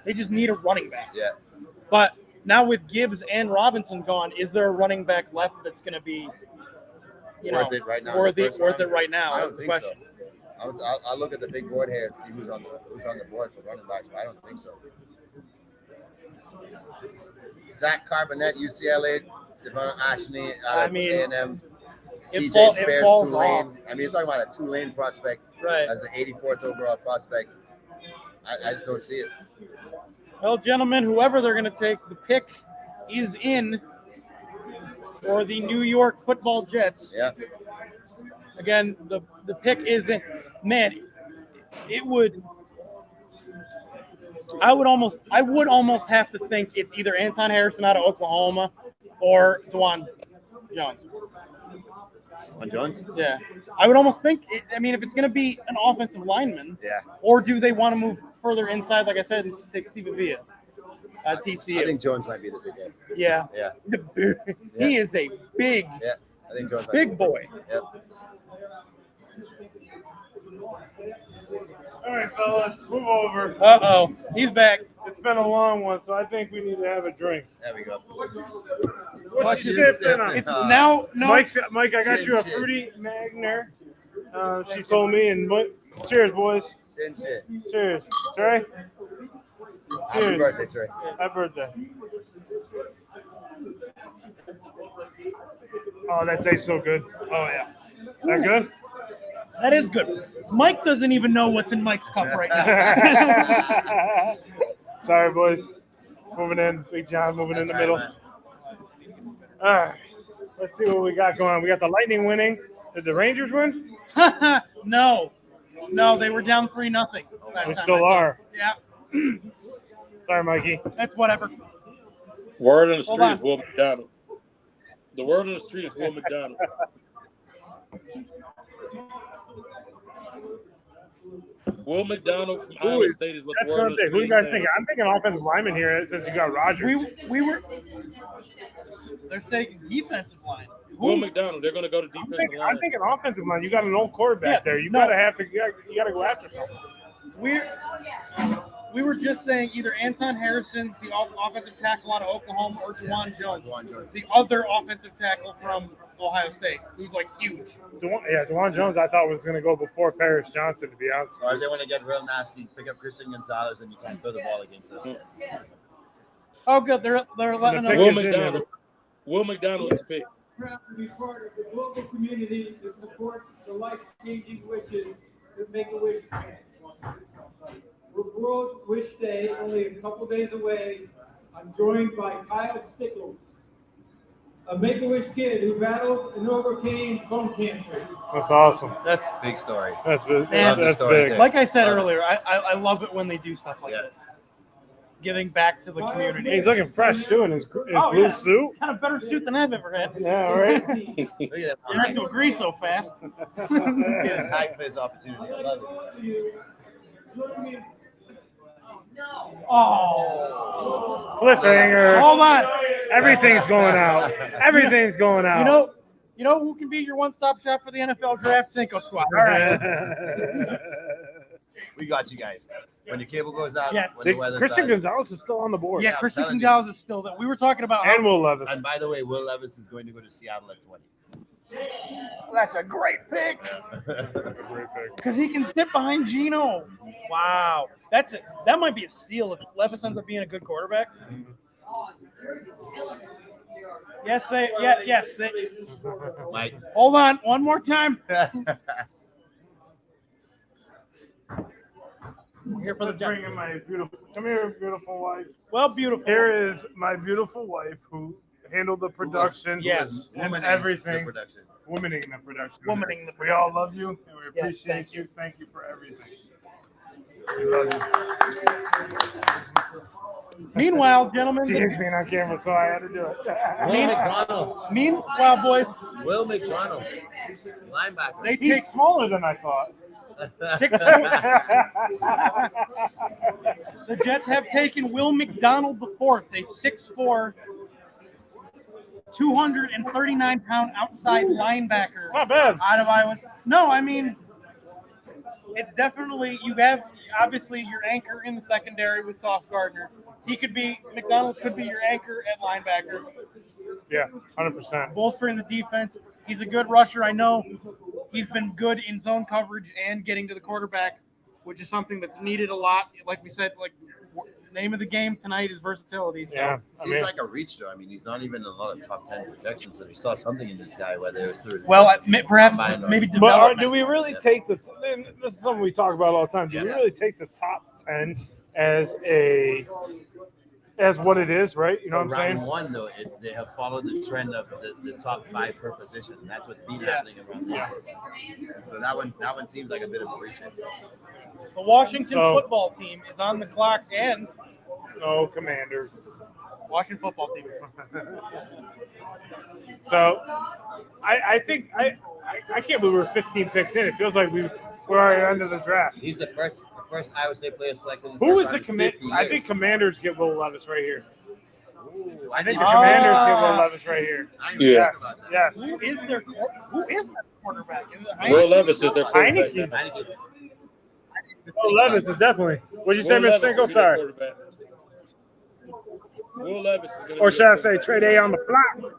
They just need a running back. Yeah. But now with Gibbs and Robinson gone, is there a running back left that's going to be, worth it right now? Worth it right now? I don't think so. I'll look at the big board here and see who's on the board for running backs, but I don't think so. Zach Carbonet, UCLA, Devon Ashney out of A&M, TJ Spears, Tulane. I mean, you're talking about a Tulane prospect as the 84th overall prospect. I just don't see it. Well, gentlemen, whoever they're going to take, the pick is in for the New York Football Jets. Yeah. Again, the pick is in. Man, I would almost have to think it's either Anton Harrison out of Oklahoma or Dwan Jones. On Jones? Yeah. I would almost think, if it's going to be an offensive lineman, or do they want to move further inside, like I said, and take Stephen Villa at TCU? I think Jones might be the big guy. Yeah. Yeah. He is a big, I think Jones big boy. Yep. All right, fellas, move over. Uh-oh. He's back. It's been a long one, so I think we need to have a drink. There we go. What's your sipping on? It's now, no. Mike, I got you a fruity Magner. She told me, and cheers, boys. Chin. Cheers. Trey? Happy birthday, Trey. Happy birthday. Oh, that tastes so good. Oh, yeah. That good? That is good. Mike doesn't even know what's in Mike's cup right now. Sorry, boys. Moving in. Big John moving in the middle. Man. All right. Let's see what we got going on. We got the Lightning winning. Did the Rangers win? No, they were down 3-0. We still are. Yeah. Sorry, Mikey. That's whatever. Word on the street is Will McDonald. The word on the street is Will McDonald. Will McDonald from Iowa State is what the word on the street is. Who do you guys think? I'm thinking offensive lineman here since you got Rogers. They're saying defensive line. Will McDonald. They're going to go to defensive line. I'm thinking offensive line. You got an old quarterback there. You gotta go after something. We were just saying either Anton Harrison, the offensive tackle out of Oklahoma, or Dwan Jones, the other offensive tackle from Ohio State, who's like huge. Dwan Jones, I thought was going to go before Paris Johnson, to be honest. Or if they want to get real nasty, pick up Christian Gonzalez and you can't throw the ball against them. Oh, good. They're letting us. Will McDonald is the pick. Proud to be part of the global community that supports the life-changing wishes that Make-A-Wish grants. With World Wish Day only a couple days away, I'm joined by Kyle Stickles, a Make-A-Wish kid who battled and overcame bone cancer. That's awesome. That's a big story. That's big. That's big. Like I said earlier, I love it when they do stuff like this. Giving back to the community. He's looking fresh too in his blue suit. Kind of better suit than I've ever had. Yeah, right. You have to agree so fast. Get his hype for his opportunity. I love it. Join me. Oh. Cliffhanger. Hold on. Everything's going out. Everything's going out. You know who can be your one-stop shop for the NFL draft? Cinco Squad. All right. We got you guys. When the cable goes out, when the weather's Christian bad. Gonzalez is still on the board. Yeah, Christian Gonzalez is still there. We were talking about and Will Levis. And by the way, Will Levis is going to go to Seattle at 20. That's a great pick. Great pick. Because he can sit behind Geno. Wow. That might be a steal if Levis ends up being a good quarterback. Yes, Mike. Hold on, one more time. We're here for the Let's bring in my beautiful. Come here, beautiful wife. Well, beautiful. Here is my beautiful wife who handled the production. Yes. And Womaning everything. the production. Womaning the production. Womaning the We all love you and we Yes, appreciate thank you. Thank you for everything. We love you. Meanwhile, gentlemen. She is being on camera, so I had to do it. Will McDonald. Meanwhile, boys. Will McDonald. Linebacker. They He's take smaller than I thought. 6. The Jets have taken Will McDonald the fourth, a 6'4", 239-pound outside linebacker. It's not bad. Out of Iowa. No, I mean, it's definitely, you have obviously your anchor in the secondary with Sauce Gardner. McDonald could be your anchor at linebacker, Yeah, 100%. bolstering the defense. He's a good rusher. I know he's been good in zone coverage and getting to the quarterback, which is something that's needed a lot. Like we said, name of the game tonight is versatility. So. Yeah. Seems like a reach, though. I mean, he's not even in a lot of top 10 projections, so they saw something in this guy, whether it was through. Perhaps maybe But development. do we really take the? This is something we talk about all the time. Do we really take the top 10 as what it is, right? You know what I'm saying? Round one, though, they have followed the trend of the top 5 per position. That's what's been happening around this. So that one seems like a bit of a reach. The Washington football team is on the clock, and No Commanders. Washington football team. So I think I can't believe we're 15 picks in. It feels like we're already under the draft. He's the first Iowa State player selected. Who is the commander? I think Commanders get Will Levis right here. Ooh, I think the Commanders get Will Levis right here. Yeah. Yes. Who is their quarterback? Is it Will Levis is their quarterback. Heineke. Will Levis is definitely. What'd you say, Will Mr. Levis Cinco? is their Sorry. quarterback. Will Levis is going to Or should I say Trey Day on the block?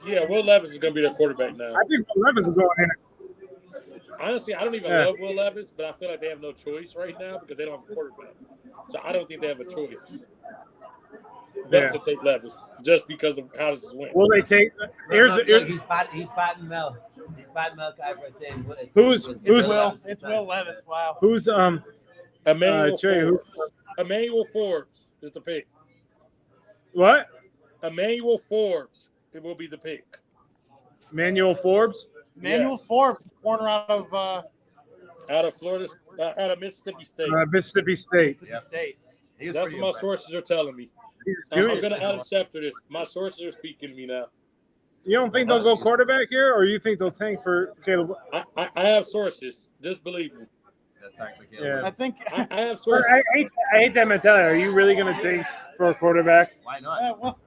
Yeah, Will Levis is going to be their quarterback now. I think Will Levis is going in. Honestly, I don't even love Will Levis, but I feel like they have no choice right now because they don't have a quarterback. So I don't think they have a choice but to take Levis just because of how this is went. Will they take? He's batting Mel. He's batting Mel Kiper saying Who's Will? It's Will Levis. Wow. Who's Emmanuel Trey, Forbes. Emmanuel Forbes is the pick. what? Emmanuel Forbes. It will be the pick. Manuel Forbes. Manuel Forbes, corner out of Florida, out of Mississippi State. Mississippi State. State. That's what my sources are telling me. I'm going to add after this. My sources are speaking to me now. You don't think they'll go quarterback here, or you think they'll tank for Caleb? I have sources. Just believe me. Yeah. I think. I have sources. I hate that mentality. Are you really going to tank for a quarterback? Why not? Well,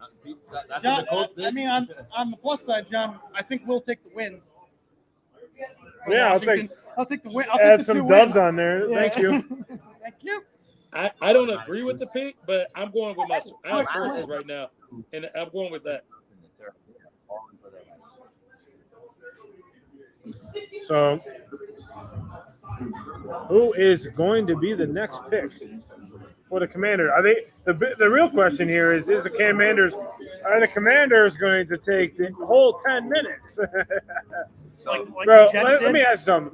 That's John, what the Colts did. I mean, on the plus side, John, I think we'll take the wins. Yeah, I'll take the win. I'll Add take the some 2 dubs wins. on there. Yeah. Thank you. Thank you. I don't agree with the pick, but I'm going with I have sources right now, and I'm going with that. So, who is going to be the next pick for the Commander? Are they the real question here is the Commanders? Are the Commanders going to take the whole 10 minutes? Like Bro, the Jets let did? me ask something.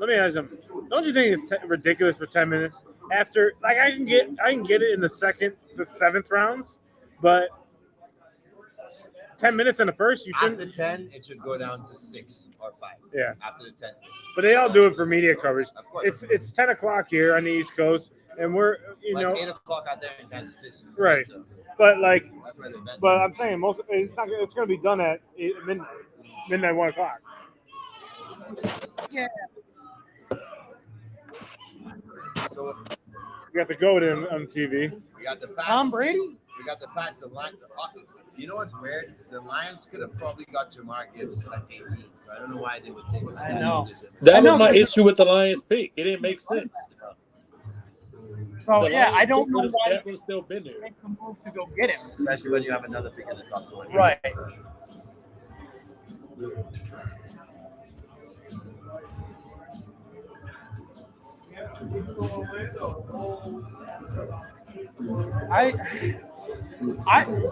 Don't you think it's ridiculous for 10 minutes? After, like, I can get it in the 7th rounds, but 10 minutes in the first, you shouldn't. After 10, it should go down to 6 or 5. Yeah. After the 10th. But they all do it for media coverage. Of course. It's 10 o'clock here on the East Coast, and we're It's 8 o'clock out there in Kansas City. Right. So but like, that's where they bet. but I'm saying it's going to be done at midnight 1 o'clock. Yeah. So You got the goat on TV. we got the Pats. Tom Brady? We got the Pats. The Lions. You know what's weird? The Lions could have probably got Jamar Gibbs at 18. So I don't know why they would take him. I know. That was my issue with the Lions pick. It didn't make sense. So The yeah, I Lions don't know would've- why that would have still been there. they make the move to go get him. Especially when you have another pick in the top 20. Right.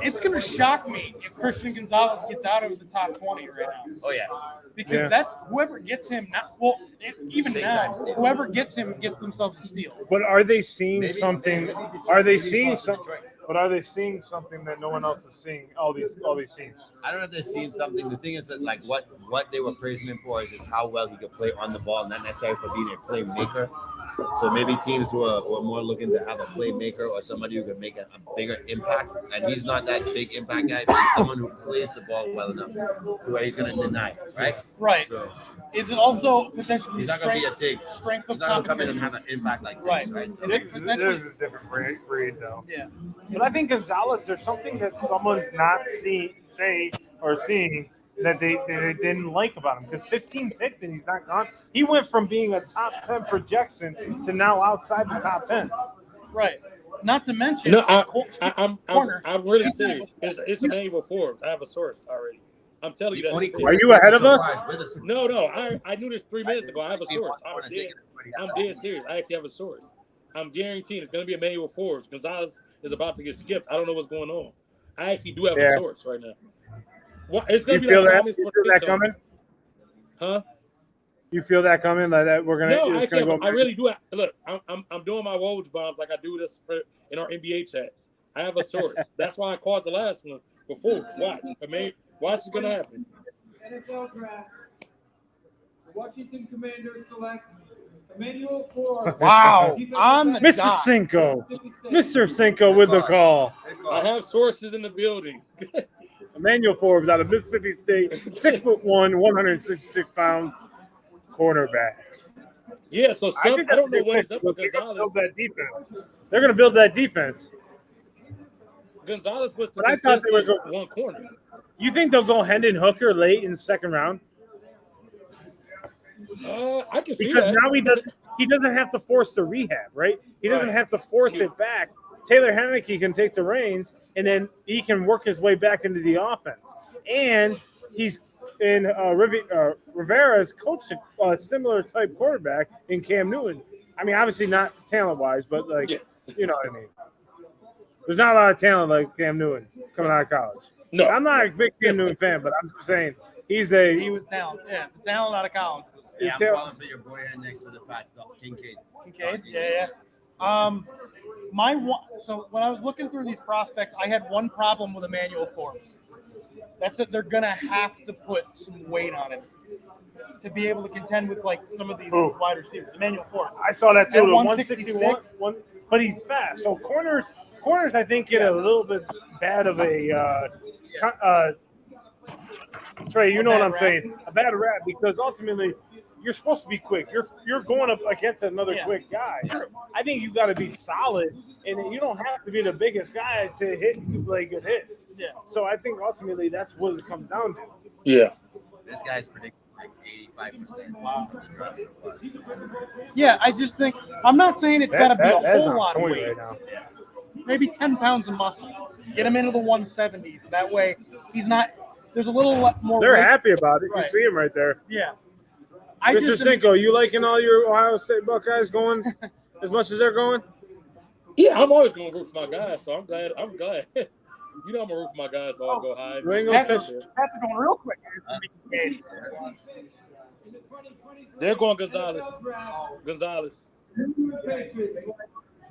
It's going to shock me if Christian Gonzalez gets out of the top 20 right now. Oh yeah. Because that's whoever gets him now. Well, even Big now, time steal. whoever gets him gets themselves a steal. But are they seeing Maybe- something? maybe Detroit- Are they maybe seeing Boston, something? Detroit. But are they seeing something that no one else is seeing? All these teams. I don't know if they've seen something. The thing is that like what they were praising him for is how well he could play on the ball, not necessarily for being a playmaker. So maybe teams were more looking to have a playmaker or somebody who could make a bigger impact. And he's not that big impact guy, but he's someone who plays the ball well enough to where he's going to deny, right? Right. So Is it also potentially he's not going to be a dig. strength of He's not going to come in and competition? have an impact like Right. this, right? So Is it potentially? There's a different breed, though. Yeah. But I think Gonzalez, there's something that someone's not seeing that they didn't like about him, because 15 picks and he's not gone. He went from being a top 10 projection to now outside the top 10. Right. Not to mention, No, corner. I'm really serious. It's Emmanuel Forbes. I have a source already. I'm telling you the that. only Are you ahead of us? No, I knew this 3 minutes ago. I have a source. I'm dead serious. I actually have a source. I'm guaranteeing it's going to be Emmanuel Forbes. Gonzalez is about to get skipped. I don't know what's going on. I actually do have a source right now. It's going You to be feel like that? Thomas You feel that coming? Huh? You feel that coming? Like that we're gonna? No, it's actually, gonna go I really do. Look, I'm doing my Woj bombs like I do this in our NBA chats. I have a source. That's why I called the last one before. Watch. Watch is going to happen. NFL draft. The Washington Commanders select Emmanuel Forbes. Wow. On the Mr. dot. Cinco. Mr. Cinco with the call. I have sources in the building. Emmanuel Forbes out of Mississippi State, 6'1", 166 pounds, cornerback. Yeah, so I think that's don't a know good what pick he's up because with they're gonna Gonzalez. build that defense. They're going to build that defense. Gonzalez was the But I thought they were consensus going- one corner. You think they'll go Hendon Hooker late in the second round? I can see Because that. now he doesn't have to force the rehab, right? He doesn't have to force it back. Taylor Heineke can take the reins, and then he can work his way back into the offense. And he's in Rivera's coached a similar type quarterback in Cam Newton. I mean, obviously not talent-wise, but you know what I mean. There's not a lot of talent like Cam Newton coming out of college. No. I'm not a big Cam Newton fan, but I'm just saying He was talent. Yeah, the talent out of college. Yeah, I'm calling for your boy head next to the Pats, Kincaid. Okay. Yeah. So when I was looking through these prospects, I had one problem with Emmanuel Forbes. That's that they're gonna have to put some weight on him to be able to contend with like some of these wide receivers. Emmanuel Forbes. I saw that too. At The 166? but he's fast. So corners, I think get a little bit bad of a Trey. You know what I'm saying? A bad rap because ultimately you're supposed to be quick. You're going up against another quick guy. I think you got to be solid, and you don't have to be the biggest guy to play good hits. Yeah. So I think ultimately that's what it comes down to. Yeah. This guy's predicting like 85% of the draft so far. Yeah, I just think I'm not saying it's got to be a That's whole on lot of point weight. right now. Maybe 10 pounds of muscle. Get him into the 170s. That way, he's not. There's a little more. They're weight. happy about it. Right. You see him right there. Yeah. Mr. Cinco, you liking all your Ohio State Buckeyes going as much as they're going? Yeah, I'm always gonna root for my guys, so I'm glad. You know I'm gonna root for my guys to all go high. You ain't gonna That's catch going real quick. They're going Gonzalez.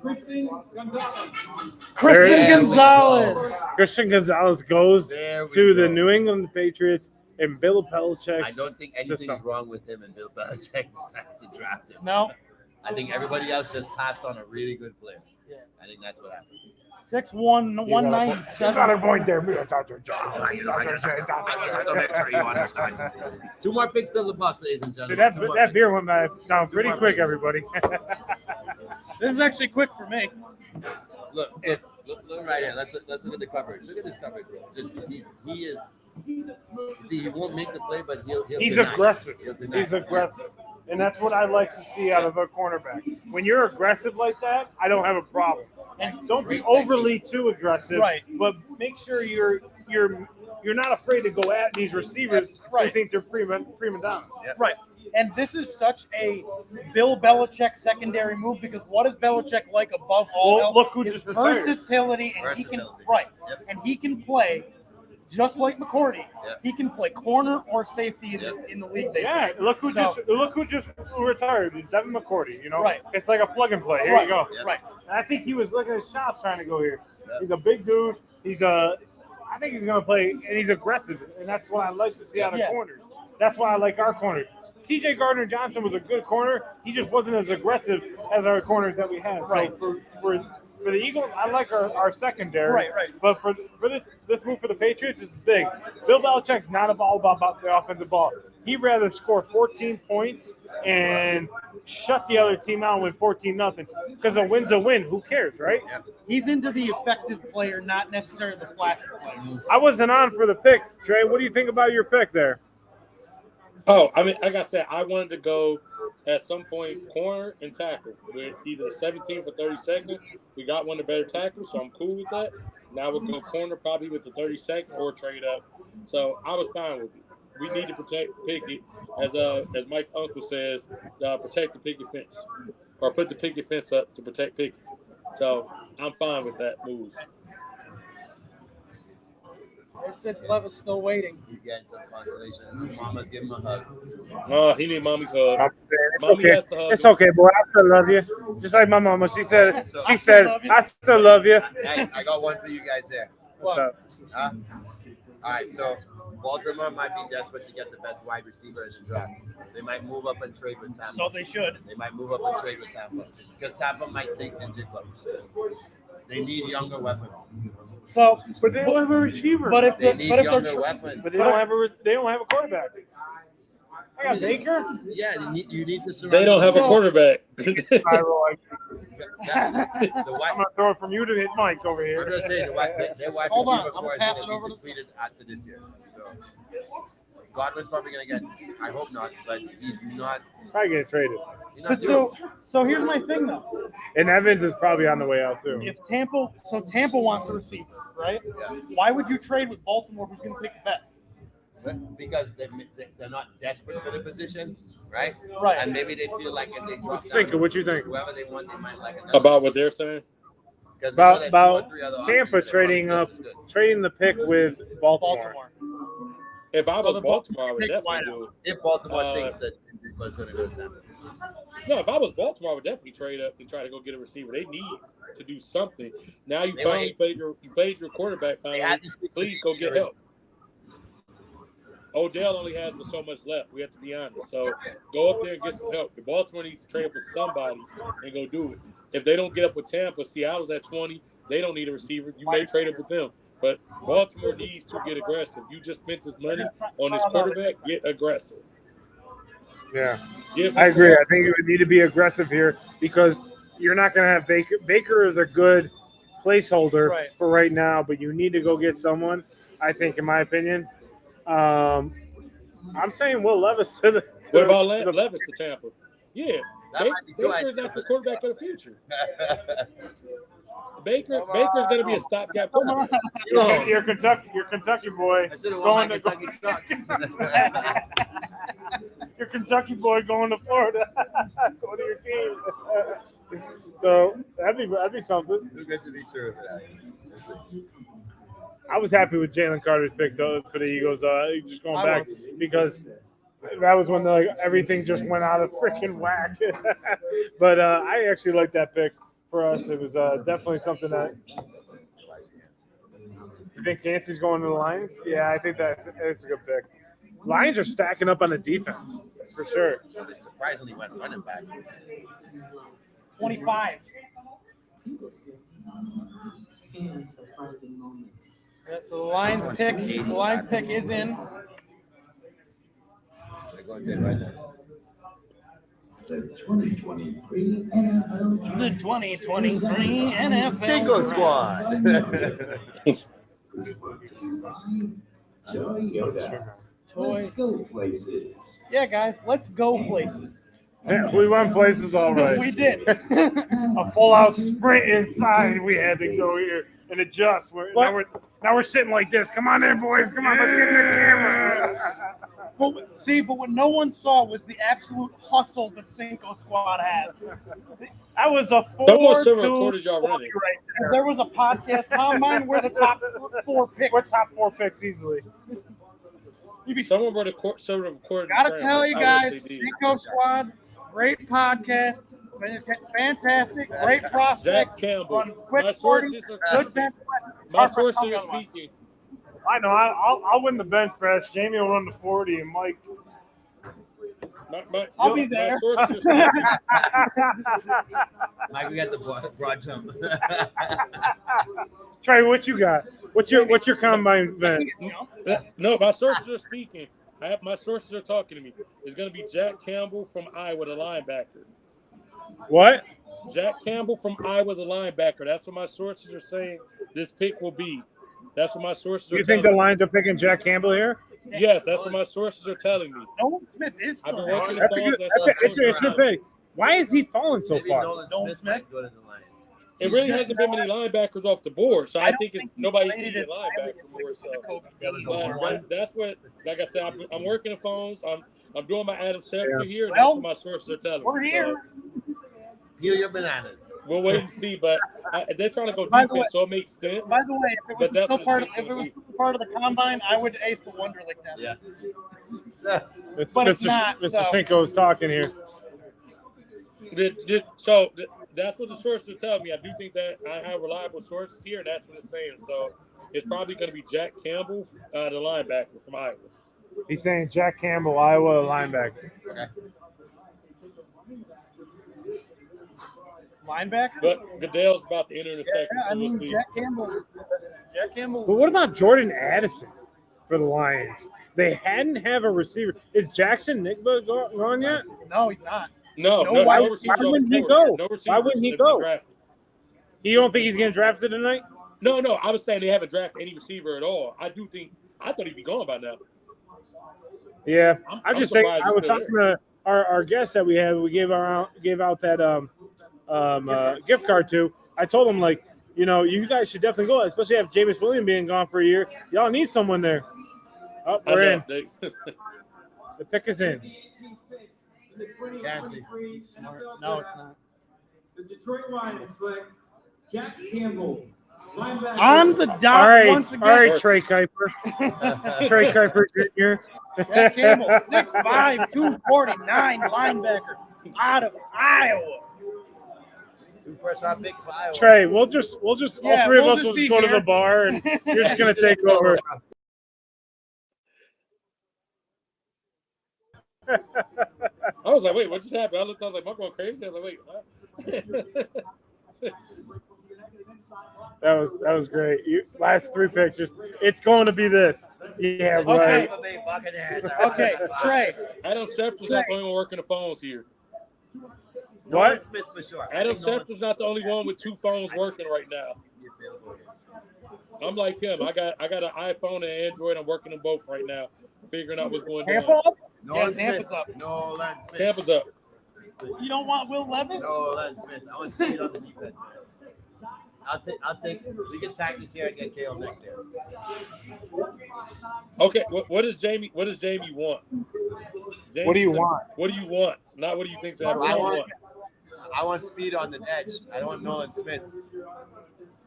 Christian Gonzalez. Christian Gonzalez. Christian Gonzalez goes There we to go. the New England Patriots and Bill Belichick's I don't think anything's system. wrong with him and Bill Belichick decided to draft him. No. I think everybody else just passed on a really good player. Yeah. I think that's what happened. 6'1", You got a 197. point there. Dr. John. I just have to make sure you understand. 2 more picks to the Bucks, ladies and See, gentlemen. that, 2 more that picks. beer went down pretty more quick, picks. everybody. This is actually quick for me. Look right here. Let's look at the coverage. Look at this coverage, bro. Just he is. See, he won't make the play, but he'll He's deny. aggressive. He'll deny. He's aggressive. And that's what I like to see out of a cornerback. When you're aggressive like that, I don't have a problem. And don't be overly too aggressive. Right. But make sure you're not afraid to go at these receivers who Right. think they're prima donnas. Yep. Right. And this is such a Bill Belichick secondary move because what is Belichick like above all Well, else? look who is just retired. versatility, and he can Versatility. Yep. and he can play just like McCourty. Yep. He can play corner or safety Yep. in the league. They Yeah, say. look who So- just retired. It's Devin McCourty. You know, Right. It's like a plug and play. Here Right. you go. Yep. Right. And I think he was looking at his shots trying to go here. Yep. He's a big dude. I think he's gonna play, and he's aggressive, and that's what I like to see out of Yeah. corners. That's why I like our corners. C.J. Gardner-Johnson was a good corner. He just wasn't as aggressive as our corners that we had. Right. So for the Eagles, I like our secondary. Right. But for this move for the Patriots is big. Bill Belichick's not all about the offensive ball. He'd rather score 14 points and shut the other team out and win 14-0. Because a win's a win. Who cares, right? He's into the effective player, not necessarily the flashy player. I wasn't on for the pick, Trey. What do you think about your pick there? Oh, I mean, like I said, I wanted to go at some point corner and tackle with either the 17th or 32nd. We got one of the better tackles, so I'm cool with that. Now we'll go corner probably with the 32nd or trade up. So I was fine with it. We need to protect Pickett, as Mike Uncle says, protect the picket fence, or put the picket fence up to protect Pickett. So I'm fine with that move. There sits Levis still waiting. He's getting some consolation. Mama's giving him a hug. Oh, he need mommy's hug. I'm saying Mommy has to hug it's him. okay, boy. I still love you. Just like my mama. She said, I still love you. Hey, I got one for you guys there. What's up? Huh? All right, so Baltimore might be desperate to get the best wide receiver in the draft. They might move up and trade with Tampa. So they should. They might move up and trade with Tampa because Tampa might take Njigba. They need younger weapons. So, But they don't have a receiver. but if They the, need but if younger they're weapons. But they don't have a quarterback. I got Baker. Yeah, you need to surround. They don't have a quarterback. Yeah, the I'm wide, gonna throw it from you to his mic over here. I'm just saying their wide Hold on, receiver I'm core is gonna pass going it to over be to- depleted after this year. So Godwin's probably going to get. I hope not, but he's not. Probably get traded. He's But not doing. so here's my thing though. And Evans is probably on the way out too. If Tampa wants a receiver, right? Yeah. Why would you trade with Baltimore who's going to take the best? Because they're not desperate for the position, right? Right. And maybe they feel like if they drop Cinco, down what you think whoever they want, they might like another. About what they're saying? Because we know there's two or about three other Tampa options that are trading probably up, just as good. trading the pick with Baltimore. If I was the Baltimore, I would pick definitely wide do it. If Baltimore Uh, thinks that Njigba is going to go to Tampa. No, if I was Baltimore, I would definitely trade up and try to go get a receiver. They need to do something. Now you They finally played your quarterback. They Finally, had this please go get help. Odell only has so much left. We have to be honest. So go up there and get some help. The Baltimore needs to trade up with somebody and go do it. If they don't get up with Tampa, Seattle's at 20. They don't need a receiver. You may trade up with them. But Baltimore needs to get aggressive. You just spent this money on this quarterback. Get aggressive. Yeah, Give I him- agree. I think it would need to be aggressive here because you're not going to have Baker. Baker is a good placeholder Right. for right now, but you need to go get someone. I think, in my opinion, I'm saying Will Levis to the. What about to the- Levis to Tampa? Yeah. That might be too Baker is high. not the quarterback of the future. Baker's going to be a stopgap quarterback. Your Kentucky boy. I should have Going won my to- Kentucky Stocks. Your Kentucky boy going to Florida. Go to your team. So that'd be something. Too good to be true for that. Let's see. I was happy with Jalen Carter's pick though for the Eagles. Just going I back because that was when everything just went out of freaking whack. But I actually liked that pick for us. It was definitely something that. You think Yancey's going to the Lions? Yeah, I think that it's a good pick. Lions are stacking up on the defense for sure. So they surprisingly went running back. 25. And surprising moments. Yeah, so the Lions pick is in. They're going to it right now. The 2023 NFL Draft. The 2023 NFL Cinco Draft. Squad. Toyota. Let's go places. Yeah, guys, let's go places. Yeah, we went places all right. We did. A full-out sprint inside. We had to go here and adjust. Now we're sitting like this. Come on in, boys. Come on, let's get in the camera. But what no one saw was the absolute hustle that Cinco squad has. That was a Someone 4-2 should have recorded y'all running. right there. There was a podcast combine where the top 4 picks. What top 4 picks easily? Someone should have recorded. Gotta the tell you scramble. I guys, wish they did. Cinco squad, great podcast, fantastic, great prospect. Jack Campbell. On quick My sporting, sources good are bench my press. sources are speaking. I know. I'll win the bench press. Jamie will run the 40, and Mike. I'll be there. My sources are speaking. Mike, we got the broad jump. Trey, what you got? What's your combine event? No, my sources are speaking. My sources are talking to me. It's going to be Jack Campbell from Iowa, the linebacker. What? Jack Campbell from Iowa, the linebacker. That's what my sources are saying this pick will be. That's what my sources are You think the telling me. Lions are picking Jack Campbell here? Yes, that's what my sources are telling me. Nolan Smith is I've still been working there. That's a good. It's your pick. Why is he falling so far? Nolan Smith might go to the Lions. It really hasn't been many linebackers off the board, so I think it's think he nobody's played needing it linebacker more. So But that's what, like I said, I'm working the phones. I'm doing my Adam Schefter here, and Well, that's what my sources are telling me. we're here. So Peel your bananas. we'll wait and see, but they're trying to go By the way- defense, so it makes sense. By the way, if But it that's was what still part of the combine, I would ace the Wonderlic now. Yeah. But it's not, Mr. so- Cinco is talking here. So that's what the sources are telling me. I do think that I have reliable sources here, and that's what it's saying. So it's probably going to be Jack Campbell, the linebacker from Iowa. He's saying Jack Campbell, Iowa linebacker. Linebacker? But Goodell's about to enter in a second. Yeah, I so we'll mean, see. Jack Campbell. But what about Jordan Addison for the Lions? They hadn't have a receiver. Is Jackson Nickba gone yet? No, he's not. No, why receivers wouldn't he off the board. go? No receivers Why wouldn't he have been go? drafted. You don't think he's getting drafted tonight? No, I was saying they haven't drafted any receiver at all. I thought he'd be gone by now. Yeah, I'm I just think surprised I he's was still talking to our guest that we had. We gave out that gift card to. I told him, like, you know, you guys should definitely go, especially if Jameis Williams being gone for a year. Y'all need someone there. Oh, I we're know. in. The pick is in. The 2023 NFL No, it's Draft, not. the Detroit Lions select Jack Campbell, linebacker. On the dot All right, once again. all right, Trey Kuiper. Trey Kuiper Jr. Jack Campbell, 6'5", 249 linebacker out of Iowa. 2 first-round picks for Iowa. Trey, we'll just all Yeah, three of we'll us just will be just go to here. the bar and you're just gonna take over. I was like, wait, what just happened? I was like, am I going crazy? I was like, wait, what? That was great. Last 3 pictures. It's going to be this. Yeah, right. Okay, Trey. Adam Schefter's not the only one working the phones here. Nolan What? Smith for sure. Adam Schefter's not the only one with 2 phones working right now. I'm like him. I got an iPhone and Android. I'm working them both right now, figuring out what's going Tampa on. up? Nolan Yeah, Tampa's Smith. up. Nolan Smith. Tampa's up. You don't want Will Levis? Nolan Smith. I want to see it on the defense. I'll take. We can tag this year and get KO next year. Okay, what does Jamie want? Jamie, What do you want? What do you want? Not what do you think's happening. I want speed on the edge. I don't want Nolan Smith.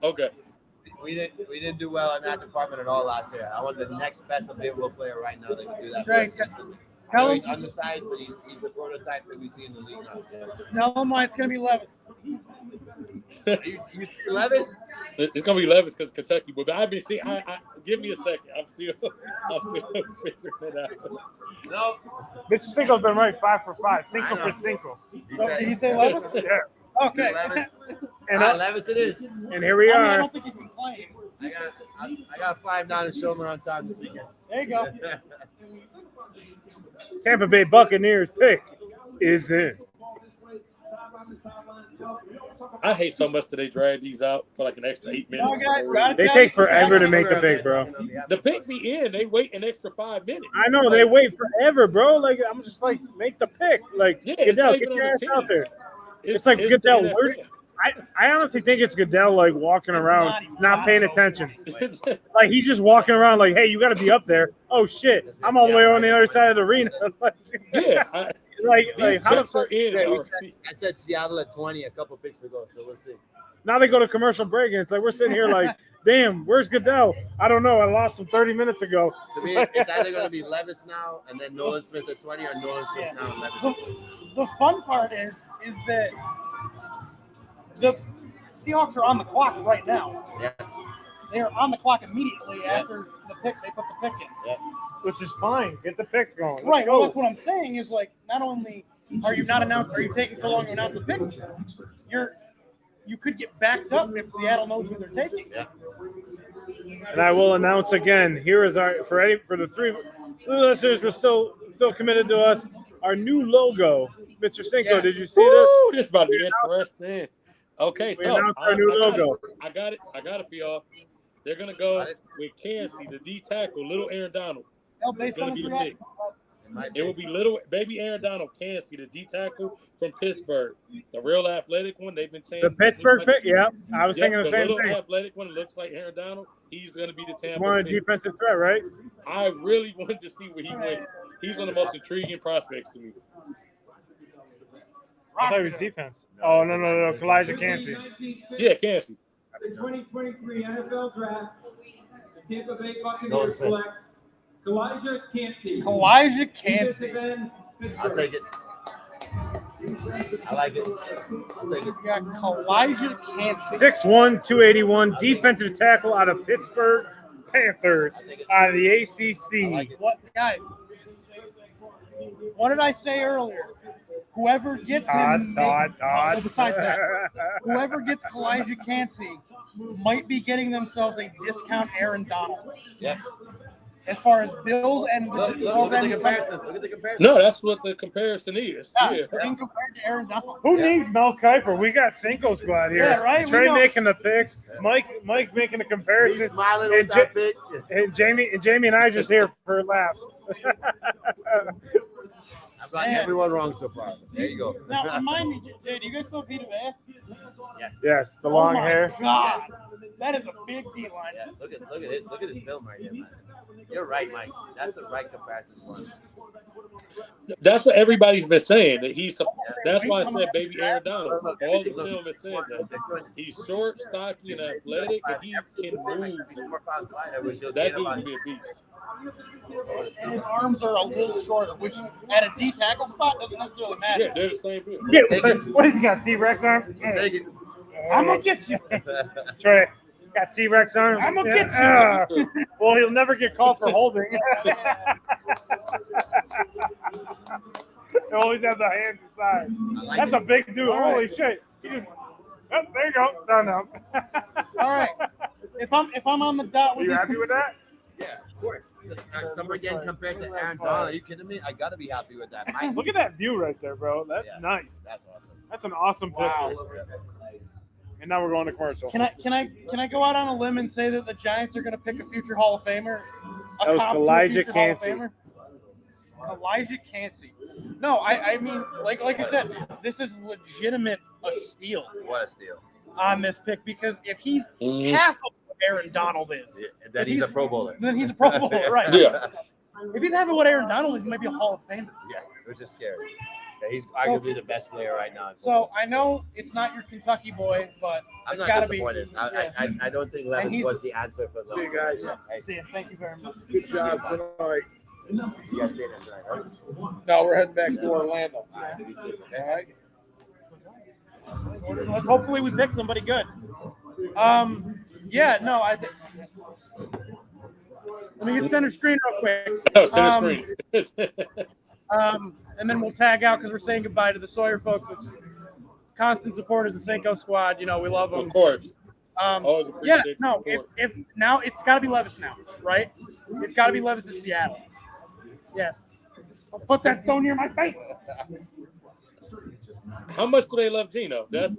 Okay. We didn't do well in that department at all last year. I want the next best available player right now that can do that. Trey, for us. tell him- He's undersized, but he's the prototype that we see in the league now. So. Tell him why it's going to be Levis. You see Levis? It's gonna be Levis because Kentucky, but I've been seeing. I give me a second. I'm still figuring it out. No. Mr. Cinco's been right 5 for 5. Cinco I know. for Cinco. He Oh, said, did he say Levis? Yes. Okay. Levis. And, All right, Levis it is. and here we I mean, I are. don't think he's been playing. I got 5 down and show him on time this weekend. There you go. Tampa Bay Buccaneers pick is in. I hate so much that they drag these out for like an extra 8 minutes. No, guys, got They take forever to make the pick, bro. The pick be in. They wait an extra 5 minutes. I know they wait forever, bro. Like I'm just like, make the pick. Like Yeah, it's Goodell, not get even your on ass the out team. there. It's like Goodell. the Where, I honestly think it's Goodell like walking around, not paying attention. NFL. Like he's just walking around like, hey, you got to be up there. oh shit, I'm all the way on the other side of the arena. Yeah, these how the picks are fuck? in. Yeah, Or, I said Seattle at 20 a couple picks ago, so we'll see. Now they go to commercial break, and it's like we're sitting here like, damn, where's Goodell? I don't know. I lost him 30 minutes ago. To me, it's either going to be Levis now and then Nolan Smith at 20 or Nolan Smith now and Levis at 20. The fun part is that the Seahawks are on the clock right now. Yeah. They are on the clock immediately after the pick. They put the pick in. Yeah. Which is fine. Get the picks going. Let's Right. go. Well, that's what I'm saying. Is like not only are you taking so long to announce the pick, you could get backed up if Seattle knows who they're taking. Yeah. And I will announce again. Here is our for the three listeners who are still committed to us. Our new logo, Mr. Cinco. Yes. Did you see this? this about to be interesting. Okay, We so announced our new logo. I got it for y'all. They're gonna go with Kansas, the D tackle, little Aaron Donald. It's gonna be the pick. It will be little baby Aaron Donald, Kansas, the D tackle from Pittsburgh, the real athletic one. They've been saying The Pittsburgh pick. Yeah, I was thinking the same little thing. athletic one looks like Aaron Donald. He's gonna be the Tampa One a pick. defensive threat, right? I really wanted to see where he went. He's one of the most intriguing prospects to me. I thought it was defense. Oh no, Elijah Cansey. Yeah, Kansas. The 2023 NFL Draft, the Tampa Bay Buccaneers select Elijah Cansey. Elijah Cansey. Defensive end, I'll Pittsburgh. take it. I like it. I'll take it. We got Elijah Cansey. 6'1", 281, defensive tackle out of Pittsburgh Panthers out of the ACC. I like it. What guys? What did I say earlier? Whoever gets him, besides that, whoever gets Elijah Cansey might be getting themselves a discount Aaron Donald. Yeah. As far as build and Look at the comparison. Look at the comparison. No, that's what the comparison is. Yeah, Yeah. in compared to Aaron Donald. Who needs Mel Kiper? We got Cinco squad here. Yeah, right? Trey We know. making the picks. Mike making the comparison. He's smiling with that pick. And Jamie and I just here for laughs. I've gotten everyone wrong so far. There you go. Now, remind me, Jay, do you guys know Peter Bay? Yes, the long Oh my hair. God, that is a big D-line. Yeah, look at his film right here, man. You're right, Mike. That's the right comparison for him. That's what everybody's been saying. That he's. That's why I said baby Aaron Donald. All the film is saying that he's short, stocky, and athletic, and he can move. That dude can be a beast. And his arms are a little shorter, which at a D tackle spot doesn't necessarily matter. Yeah, they're the same build. Yeah, Take it. what has he got? T-Rex arms? Take it. I'm gonna get you. Trey got T-Rex arms. I'm gonna get you. Well, he'll never get called for holding. He'll always have the hands aside. That's a big dude. Holy shit. Oh, there you go. No. All right. If I'm on the dot Are with you these happy with that? Yeah, of course. Someone getting compared to Aaron Donald. Are you kidding me? I gotta be happy with that. Mike, Look at that view right there, bro. That's nice. that's awesome. That's an awesome picture. Wow. And now we're going to commercial. Can I go out on a limb and say that the Giants are going to pick a future Hall of Famer? That was Elijah Cansey. Elijah Cansey. No, I mean, like I said, this is legitimate a steal What a steal. on this pick because if he's half of what Aaron Donald is, Yeah, that he's a Pro Bowler. then he's a Pro Bowler, right? Yeah. If he's half of what Aaron Donald is, he might be a Hall of Famer. Yeah, which is scary. Yeah, he's arguably the best player right now. So I know it's not your Kentucky boy, but I'm it's not got to be. disappointed. I don't think Levis he's- was the answer for See you guys. Hey, See you. Thank you very much. Good job tonight. you guys stayed in tonight, huh? No, we're heading back to Orlando. So let's hopefully we pick somebody good. Yeah, no, I think. Let me get center screen real quick. No, center screen. And then we'll tag out because we're saying goodbye to the Sawyer folks, which constant supporters of Cinco Squad. You know, we love them. Of course. Yeah, Always appreciate no, the support. if now it's got to be Levis now, right? It's got to be Levis to Seattle. Yes. I'll put that so near my face. How much do they love Geno? That's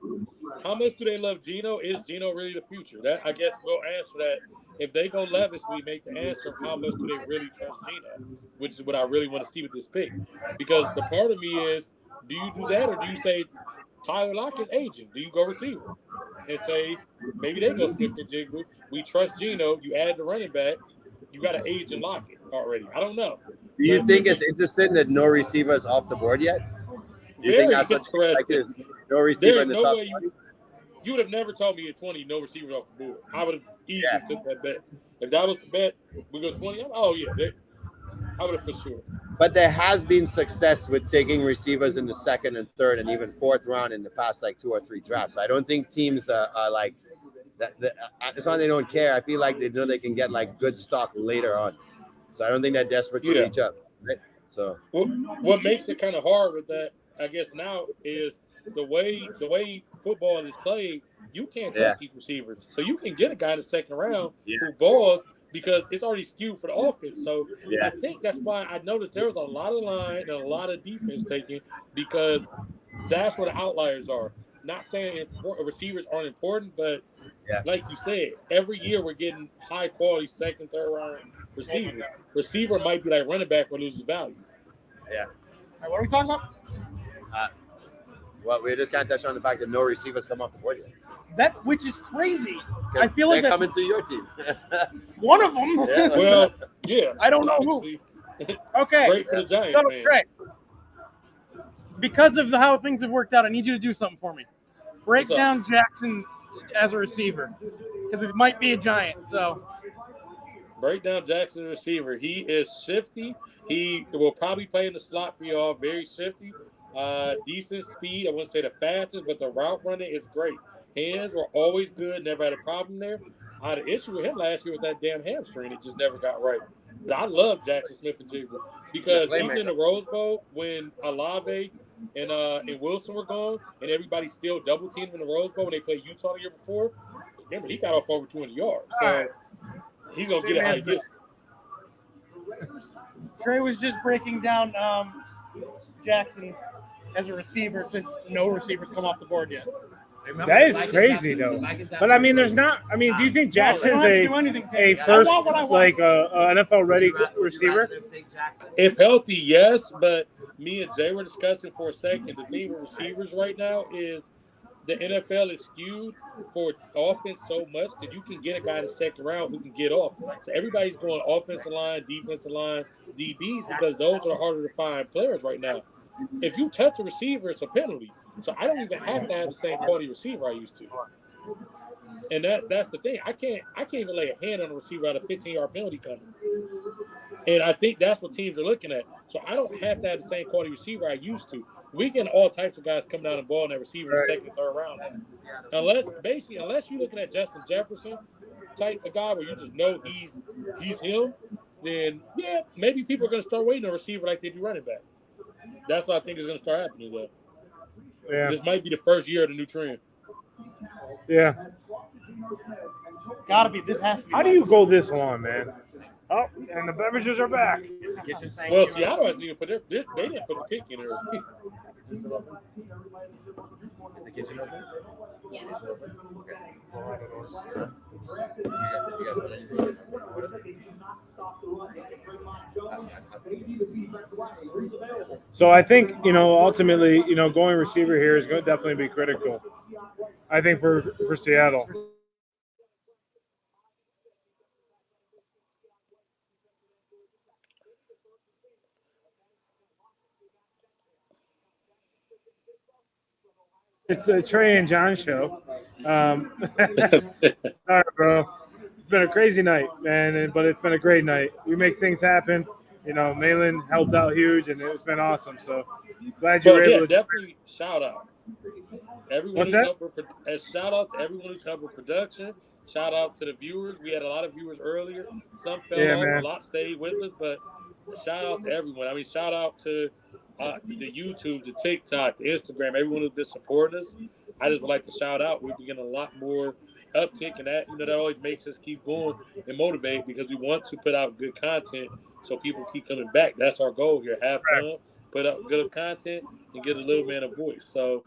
how much do they love Geno? Is Geno really the future? That I guess we'll answer that. If they go Levis, we make the answer of how much do they really trust Geno, which is what I really want to see with this pick. Because the part of me is, do you do that or do you say Tyler Lockett's agent? Do you go receiver and say maybe they go Smith and Jigba? We trust Geno. You add the running back. you got to age and lock it already. I don't know. Do you think it's interesting that no receivers off the board yet? You think Very that's what interesting. no receiver in There's the no top way 20? you would have never told me at 20 no receivers off the board. I would have easily took that bet. If that was the bet, we go 20. Oh yeah, I would have for sure. But there has been success with taking receivers in the second and third and even fourth round in the past like 2 or 3 drafts. So I don't think teams are like that. It's not they don't care. I feel like they know they can get like good stock later on. So I don't think they're desperate to reach up. Right? So what makes it kind of hard with that, I guess now, is the way football is played. You can't trust these receivers, so you can get a guy in the second round who balls because it's already skewed for the offense. So I think that's why I noticed there was a lot of line and a lot of defense taken because that's where the outliers are. Not saying receivers aren't important, but like you said, every year we're getting high quality second, third round receiver. Receiver might be like running back or loses value. Yeah. Right, what are we talking about? Well, we just can't touch on the fact that no receivers come off the board yet. That which is crazy. I feel like they're coming to your team. One of them. Yeah. Well, yeah. I don't know who. Okay. Great for the Giants, so, man. Greg, because of how things have worked out, I need you to do something for me. Break down Jackson as a receiver because it might be a Giant. So break down Jackson receiver. He is shifty. He will probably play in the slot for y'all. Very shifty. Decent speed. I wouldn't say the fastest, but the route running is great. Hands were always good. Never had a problem there. I had an issue with him last year with that damn hamstring. It just never got right. But I love Jackson Smith-Njigba because even in the Rose Bowl when Olave and Wilson were gone and everybody still double teamed in the Rose Bowl when they played Utah the year before, remember he got off over 200 yards. So he's gonna get it how he gets it. Trey was just breaking down Jackson as a receiver since no receivers come off the board yet. That is crazy, though. But I mean, there's not. I mean, do you think Jackson's a first like NFL ready receiver? If healthy, yes. But me and Jay were discussing for a second. The thing with receivers right now is the NFL is skewed for offense so much that you can get a guy in the second round who can get off. So everybody's going offensive line, defensive line, DBs because those are harder to find players right now. If you touch a receiver, it's a penalty. So I don't even have to have the same quality receiver I used to. And that's the thing. I can't even lay a hand on a receiver out of 15-yard penalty coming. And I think that's what teams are looking at. So I don't have to have the same quality receiver I used to. We get all types of guys coming down the ball and that receiver in the second, third round. Unless you're looking at Justin Jefferson type of guy where you just know he's him, then maybe people are going to start waiting on a receiver like they do running back. That's what I think is going to start happening though. Yeah. This might be the first year of the new trend. Yeah. Gotta be. This has to be. How do you go this long, man? Oh, and the beverages are back. Well, Seattle hasn't even put they didn't put the pick in there. Is the kitchen open? Yes. So I think, ultimately, going receiver here is going to definitely be critical. I think for Seattle. It's the Trey and John show. All right, bro. It's been a crazy night, man, but it's been a great night. We make things happen. Malin helped out huge, and it's been awesome. So glad you were able to. Definitely shout out. What's that? Shout out to everyone who's helping with production. Shout out to the viewers. We had a lot of viewers earlier. Some fell off, man. A lot stayed with us, but shout out to everyone. I mean, shout out to the YouTube, the TikTok, the Instagram, everyone who's been supporting us. I just would like to shout out. We've been getting a lot more uptick in that. That always makes us keep going and motivate because we want to put out good content so people keep coming back. That's our goal here. Have fun, put out good content, and get a little man a voice. So,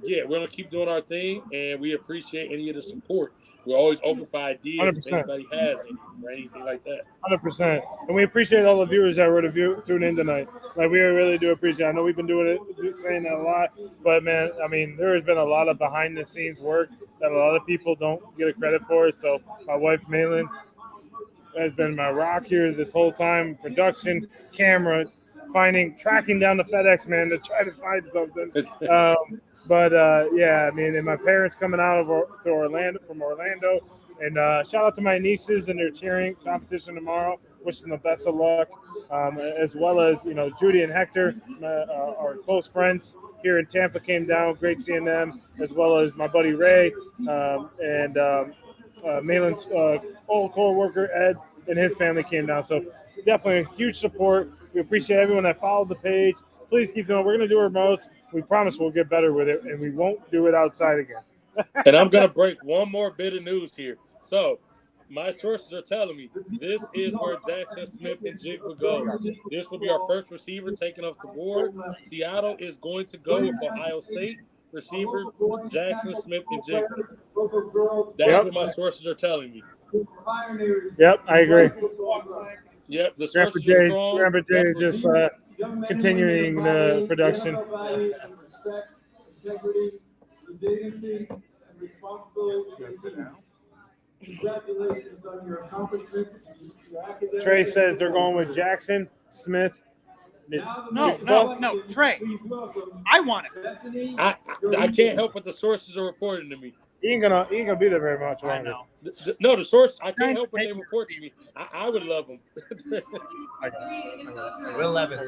we're going to keep doing our thing, and we appreciate any of the support. We're always open for ideas 100%. if anybody has any or anything like that. 100%. And we appreciate all the viewers that were to tune in tonight. Like, we really do appreciate it. I know we've been saying that a lot, but, man, I mean, there has been a lot of behind-the-scenes work that a lot of people don't get a credit for. So my wife, Malin, has been my rock here this whole time. Production, camera, tracking down the FedEx man to try to find something. Yeah, I mean, and my parents coming out from Orlando, and shout out to my nieces and their cheering competition tomorrow. Wish them the best of luck, as well as Judy and Hector, our close friends here in Tampa, came down. Great seeing them, as well as my buddy Ray and Malin's old co-worker Ed and his family came down. So definitely a huge support. We appreciate everyone that followed the page. Please keep going. We're going to do our remotes. We promise we'll get better with it, and we won't do it outside again. And I'm going to break one more bit of news here. So my sources are telling me this is where Jackson Smith and Jigba go. This will be our first receiver taken off the board. Seattle is going to go with Ohio State receiver Jackson Smith and Jigba. That's what my sources are telling me. Yep, I agree. Yep, the sources are strong. Grandpa Jay is just continuing the production. Respect, integrity, resiliency, and responsibility. Congratulations on your accomplishments. Trey says they're going with Jackson Smith. No, Trey. I want it. I can't help what the sources are reporting to me. He ain't gonna be there very much longer. I know. No, the source. I can't help what they report to me. I would love them. Will Levis.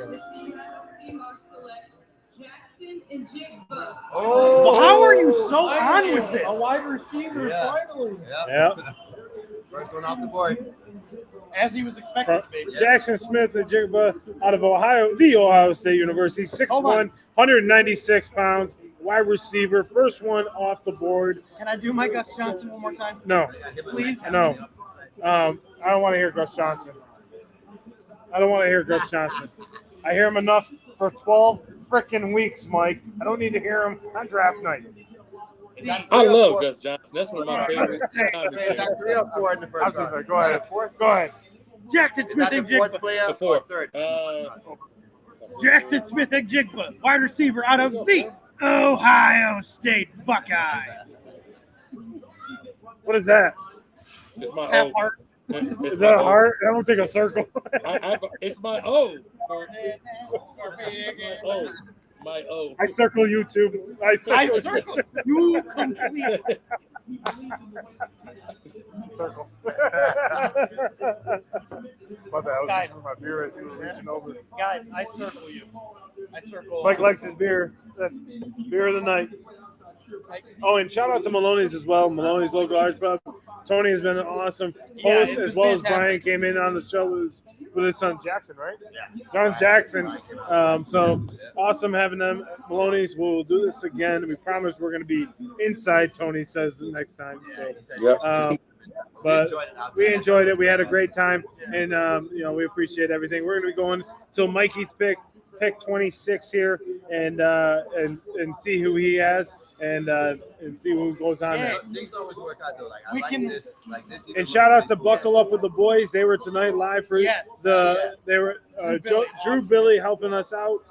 Jackson and Jigba. Oh, well, how are you so on with this? A wide receiver, finally. Yep. First one off the board. As he was expected to be. Jackson Smith and Jigba out of the Ohio State University, 6'1", 196 pounds, wide receiver, first one off the board. Can I do my Gus Johnson one more time? No. Please? No. I don't want to hear Gus Johnson. I hear him enough for 12 freaking weeks, Mike. I don't need to hear him on draft night. I love Gus Johnson. That's one of my favorites. Is that 3 or 4 in the first round? Go ahead. Jackson Smith and Jigba. The fourth. Third. Jackson Smith and Jigba, wide receiver out of the Ohio State Buckeyes. What is that? It's my Half O. heart. Is that a heart? That looks like a circle. It's my O. My O. I circle you too. I circle you complete. Circle. My bad. I was Guys. drinking my beer as you were reaching over. Guys, I circle you. I circle. Mike likes his beer. That's beer of the night. Oh, and shout out to Maloney's as well. Maloney's local arts pub. Tony has been an awesome host, as well as Brian came in on the show with his son Jackson, right? Yeah. John Jackson. So awesome having them. Maloney's. We'll do this again. We promise we're going to be inside. Tony says the next time. So, but we enjoyed it. We had a great time, and we appreciate everything. We're going to be going till Mikey's pick 26 here, and see who he has. And see who goes on there. Things always work out though. We can- this. And shout out to Buckle Up with the Boys. They were tonight live for they were Drew Billy helping us out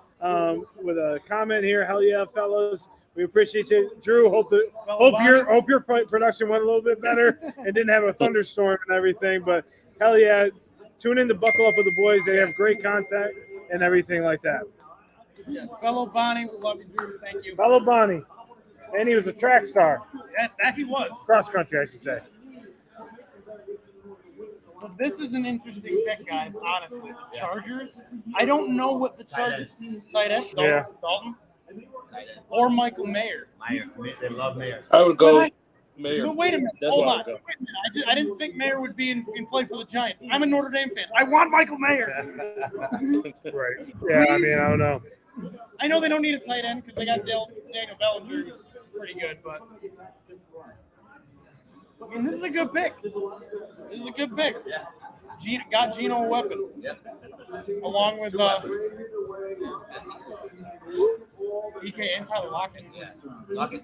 with a comment here. Hell yeah, fellas. We appreciate you, Drew. Hope your production went a little bit better and didn't have a thunderstorm and everything. But hell yeah, tune in to Buckle Up with the Boys. They have great contact and everything like that. Yeah. Fellow Bonnie, we love you, Drew. Thank you. Fellow Bonnie. And he was a track star. That he was. Cross country, I should say. So this is an interesting pick, guys, honestly. The Chargers, I don't know what the Chargers tight end, Dalton, or Michael Mayer. They love Mayer. I would go Mayer. But wait a minute. Hold on. Wait a minute. I didn't think Mayer would be in play for the Giants. I'm a Notre Dame fan. I want Michael Mayer. Right. Yeah, I mean, I don't know. I know they don't need a tight end because they got Daniel Bellinger, who's pretty good, but I mean, this is a good pick. Got Geno a weapon. Along with EK and Tyler Lockett. Lockett.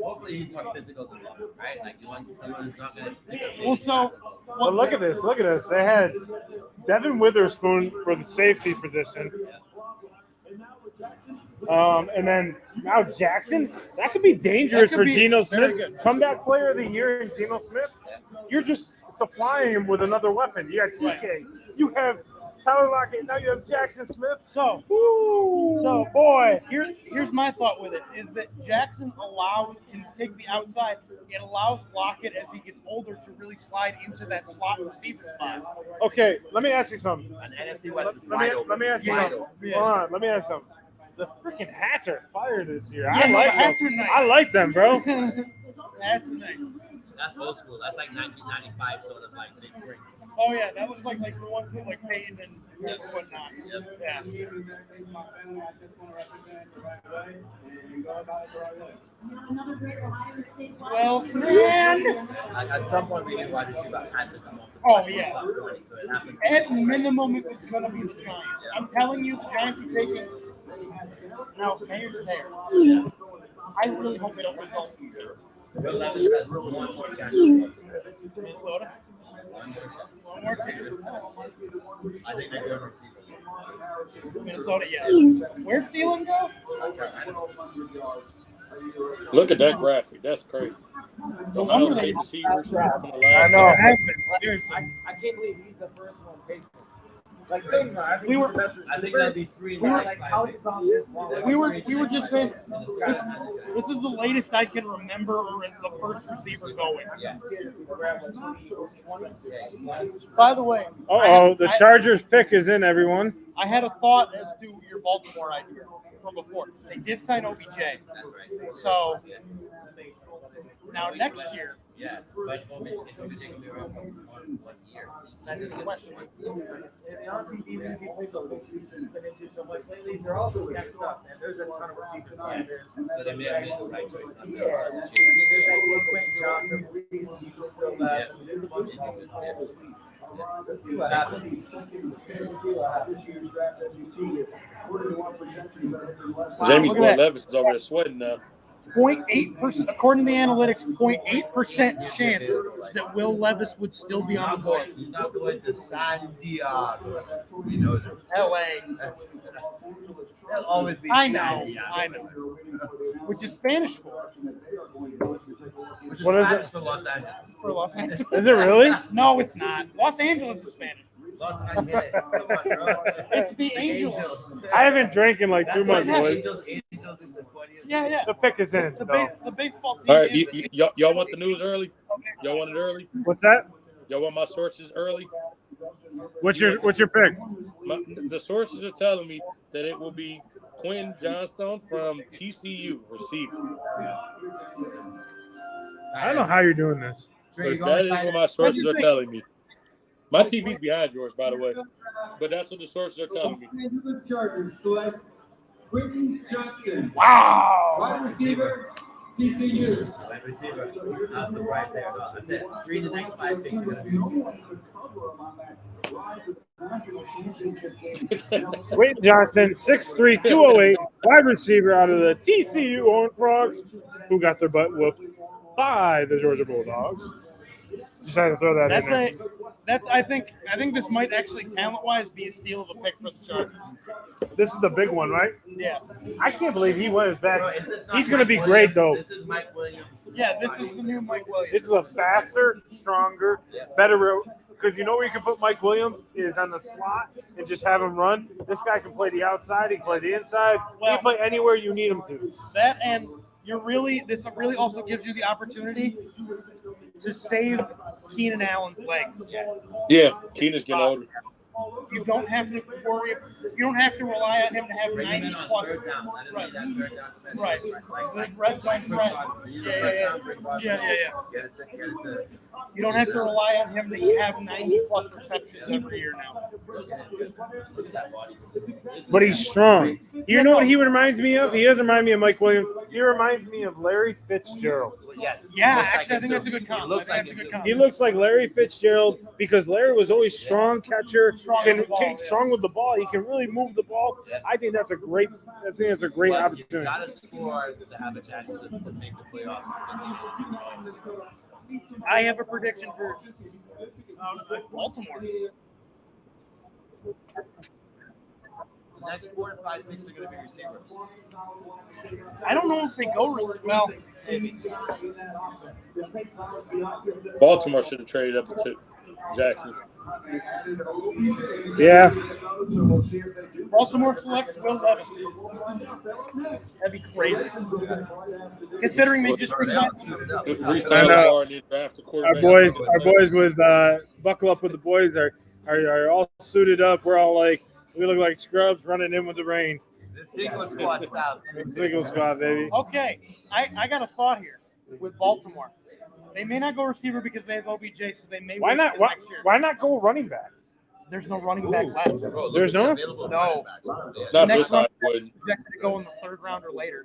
Hopefully he's more physical than Lockett, right? Like you want someone who's not going to. Well, look at this. They had Devin Witherspoon for the safety position. And then now Jackson. That could be dangerous for Geno Smith. Comeback player of the year in Geno Smith. you're just supplying him with another weapon. You got DK, you have Tyler Lockett, now you have Jackson Smith. So boy, here's my thought with it is that Jackson can take the outside. It allows Lockett as he gets older to really slide into that slot receiver spot. Okay, let me ask you something. And NFC West is Let me ask you something. Yeah. Hold on, let me ask you something. The freaking hats are fire this year. Yeah, I no, like the hats them. are nice. I like them, bro. That's nice. That's old school. That's like 1995 sort of like big green. Oh yeah, that looks like the ones that like Peyton and whatnot. Yeah. Another great Ohio State. Well, man. At some point, we knew wide receiver had to come up. Oh yeah. Top 20, so it happened. At minimum, it was gonna be the Giants. I'm telling you, the Giants are taking. Now, Mayor's there. I really hope they don't result in Will Levis has one more chance. Minnesota. One more chance. I think they're going to receive. Minnesota, yeah. Where's Thielen go? Look at that graphic. That's crazy. The Ohio State receivers from the last. I know. Seriously. I can't believe he's the first one taken. Like, think about it. I think We were- I think that'd be 3 in the next 5 days. We were just saying this is the latest I can remember or is the first receiver going. Yeah. By the way, The Chargers pick is in, everyone. I had a thought as to your Baltimore idea from before. They did sign OBJ, That's right. so now next year. Yeah. But if you could take him around 1 year. That's the question. Honestly, even if you play the whole season, you've been into so much lately, they're also next up, and there's a ton of receivers out there. So they may have made the right choice. Yeah, I mean, there's like Quentin Johnson, you still left. There's a bunch of them. Let's see what happens. Jamie's Look at boy that. Levis is over there sweating now. 0.8%, according to the analytics, 0.8% chance that Will Levis would still be on the board. He's not going to San Diego. We know that. LA. He'll always be I San know. Diego. Which is Spanish for What is Spanish it? for Los Angeles. Los Angeles. Is it really? No, it's not. Los Angeles is Spanish. Los Angeles. Come on, bro. It's the Angels. I haven't drank in like 2 months, Yeah. boys. Angels is the funniest. Yeah. The pick is in. The baseball team. All right, is- y'all want the news early? Y'all want it early? What's that? Y'all want my sources early? What's your pick? The sources are telling me that it will be Quentin Johnstone from TCU, receiver. I don't know how you're doing this. But that is what my sources are telling me. My TV's behind yours, by the way. But that's what the sources are telling me. Los Angeles Chargers select Quentin Johnston, Wow. wide receiver, TCU. Wide receiver. Not surprised there. No, that's it. 3 the next 5 picks are going to be. Wade Johnson, 6'3", 208, wide receiver out of the TCU Horned Frogs, who got their butt whooped by the Georgia Bulldogs. Just had to throw that in there. I think this might actually talent-wise be a steal of a pick for the Chargers. This is the big one, right? Yeah. I can't believe he went as Bro, bad. is this not He's going to Mike be Williams? great, though. This is Mike Williams. Yeah, this is the new Mike Williams. This is a faster, stronger, better. Because you know where you can put Mike Williams is on the slot and just have him run. This guy can play the outside. He can play the inside. He can play anywhere you need him to. That and this really also gives you the opportunity to save Keenan Allen's legs. Yeah, Keenan's getting older. You don't have to worry. You don't have to rely on him to have Bring him 90 in on plus. third down. Let him Right. be that third down specialist. Right. Like, Red zone threat. You don't have to rely on him to have 90 plus receptions every year now. But he's strong. You know what he reminds me of? He doesn't remind me of Mike Williams. He reminds me of Larry Fitzgerald. Yes. Yeah, Looks actually, I like think it that's a too. good comp. He looks like it good too. comp. He looks like Larry Fitzgerald because Larry was always strong catcher, strong with the ball. He can really move the ball. Yeah. I think that's a great. But you opportunity. gotta score to have a chance to make the playoffs. I have a prediction for Baltimore. next 4 to 5 picks are going to be receivers. I don't know if they go well. Baltimore should have traded up to Jackson. Yeah. Baltimore selects Will Levis. That'd be crazy. Considering they just Re-signed Lamar and then draft a Our quarterback. boys with buckle up with the boys are all suited up. We're all like, we look like scrubs running in with the rain. The Cinco squad style. Single squad, baby. Okay, I got a thought here with Baltimore. They may not go receiver because they have OBJ, so they may Why wait not? till next year. Why not go running back? There's no running back left. Bro, There's no? No. Not Next this high, one wouldn't. projected to go in the 3rd round or later.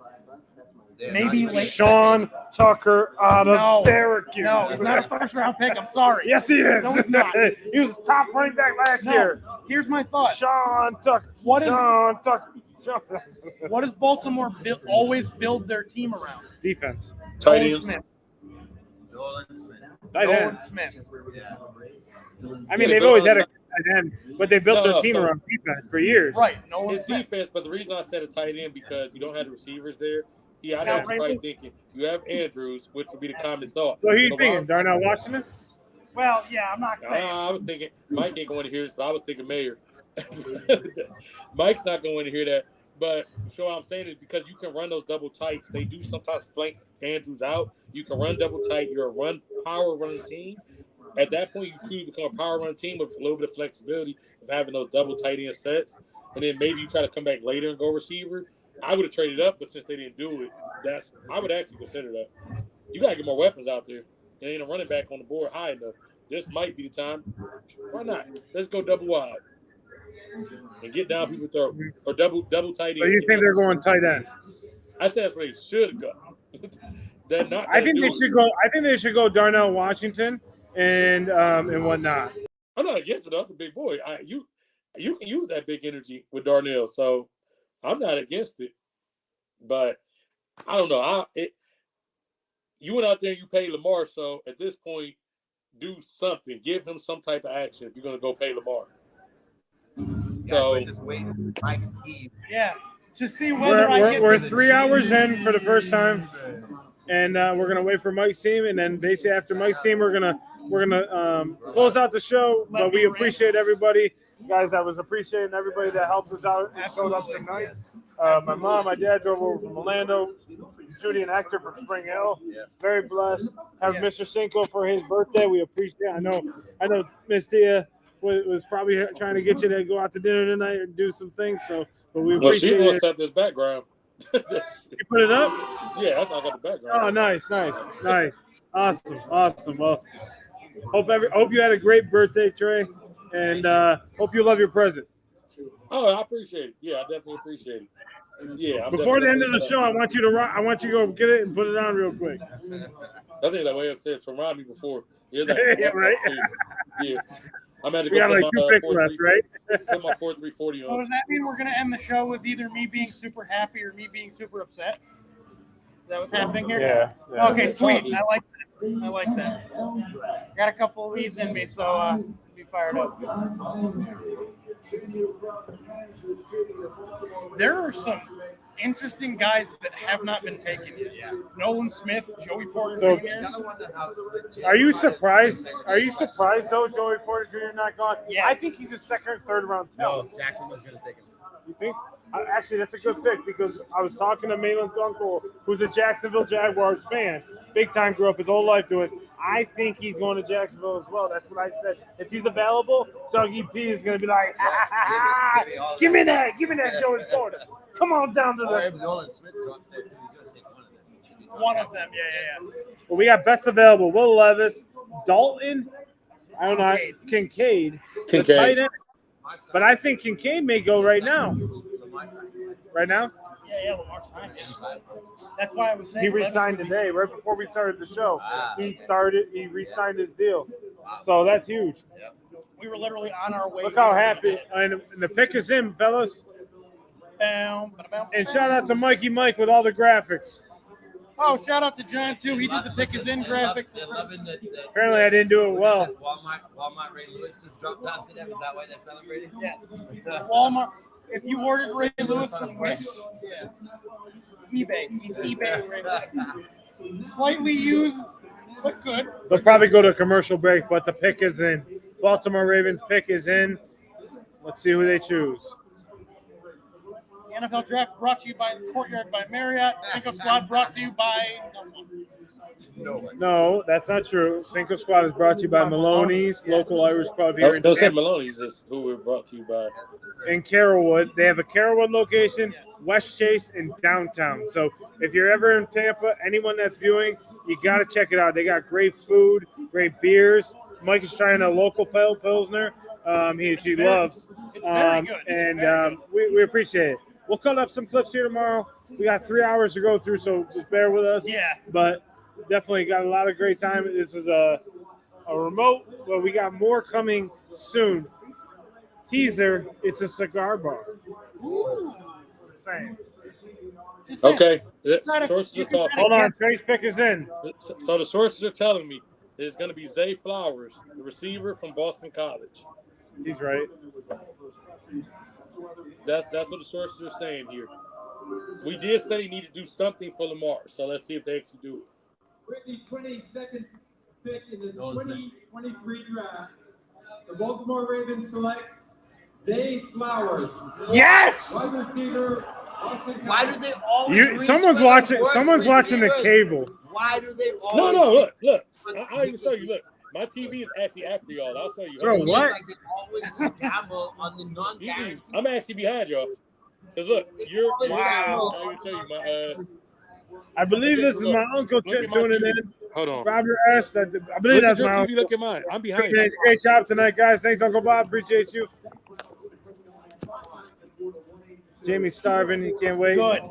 They're Maybe not late. Sean Tucker out of No. Syracuse. No, he's not a 1st round pick. I'm sorry. Yes, he is. No, he's not. He was top running back last No. year. Here's my thought. Sean Tucker. What is- Sean Tucker? What does Baltimore always build their team around? Defense. Tight Nolan ends. Smith. Nolan Smith. Tight Nolan end. Smith. Yeah. I mean, Yeah, they've go always on had a top. tight end, but they built their team around defense for years. Right. Nolan His Smith. defense, but the reason I said a tight end because you don't have the receivers there. Yeah, I know Now, what you're probably Raymond- thinking. You have Andrews, which would be the common thought. So who you So thinking? Darnell Washington? Well, yeah, I'm not saying. I was thinking Mike ain't going to hear this, but I was thinking Mayor. Mike's not going to hear that. But so what I'm saying is because you can run those double tights, they do sometimes flank Andrews out. You can run double tight. You're a power running team. At that point, you could become a power running team with a little bit of flexibility of having those double tight end sets. And then maybe you try to come back later and go receiver. I would have traded up, but since they didn't do it, I would actually consider that. You got to get more weapons out there. There ain't a running back on the board high enough. This might be the time. Why not? Let's go double wide and get down people's throat or double tight end. So you think they're going tight end? I said that's where they should go. They're not. I think gonna they do should it. go. I think they should go Darnell Washington and whatnot. I'm not against it. That's a big boy. You can use that big energy with Darnell, so I'm not against it. But I don't know. You went out there and you paid Lamar, so at this point, do something. Give him some type of action if you're going to go pay Lamar. Guys, we're just waiting for Mike's team. Yeah, to see whether I get We're to 3 hours in for the first time, and we're gonna wait for Mike's team, and then basically after Mike's team, we're gonna close out the show. But we appreciate everybody, guys. I was appreciating everybody that helped us out and showed up tonight. My mom, my dad drove over from Orlando. Judy and Hector from Spring Hill. Very blessed. Have Mr. Cinco for his birthday. We appreciate. I know Miss Dia was probably trying to get you to go out to dinner tonight and do some things. So, but we Well, she appreciate will it. set this background. You put it up? Yeah, that's how I got the background. Oh, nice. Awesome. Well, hope you had a great birthday, Trey, and hope you love your present. Oh, I appreciate it. Yeah, I definitely appreciate it. Yeah. Before the end of the show, I want you to go get it and put it on real quick. I think that way upstairs from Robbie before. Yeah, Right. Yeah. I'm at to We got go like put 2 my picks left, right? Put my 4340 So does on. that mean we're going to end the show with either me being super happy or me being super upset? Is that what's happening here? Yeah. Okay, sweet. I like that. Got a couple of these in me, so be fired up. There are some interesting guys that have not been taken yet. Yeah. Nolan Smith, Joey Porter So- Jr. Are you surprised? Though Joey Porter Jr. not gone? Yes. I think he's a second or third round talent. No, Jackson was going to take him. You think? Actually, that's a good pick because I was talking to Malin's uncle, who's a Jacksonville Jaguars fan, big time, grew up his whole life doing it. I think he's going to Jacksonville as well. That's what I said. If he's available, Dougie P is going to be like, give me that Joey Porter. Come on down to Or the. if Nolan Smith drops there, too, he's going to take one of them. One of them, yeah. Well, we got best available: Will Levis, Dalton. I don't know, Kincaid. the tight end. But I think Kincaid may go right now. Right now? Yeah, Lamar signed it. That's why I was saying He re-signed today, right before we started the show. He re-signed his deal. So that's huge. we were literally on our way. Look how happy. And the pick is him, fellas. And shout out to Mikey Mike with all the graphics. Oh, shout out to John, too. He did the pick is in graphics. Apparently I didn't do it well. Walmart Ray Lewis just dropped out to them. Is that why they're celebrating? Yes. Walmart. if you ordered Ray Lewis from Wish, eBay. He's eBay Ray Lewis. Slightly used, but good. They'll probably go to a commercial break, but the pick is in. Baltimore Ravens pick is in. Let's see who they choose. The NFL Draft brought to you by Courtyard by Marriott. Cinco Squad brought to you by No, that's not true. Cinco Squad is brought to you by Maloney's, local Irish pub here in Don't say Tampa. Maloney's is who we're brought to you by. In Carrollwood. They have a Carrollwood location, West Chase, and downtown. So if you're ever in Tampa, anyone that's viewing, you got to check it out. They got great food, great beers. Mike is trying a local pale Pilsner. She loves. And we appreciate it. We'll cut up some clips here tomorrow. We got 3 hours to go through, so just bear with us. Yeah. But definitely got a lot of great time. This is a remote, but we got more coming soon. Teaser, it's a cigar bar. Ooh. Same. Okay. Sources are talking. Hold on, Trace pick is in. So the sources are telling me it's going to be Zay Flowers, the receiver from Boston College. He's right. That's what the sources are saying here. We did say he needed to do something for Lamar, so let's see if they actually do it. With the 22nd pick in the 2023 draft, the Baltimore Ravens select Zay Flowers. Yes! Wide receiver, Boston College. Why do they always Someone's watching the cable. Why do they always No, look. I'll even show you. Look, my TV is actually after y'all. I'll show you. Bro, what? Like they always gamble on the non-guaranteed. I'm actually behind y'all. Because look, you're Wow. I can tell you my I believe this is my uncle look at my tuning TV. in. Hold on. Roger S. I believe Look at that's your my TV, uncle. look at mine. I'm behind you. Great job tonight, guys. Thanks, Uncle Bob. Appreciate you. Jamie's starving. He can't wait. Good.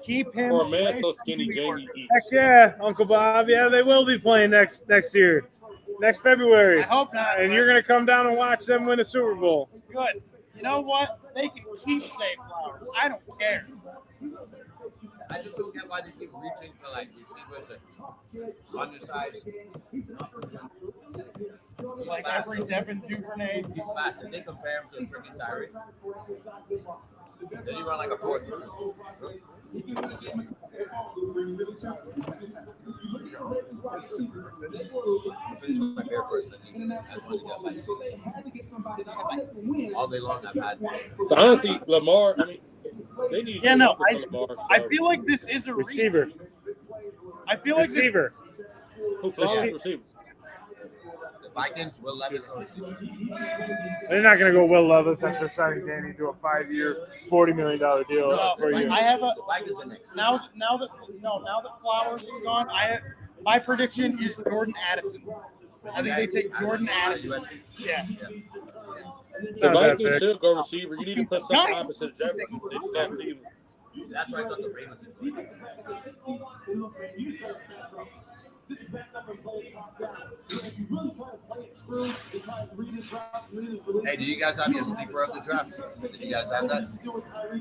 Keep him. Poor man, so skinny, Jamie eats. Heck yeah, Uncle Bob. Yeah, they will be playing next year, next February. I hope not. And you're gonna come down and watch them win a Super Bowl. Good. You know what? They can keep Zay Flowers. I don't care. I just don't get why they keep reaching for like receivers that undersized. Like every Devin Duvernay. He's fast. If they compare him to a freaking Tyree, then he run like a fourth. All day long I've had. Honestly, Lamar, I mean, they need Yeah, no, Lamar, I feel like this is a Receiver. I feel like Receiver. Who Flowers receiver? The Vikings will Levis or receiver. They're not gonna go Will Levis after signing Danny to a 5-year, $40 million deal for you. I have a The Vikings are next. now that Flowers is gone. My prediction is Jordan Addison. I think they take Jordan Addison. Yeah. The Vikings should go receiver. You need to put something opposite of Jefferson. They just lost Cleveland. That's why I thought the Ravens would do. Hey, do you guys have your sleeper of the draft? Did you guys have that?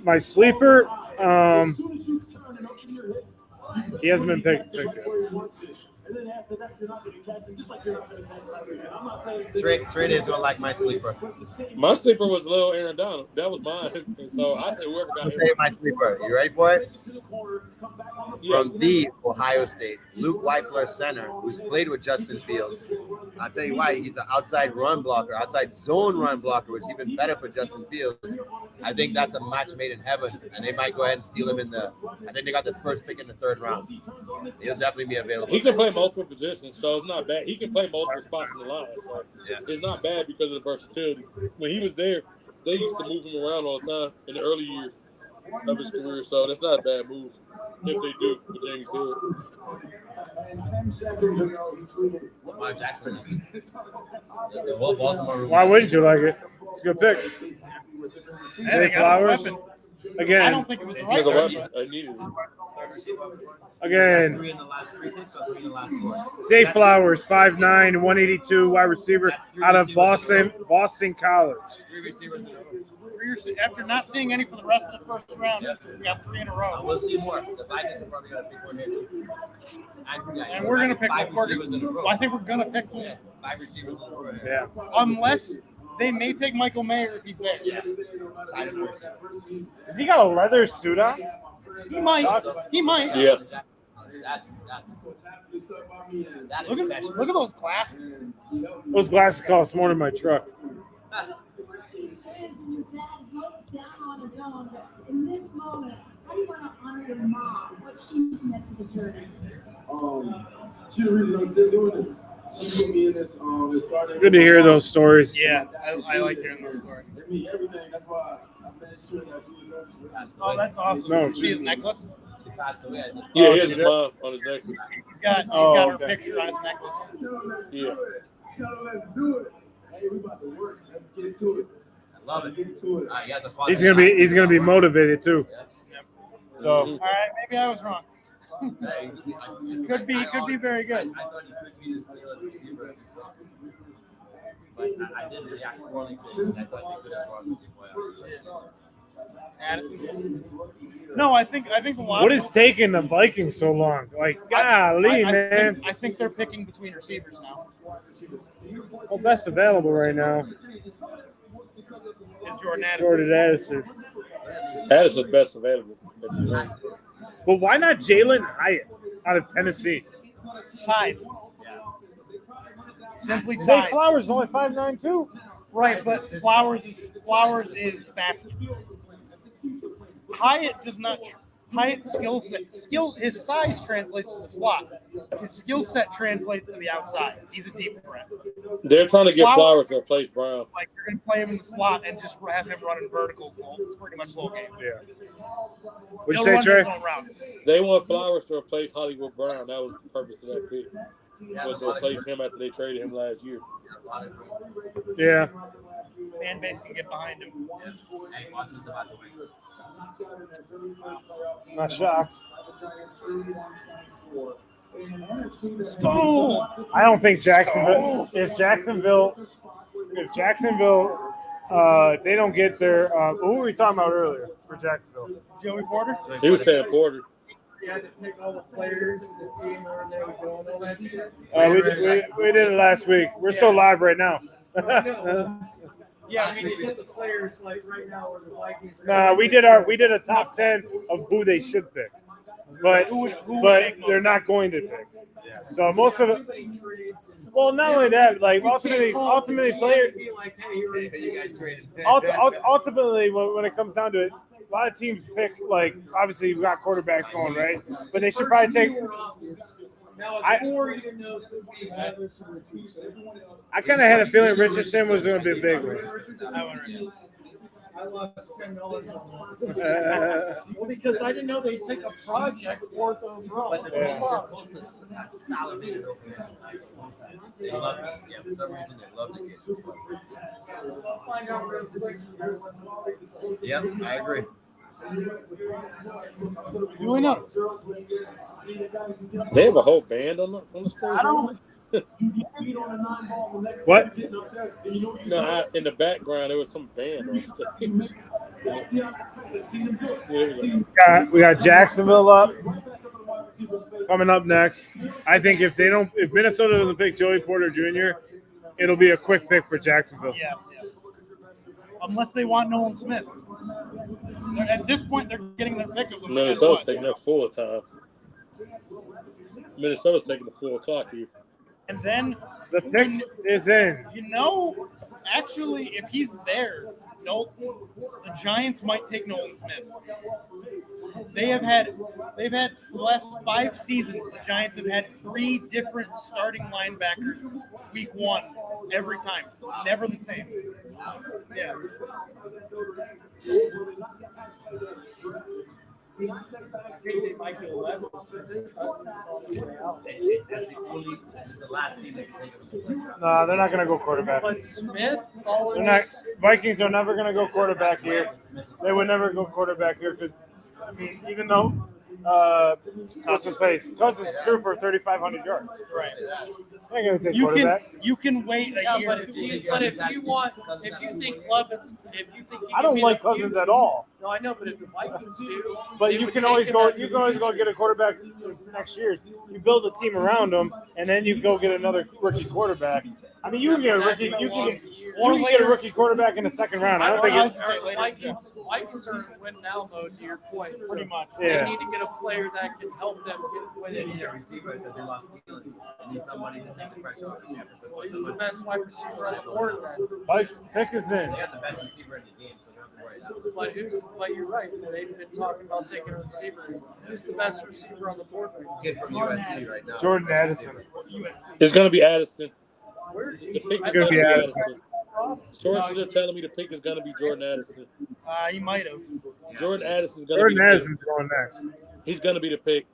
My sleeper, he hasn't been picked yet. Trade is gonna like my sleeper. My sleeper was Lil Aaron Donald. That was mine. And so I said whoever got I'll say my sleeper. You ready for it? Yeah. From the Ohio State, Luke Whitefler center, who's played with Justin Fields. I'll tell you why. He's an outside run blocker, outside zone run blocker, which is even better for Justin Fields. I think that's a match made in heaven, and they might go ahead and steal him I think they got the first pick in the 3rd round. He'll definitely be available. He can play multiple positions, so it's not bad. He can play multiple spots in the line. So it's not bad because of the versatility. When he was there, they used to move him around all the time in the early years of his career, so that's not a bad move if they do with James Hill. Lamar Jackson. The whole Baltimore. Why wouldn't you like it? It's a good pick. Zay Flowers. I Again, don't think it was the He was right a one. weapon. I needed it. again, 3 in the last 3 picks or 3 in the last 4? Zay Flowers, 5'9", 182, wide receiver out of Boston College. 3 receivers in a row. After not seeing any for the rest of the first round, we got 3 in a row. We'll see more. The Vikings are probably going to pick one here too. And we're going to pick 5 receivers in a row. I think we're going to pick one. 5 receivers in a row. Yeah. Unless They may take Michael Mayer if he's there. Yeah. Has he got a leather suit on? He might. He might. Yeah. That's Look at those glasses. Those glasses cost more than my truck. Hands and your dad broke down on his own. But in this moment, how do you want to honor your mom? What she's meant to the journey? She the reason I'm still doing this. She put me in this. It started. Good to hear those stories. Yeah, I like hearing those stories. It means everything. That's why I made sure that she was. Oh, that's awesome. No, See his necklace? She passed away. I think. Yeah, he has his mom on his necklace. He's got her okay. picture on his necklace. Yeah. Tell her let's do it. Hey, we about to work. Let's get to it. I love it. Get to it. He has a He's gonna be motivated too. So All right, maybe I was wrong. Hey, Could be very good. I thought he could be the Steelers receiver. But I didn't react poorly to it. I thought they could have brought the playoffs. Addison. No, I think a lot. what is taking the Vikings so long? Like, golly, man. I think they're picking between receivers now. Well, best available right now. Is Jordan Addison. Jordan Addison. Addison's best available. But why not Jalen Hyatt out of Tennessee? Size. Simply Zay size. Flowers is only 5'9" too. Right, but Flowers is faster. Hyatt does not. Hyatt's his size translates to the slot. His skill set translates to the outside. He's a deep threat. They're trying to get Flowers to replace Brown. Like you're gonna play him in the slot and just have him running verticals pretty much the whole game. Yeah. What'd you He'll say, run Trey? his own routes. They want Flowers to replace Hollywood Brown. That was the purpose of that pick. Was to replace him after they traded him last year. Yeah. Fan base can get behind him. Hey, Washington's about to win. Not shocked. Oh, I don't think Jacksonville. If Jacksonville, if they don't get their, who were we talking about earlier for Jacksonville? Joey Porter. He was saying Porter. You had to pick all the players, the team, where they were going, all that shit. We did it last week. We're still live right now. Yeah, I mean, you did the players like right now where the Vikings. Nah, we did a top 10 of who they should pick, but they're not going to pick. So most of it. Well, not only that, like ultimately players. Ultimately, when it comes down to it, a lot of teams pick like obviously we got quarterbacks going right, but they should probably take. Now, I kind of had a feeling Richardson was going to be a big one. I lost $10 on that. Well, because I didn't know they'd take a project fourth overall. But the Colts have salivated over that. They love it. Yeah, for some reason they love the game. Yep, I agree. Doing up. They have a whole band on the stage. What? No, in the background there was some band on stage. We got Jacksonville up coming up next. I think if Minnesota doesn't pick Joey Porter Jr., it'll be a quick pick for Jacksonville. Yeah. Unless they want Nolan Smith. At this point, they're getting their pick of them. Minnesota's taking up full time. Minnesota's taking the 4 o'clock here. And then The pick is in. Actually, if he's there, the Giants might take Nolan Smith. They've had for the last 5 seasons, the Giants have had 3 different starting linebackers week 1 every time. Never the same. Yeah. I think they might get 11. That's the last team they can take them. No, they're not going to go quarterback. But Smith, They're not. Vikings are never going to go quarterback here. They would never go quarterback here because, I mean, even though what's his face? Cousins threw for 3,500 yards. Right. They're going to take quarterback. You can wait a year. but if you think Levin's, if you think I don't like Cousins at all. No, I know, but if the Vikings do, But they you would can take always him go. as You can always go get a quarterback next year. You build a team around him, and then you go get another rookie quarterback. I mean, you can get a rookie. You can get a rookie quarterback in the second round. I don't think it's Vikings are in win now mode. To your point, pretty much. Yeah. They need to get a player that can help them get win. They need a receiver because they lost Thielen. They need somebody to take the pressure off of Jefferson. Well, he's the best wide receiver on the board. Mike's pick is in. They got the best receiver in the game, so they don't have to worry about it. But you're right. They've been talking about taking a receiver. Who's the best receiver on the board? Kid from USC right now. Jordan Addison. It's going to be Addison. Where's The pick It's is gonna going to be be Addison. Addison. Sources are telling me the pick is going to be Jordan Addison. He might have. Jordan Addison is going to be Jordan the Addison's going next. pick. He's going to be the pick.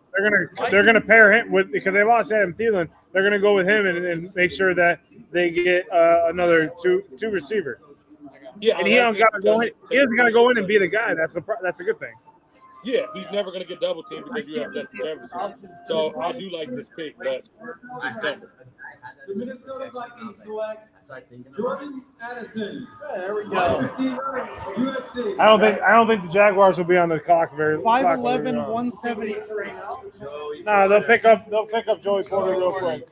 They're gonna pair him with, because they lost Adam Thielen. They're gonna go with him and make sure that they get another two receiver. Yeah, And he don't gotta go in. He doesn't gotta go in and be the guy. That's a good thing. Yeah, he's never going to get double teamed because you have Justin Jefferson. So I do like this pick, but he's coming. The Minnesota Vikings select Jordan Addison. There we Wide go. receiver, USC. I don't think the Jaguars will be on the clock very. 5'11", 173. No, they'll pick up Joey Porter real quick.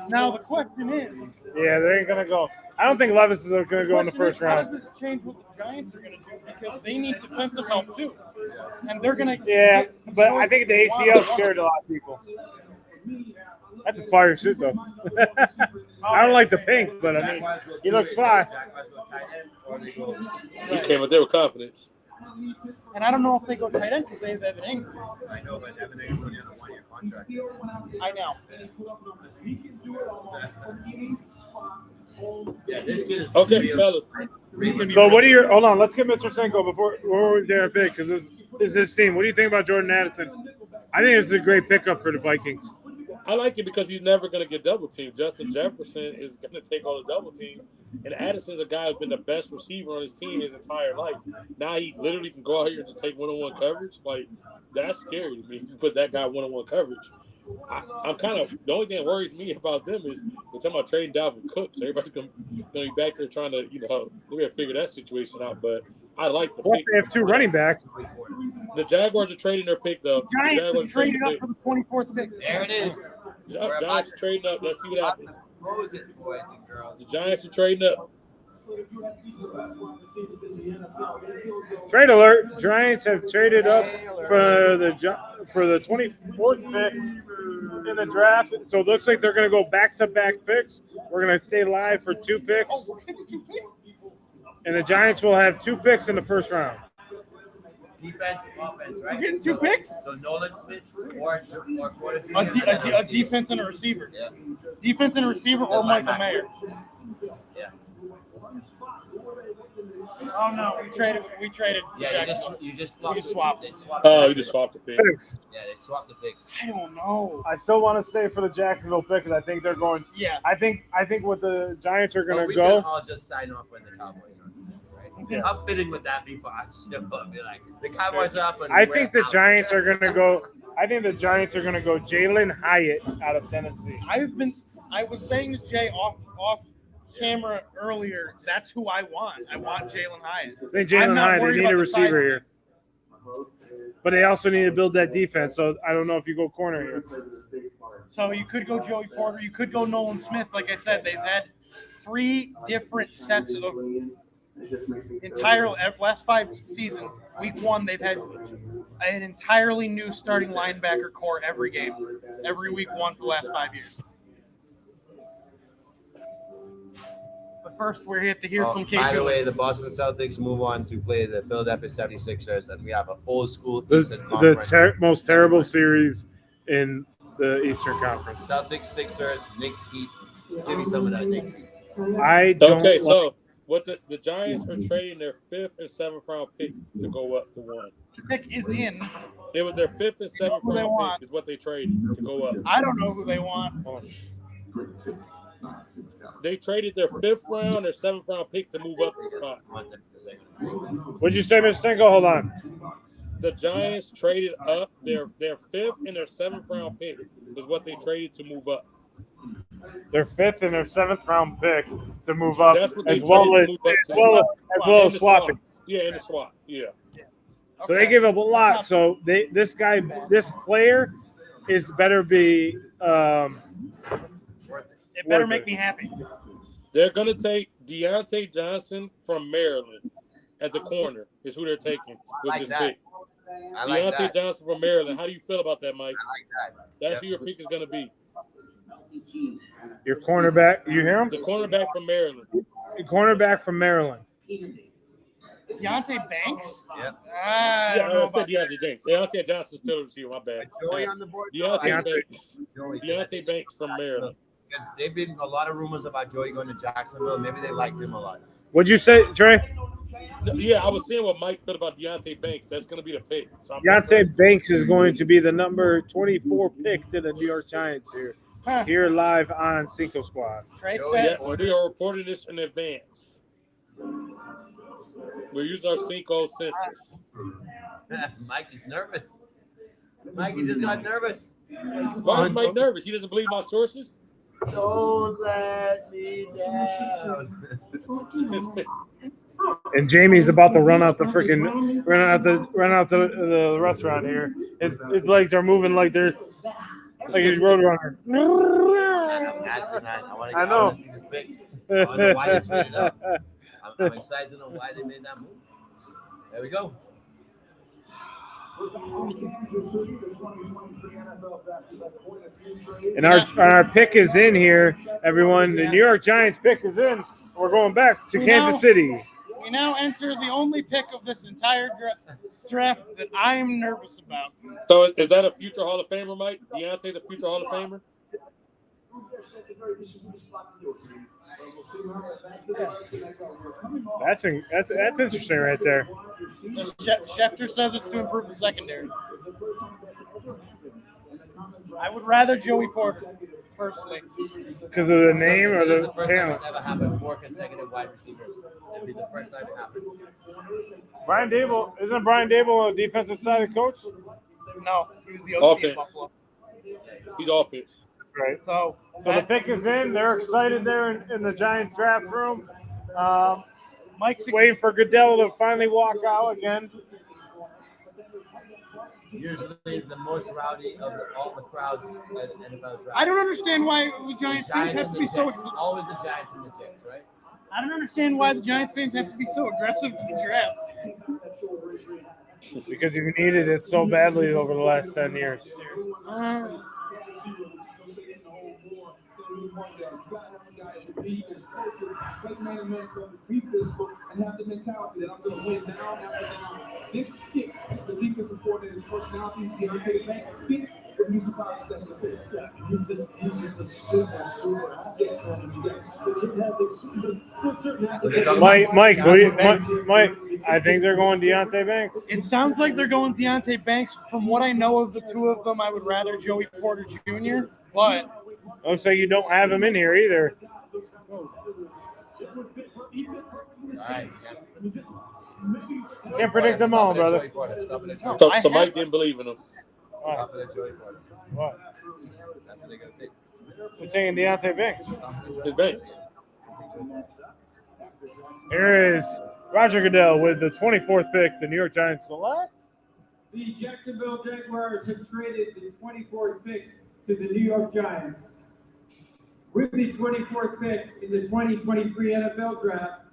Now the question is, Yeah, they ain't gonna go. I don't think Levis is gonna go in the first how round. does this change what the Giants are going to do? Because they need defensive help too, and they're going to. Yeah, but I think the ACL scared a lot of people. That's a fire suit though. I don't like the pink, but I mean, he looks fly. He came up there with confidence. And I don't know if they go tight end because they have Evan Ingram. I know, but Evan Ingram's only on a 1-year contract. I know. Yeah, this kid is Okay, real. fellas. So what are your? Hold on, let's get Mr. Cinco before we dare pick, because this is his team. What do you think about Jordan Addison? I think it's a great pickup for the Vikings. I like it because he's never going to get double teamed. Justin Jefferson is going to take all the double teams, and Addison's a guy who's been the best receiver on his team his entire life. Now he literally can go out here and just take one-on-one coverage. Like, that's scary to me if you put that guy one-on-one coverage. I'm kind of – the only thing that worries me about them is we're talking about trading Dalvin Cook. So everybody's going to be back there trying to, we're going to figure that situation out. But I like the Plus, pick. they have two running backs. The Jaguars are trading their pick, though. Giants The are trading up for the 24th pick. There it is. Giants are trading up. Let's see what happens. Close it, boys and girls. The Giants are trading up. Trade alert! Giants have traded up for the 24th pick in the draft. So it looks like they're going to go back-to-back picks. We're going to stay live for 2 picks, and the Giants will have 2 picks in the first round. Defense, offense, right? We're getting 2 picks? So Nolan Smith or A defense and a receiver. Yeah. Defense and a receiver or Michael Mayer. Yeah. Oh no, we traded. Yeah, Jackson. you just swapped. They swapped. Oh, you just swapped the pick. Picks. Yeah, they swapped the picks. I don't know. I still want to stay for the Jacksonville pick because I think they're going. Yeah. I think what the Giants are going But to we go. can all just sign off when the Cowboys are. Right? Yes. I'm fitting with that before I'm still going to be like, the Cowboys are up. And I we're think the out. Giants are going to go. I think the Giants are going to go Jalen Hyatt out of Tennessee. I was saying to Jay off camera earlier. That's who I want. I want Jalen Hyatt. Say I'm Jalen not Hyatt. They worried need about a the size receiver of it. here, but they also need to build that defense. So I don't know if you go corner here. So you could go Joey Porter. You could go Nolan Smith. Like I said, they've had 3 different sets of last 5 seasons. Week 1, they've had an entirely new starting linebacker core every game, every week 1 for the last 5 years. But first, we're here to hear from KJ. By the way, the Boston Celtics move on to play the Philadelphia 76ers, and we have an old school Eastern Conference. Most terrible series in the Eastern Conference. Celtics, Sixers, Knicks, Heat. Give me some of that, Knicks. I don't. Okay, so what the Giants are trading their 5th and 7th round picks to go up to 1. Pick is in. It was their 5th and 7th Who they round want. picks is what they traded to go up. I don't know who they want. They traded their 5th round, their 7th round pick to move up the spot. What'd you say, Mr. Cinco? Hold on. The Giants traded up their 5th and their 7th round pick is what they traded to move up. Their 5th and their 7th round pick to move up, That's what they as well traded as to move up to. as well In as the swapping. Yeah, in the swap. Yeah. So they gave up a lot. So this player is better be Worth It better worth make it. me happy. They're going to take Deontay Johnson from Maryland at the corner is who they're taking with like this that. pick. I like Deontay that. Johnson from Maryland. How do you feel about that, Mike? I like that. That's who your pick is going to be. Your cornerback, you hear him? The cornerback from Maryland. Your cornerback from Maryland. Deontay Banks? Yep. I don't know I said about Deontay James. Deontay Johnson's still a receiver. My bad. Joey on the board. Deontay Banks from Maryland. Because they've been a lot of rumors about Joey going to Jacksonville. Maybe they liked him a lot. What'd you say, Trey? Yeah, I was saying what Mike said about Deontay Banks. That's going to be the pick. So Deontay Banks is going to be the number 24 pick to the New York Giants here live on Cinco Squad. Trey Yeah, we are reporting this in advance. We'll use our Cinco census. Mike is nervous. Mike, he just got nervous. Why is Mike nervous? He doesn't believe my sources? Don't let me down. And Jamie's about to run out the restaurant here. His legs are moving like they're like he's roadrunner. I know. To see this pick. I don't know why they traded up. I'm excited to know why they made that move. There we go. And our pick is in here, everyone. The New York Giants pick is in. We're going back to Kansas City. We now enter the only pick of this entire draft that I am nervous about. So is that a future Hall of Famer, Mike? Deontay, the future Hall of Famer? That's interesting right there. Schefter says it's to improve the secondary. I would rather Joey Porter, personally. Because of the name or the first time talent? it's ever happened 4 consecutive wide receivers. It'll be the first time it happens. Brian Dable, isn't Brian Dable a defensive sided coach? No, he was the OC Offense. at Buffalo. He's offense. Right. So the pick is in. They're excited there in the Giants draft room. Mike's waiting for Goodell to finally walk out again. Usually the most rowdy of all the crowds at NFL draft. I don't understand why the Giants fans have to be so. Always the Giants and the Jets, right? I don't understand why the Giants fans have to be so aggressive in the draft. Because you needed it so badly over the last 10 years. Be physical and have the mentality that I'm going to win down after down. This fits the defensive coordinator's personality. Deontay Banks fits the music that's the fit. He's just a super athlete. The kid has a certain Mike, I think they're going Deontay Banks. It sounds like they're going Deontay Banks. From what I know of the two of them, I would rather Joey Porter Jr., but looks like you don't have him in here either. Right. Can't predict them all, brother. So Mike didn't believe in him. Stop it at Joey Porter. What? That's what they're going to take. We're taking Deontay Banks. His Banks. Here is Roger Goodell with the 24th pick. The New York Giants select. The Jacksonville Jaguars have traded the 24th pick to the New York Giants. With the 24th pick in the 2023 NFL Draft,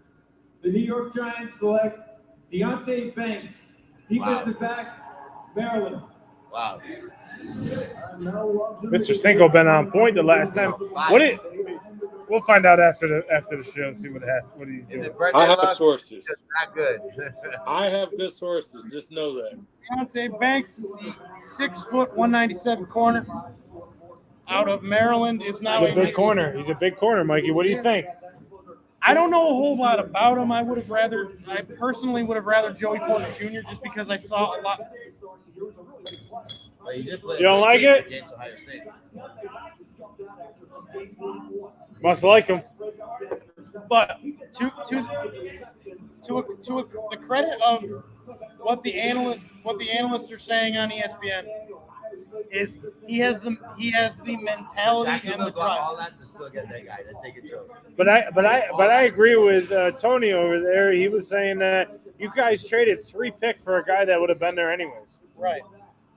the New York Giants select Deontay Banks, defensive back, Maryland. Wow. Mr. Cinco been on point the last time. We'll find out after the show. See what he's doing. I have sources. Just not good. I have good sources. Just know that. Deontay Banks, the 6 foot 197 corner out of Maryland, is now He's a big corner. He's a big corner, Mikey. What do you think? I don't know a whole lot about him. I personally would have rather Joey Porter Jr. just because I saw a lot. Well, you don't like it? Against Ohio State. Must like him. But to the credit of what the analysts are saying on ESPN is he has the mentality and the drive. All that to still get that guy. They take a joke. But I agree with Tony over there. He was saying that you guys traded 3 picks for a guy that would have been there anyways. Right.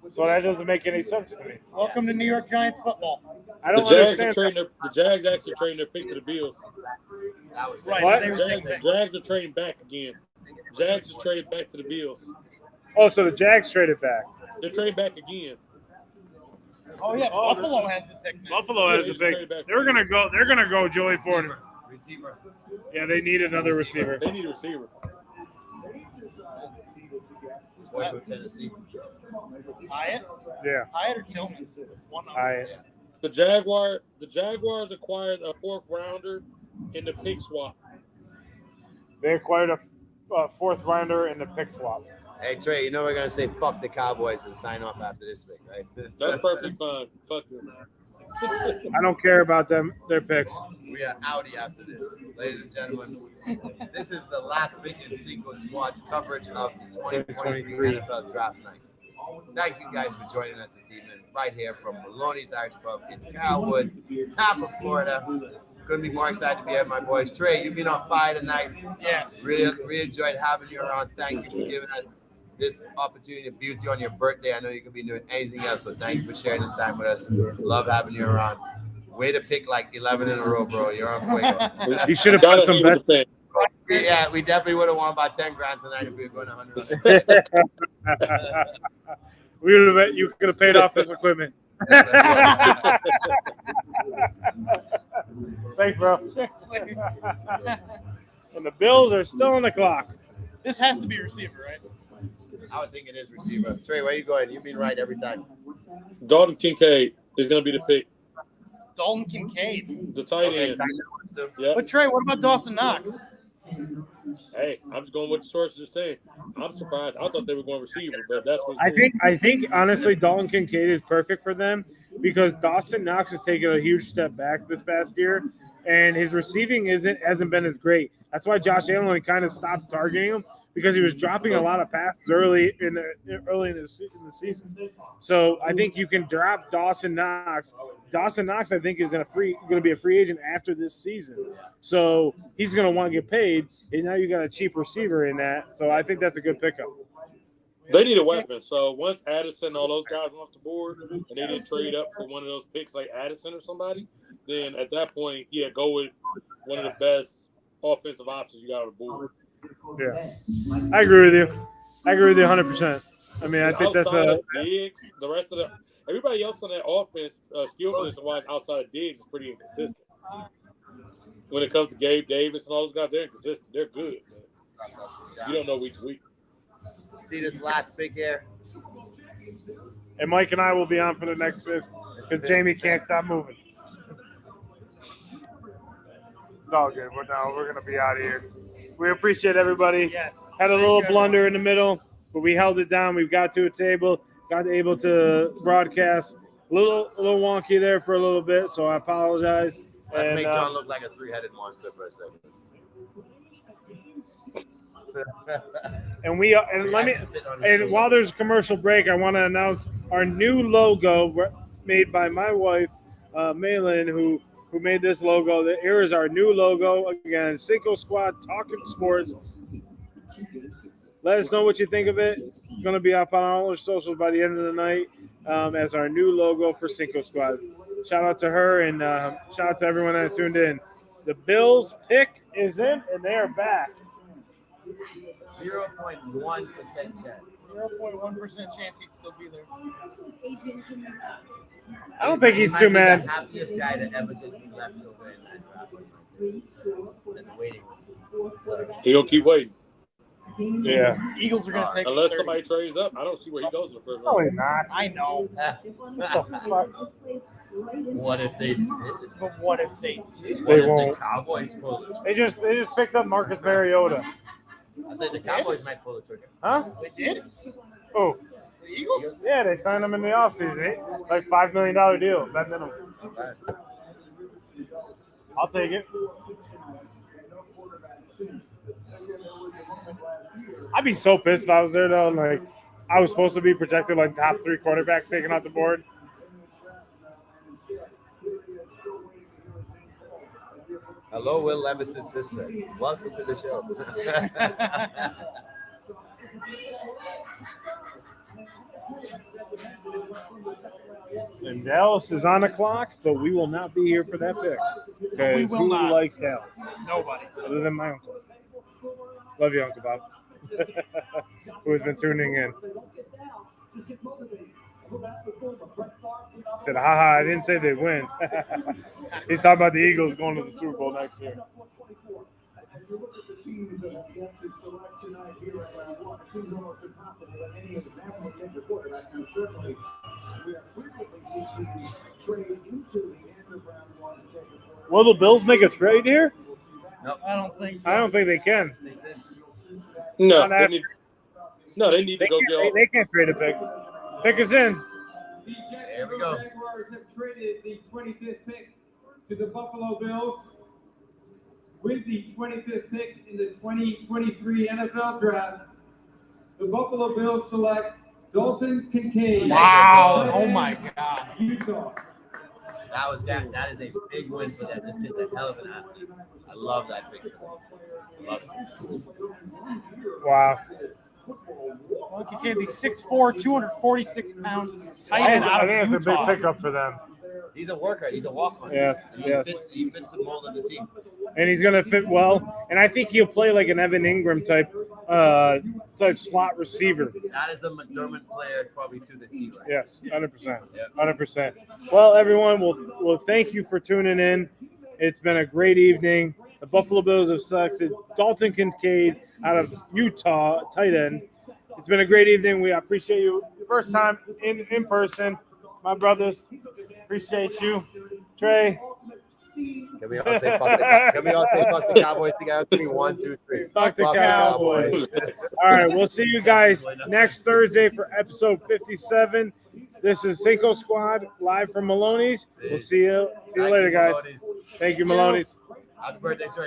So that doesn't make any sense to me. Welcome to New York Giants football. I The don't Jags understand. the Jags actually traded their pick to the Bills. That was Right. What? They were thinking The Jags are trading back again. Jags just traded back to the Bills. Oh, so the Jags traded back. They're trading back again. Oh yeah, Buffalo has the pick now. Buffalo has Yeah, a they just big. traded back. They're gonna go Joey Porter. receiver. Yeah, they need another receiver. They need a receiver. Boy from Tennessee. Hyatt? Yeah. Hyatt or Tillman? One of them. I The Jaguars acquired a 4th rounder in the pick swap. they acquired a 4th rounder in the pick swap. Hey Trey, you know we're gonna say fuck the Cowboys and sign off after this pick, right? That's perfectly fine. Fuck them. I don't care about their picks. We are outie after this. Ladies and gentlemen, this is the last pick in Cinco Squad's coverage of the 2023 NFL Draft Night. Thank you guys for joining us this evening, right here from Maloney's Irish Pub in Carrollwood, Tampa, Florida. Couldn't be more excited to be here, my boys. Trey, you've been on fire tonight. Yes. Really enjoyed having you around. Thank you for giving us this opportunity to be with you on your birthday. I know you could be doing anything else, so thank you for sharing this time with us. Love having you around. Way to pick like 11 in a row, bro. You're on fuego. You should have put some bets. Yeah, we definitely would have won about 10 grand tonight if we were going 100. You could have paid off this equipment. Thanks, bro. And the Bills are still on the clock. This has to be receiver, right? I would think it is receiver. Trey, where you going? You've been right every time. Dalton Kincaid is going to be the pick. Dalton Kincaid. The tight Okay, end. tight end too. Yeah. But Trey, what about Dawson Knox? Hey, I'm just going with the sources are saying. I'm surprised. I thought they were going receiver, but that's what I think honestly, Dalton Kincaid is perfect for them because Dawson Knox has taken a huge step back this past year, and his receiving hasn't been as great. That's why Josh Allen kind of stopped targeting him because he was dropping a lot of passes early in the season. So I think you can drop Dawson Knox. Dawson Knox, I think, is going to be a free agent after this season. So he's going to want to get paid, and now you got a cheap receiver in that. So I think that's a good pickup. they need a weapon. So once Addison and all those guys are off the board and they didn't trade up for one of those picks like Addison or somebody, then at that point, yeah, go with one of the best offensive options you got on the board. Yeah, I agree with you. 100%. I mean, I think that's Outside of Diggs, the rest of everybody else on that offense, skill position wise, outside of Diggs is pretty inconsistent. When it comes to Gabe Davis and all those guys, they're inconsistent. They're good. You don't know week to week. See this last pick here? And Mike and I will be on for the next fifth because Jamie can't stop moving. It's all good. We're going to be out of here. We appreciate everybody. Yes. Had a little blunder in the middle, but we held it down. We got to a table, got able to broadcast. A little wonky there for a little bit, so I apologize. Let's And, make John look like a 3-headed monster for a second. And while there's a commercial break, I want to announce our new logo made by my wife, Malin, who made this logo. Here is our new logo. Again, Cinco Squad Talking Sports. Let us know what you think of it. It's going to be up on all our socials by the end of the night as our new logo for Cinco Squad. Shout out to her and shout out to everyone that tuned in. The Bills pick is in, and they are back. 0.1% chance. 0.1% chance he'd still be there. I don't think he's He too might mad. be the happiest guy that ever just been left over in that draft. And waiting. So, He gonna keep waiting Yeah. Eagles are going to take unless 30. somebody trades up. I don't see where he goes in the first No, round. he's not. I know. What if they did? But what if they do? What if won't. the Cowboys pull the trigger? They just picked up Marcus Mariota. I said the Cowboys might pull the trigger. Huh? They did? Oh, The Eagles? yeah, they signed him in the offseason. Like $5 million deal. That minimum. I'll take it. I'd be so pissed if I was there though. Like I was supposed to be projected like top 3 quarterbacks taken off the board. Hello, Will Levis's sister. Welcome to the show. And Dallas is on the clock, but we will not be here for that pick. Because will who not. likes Dallas? Nobody. Other than my uncle. Love you, Uncle Bob. Who has been tuning in. Said, haha, I didn't say they'd win. He's talking about the Eagles going to the Super Bowl next year. As you look at the teams that have yet to select tonight here at round one, it seems almost impossible that any of them will take the quarterback. And certainly, we have frequently seen teams trade into the end of round one to take the quarterback. Will the Bills make a trade here? No, I don't think so. I don't think they can. No, Not they need to go get. They can't trade a pick. Pick us in. The There we go. Jaguars have traded the 25th pick to the Buffalo Bills. With the 25th pick in the 2023 NFL Draft, the Buffalo Bills select Dalton Kincaid. Wow. Oh, my God. Utah. That is a big win for them. This kid's a hell of an athlete. I love that picture. I love it. Wow. Well, Kincaid, the 6'4", 246 pounds tight end out I of think it's a Utah. big pickup for them. He's a worker. He's a walk-on. Yes, yes. He fits the mold of the team. And he's going to fit well. And I think he'll play like an Evan Ingram type slot receiver. That is a McDermott player, probably to the T. Right? Yes, 100%. 100%. Well, everyone, we'll thank you for tuning in. It's been a great evening. The Buffalo Bills have selected Dalton Kincaid out of Utah, tight end. It's been a great evening. We appreciate you. First time in person. My brothers, appreciate you. Trey. Can we all say fuck the Cowboys together? 3, 1, 2, 3. Fuck the Cowboys. All right, we'll see you guys next Thursday for episode 57. This is Cinco Squad live from Maloney's. We'll see you later, guys. Thank you, Maloney's. Happy birthday, Trey.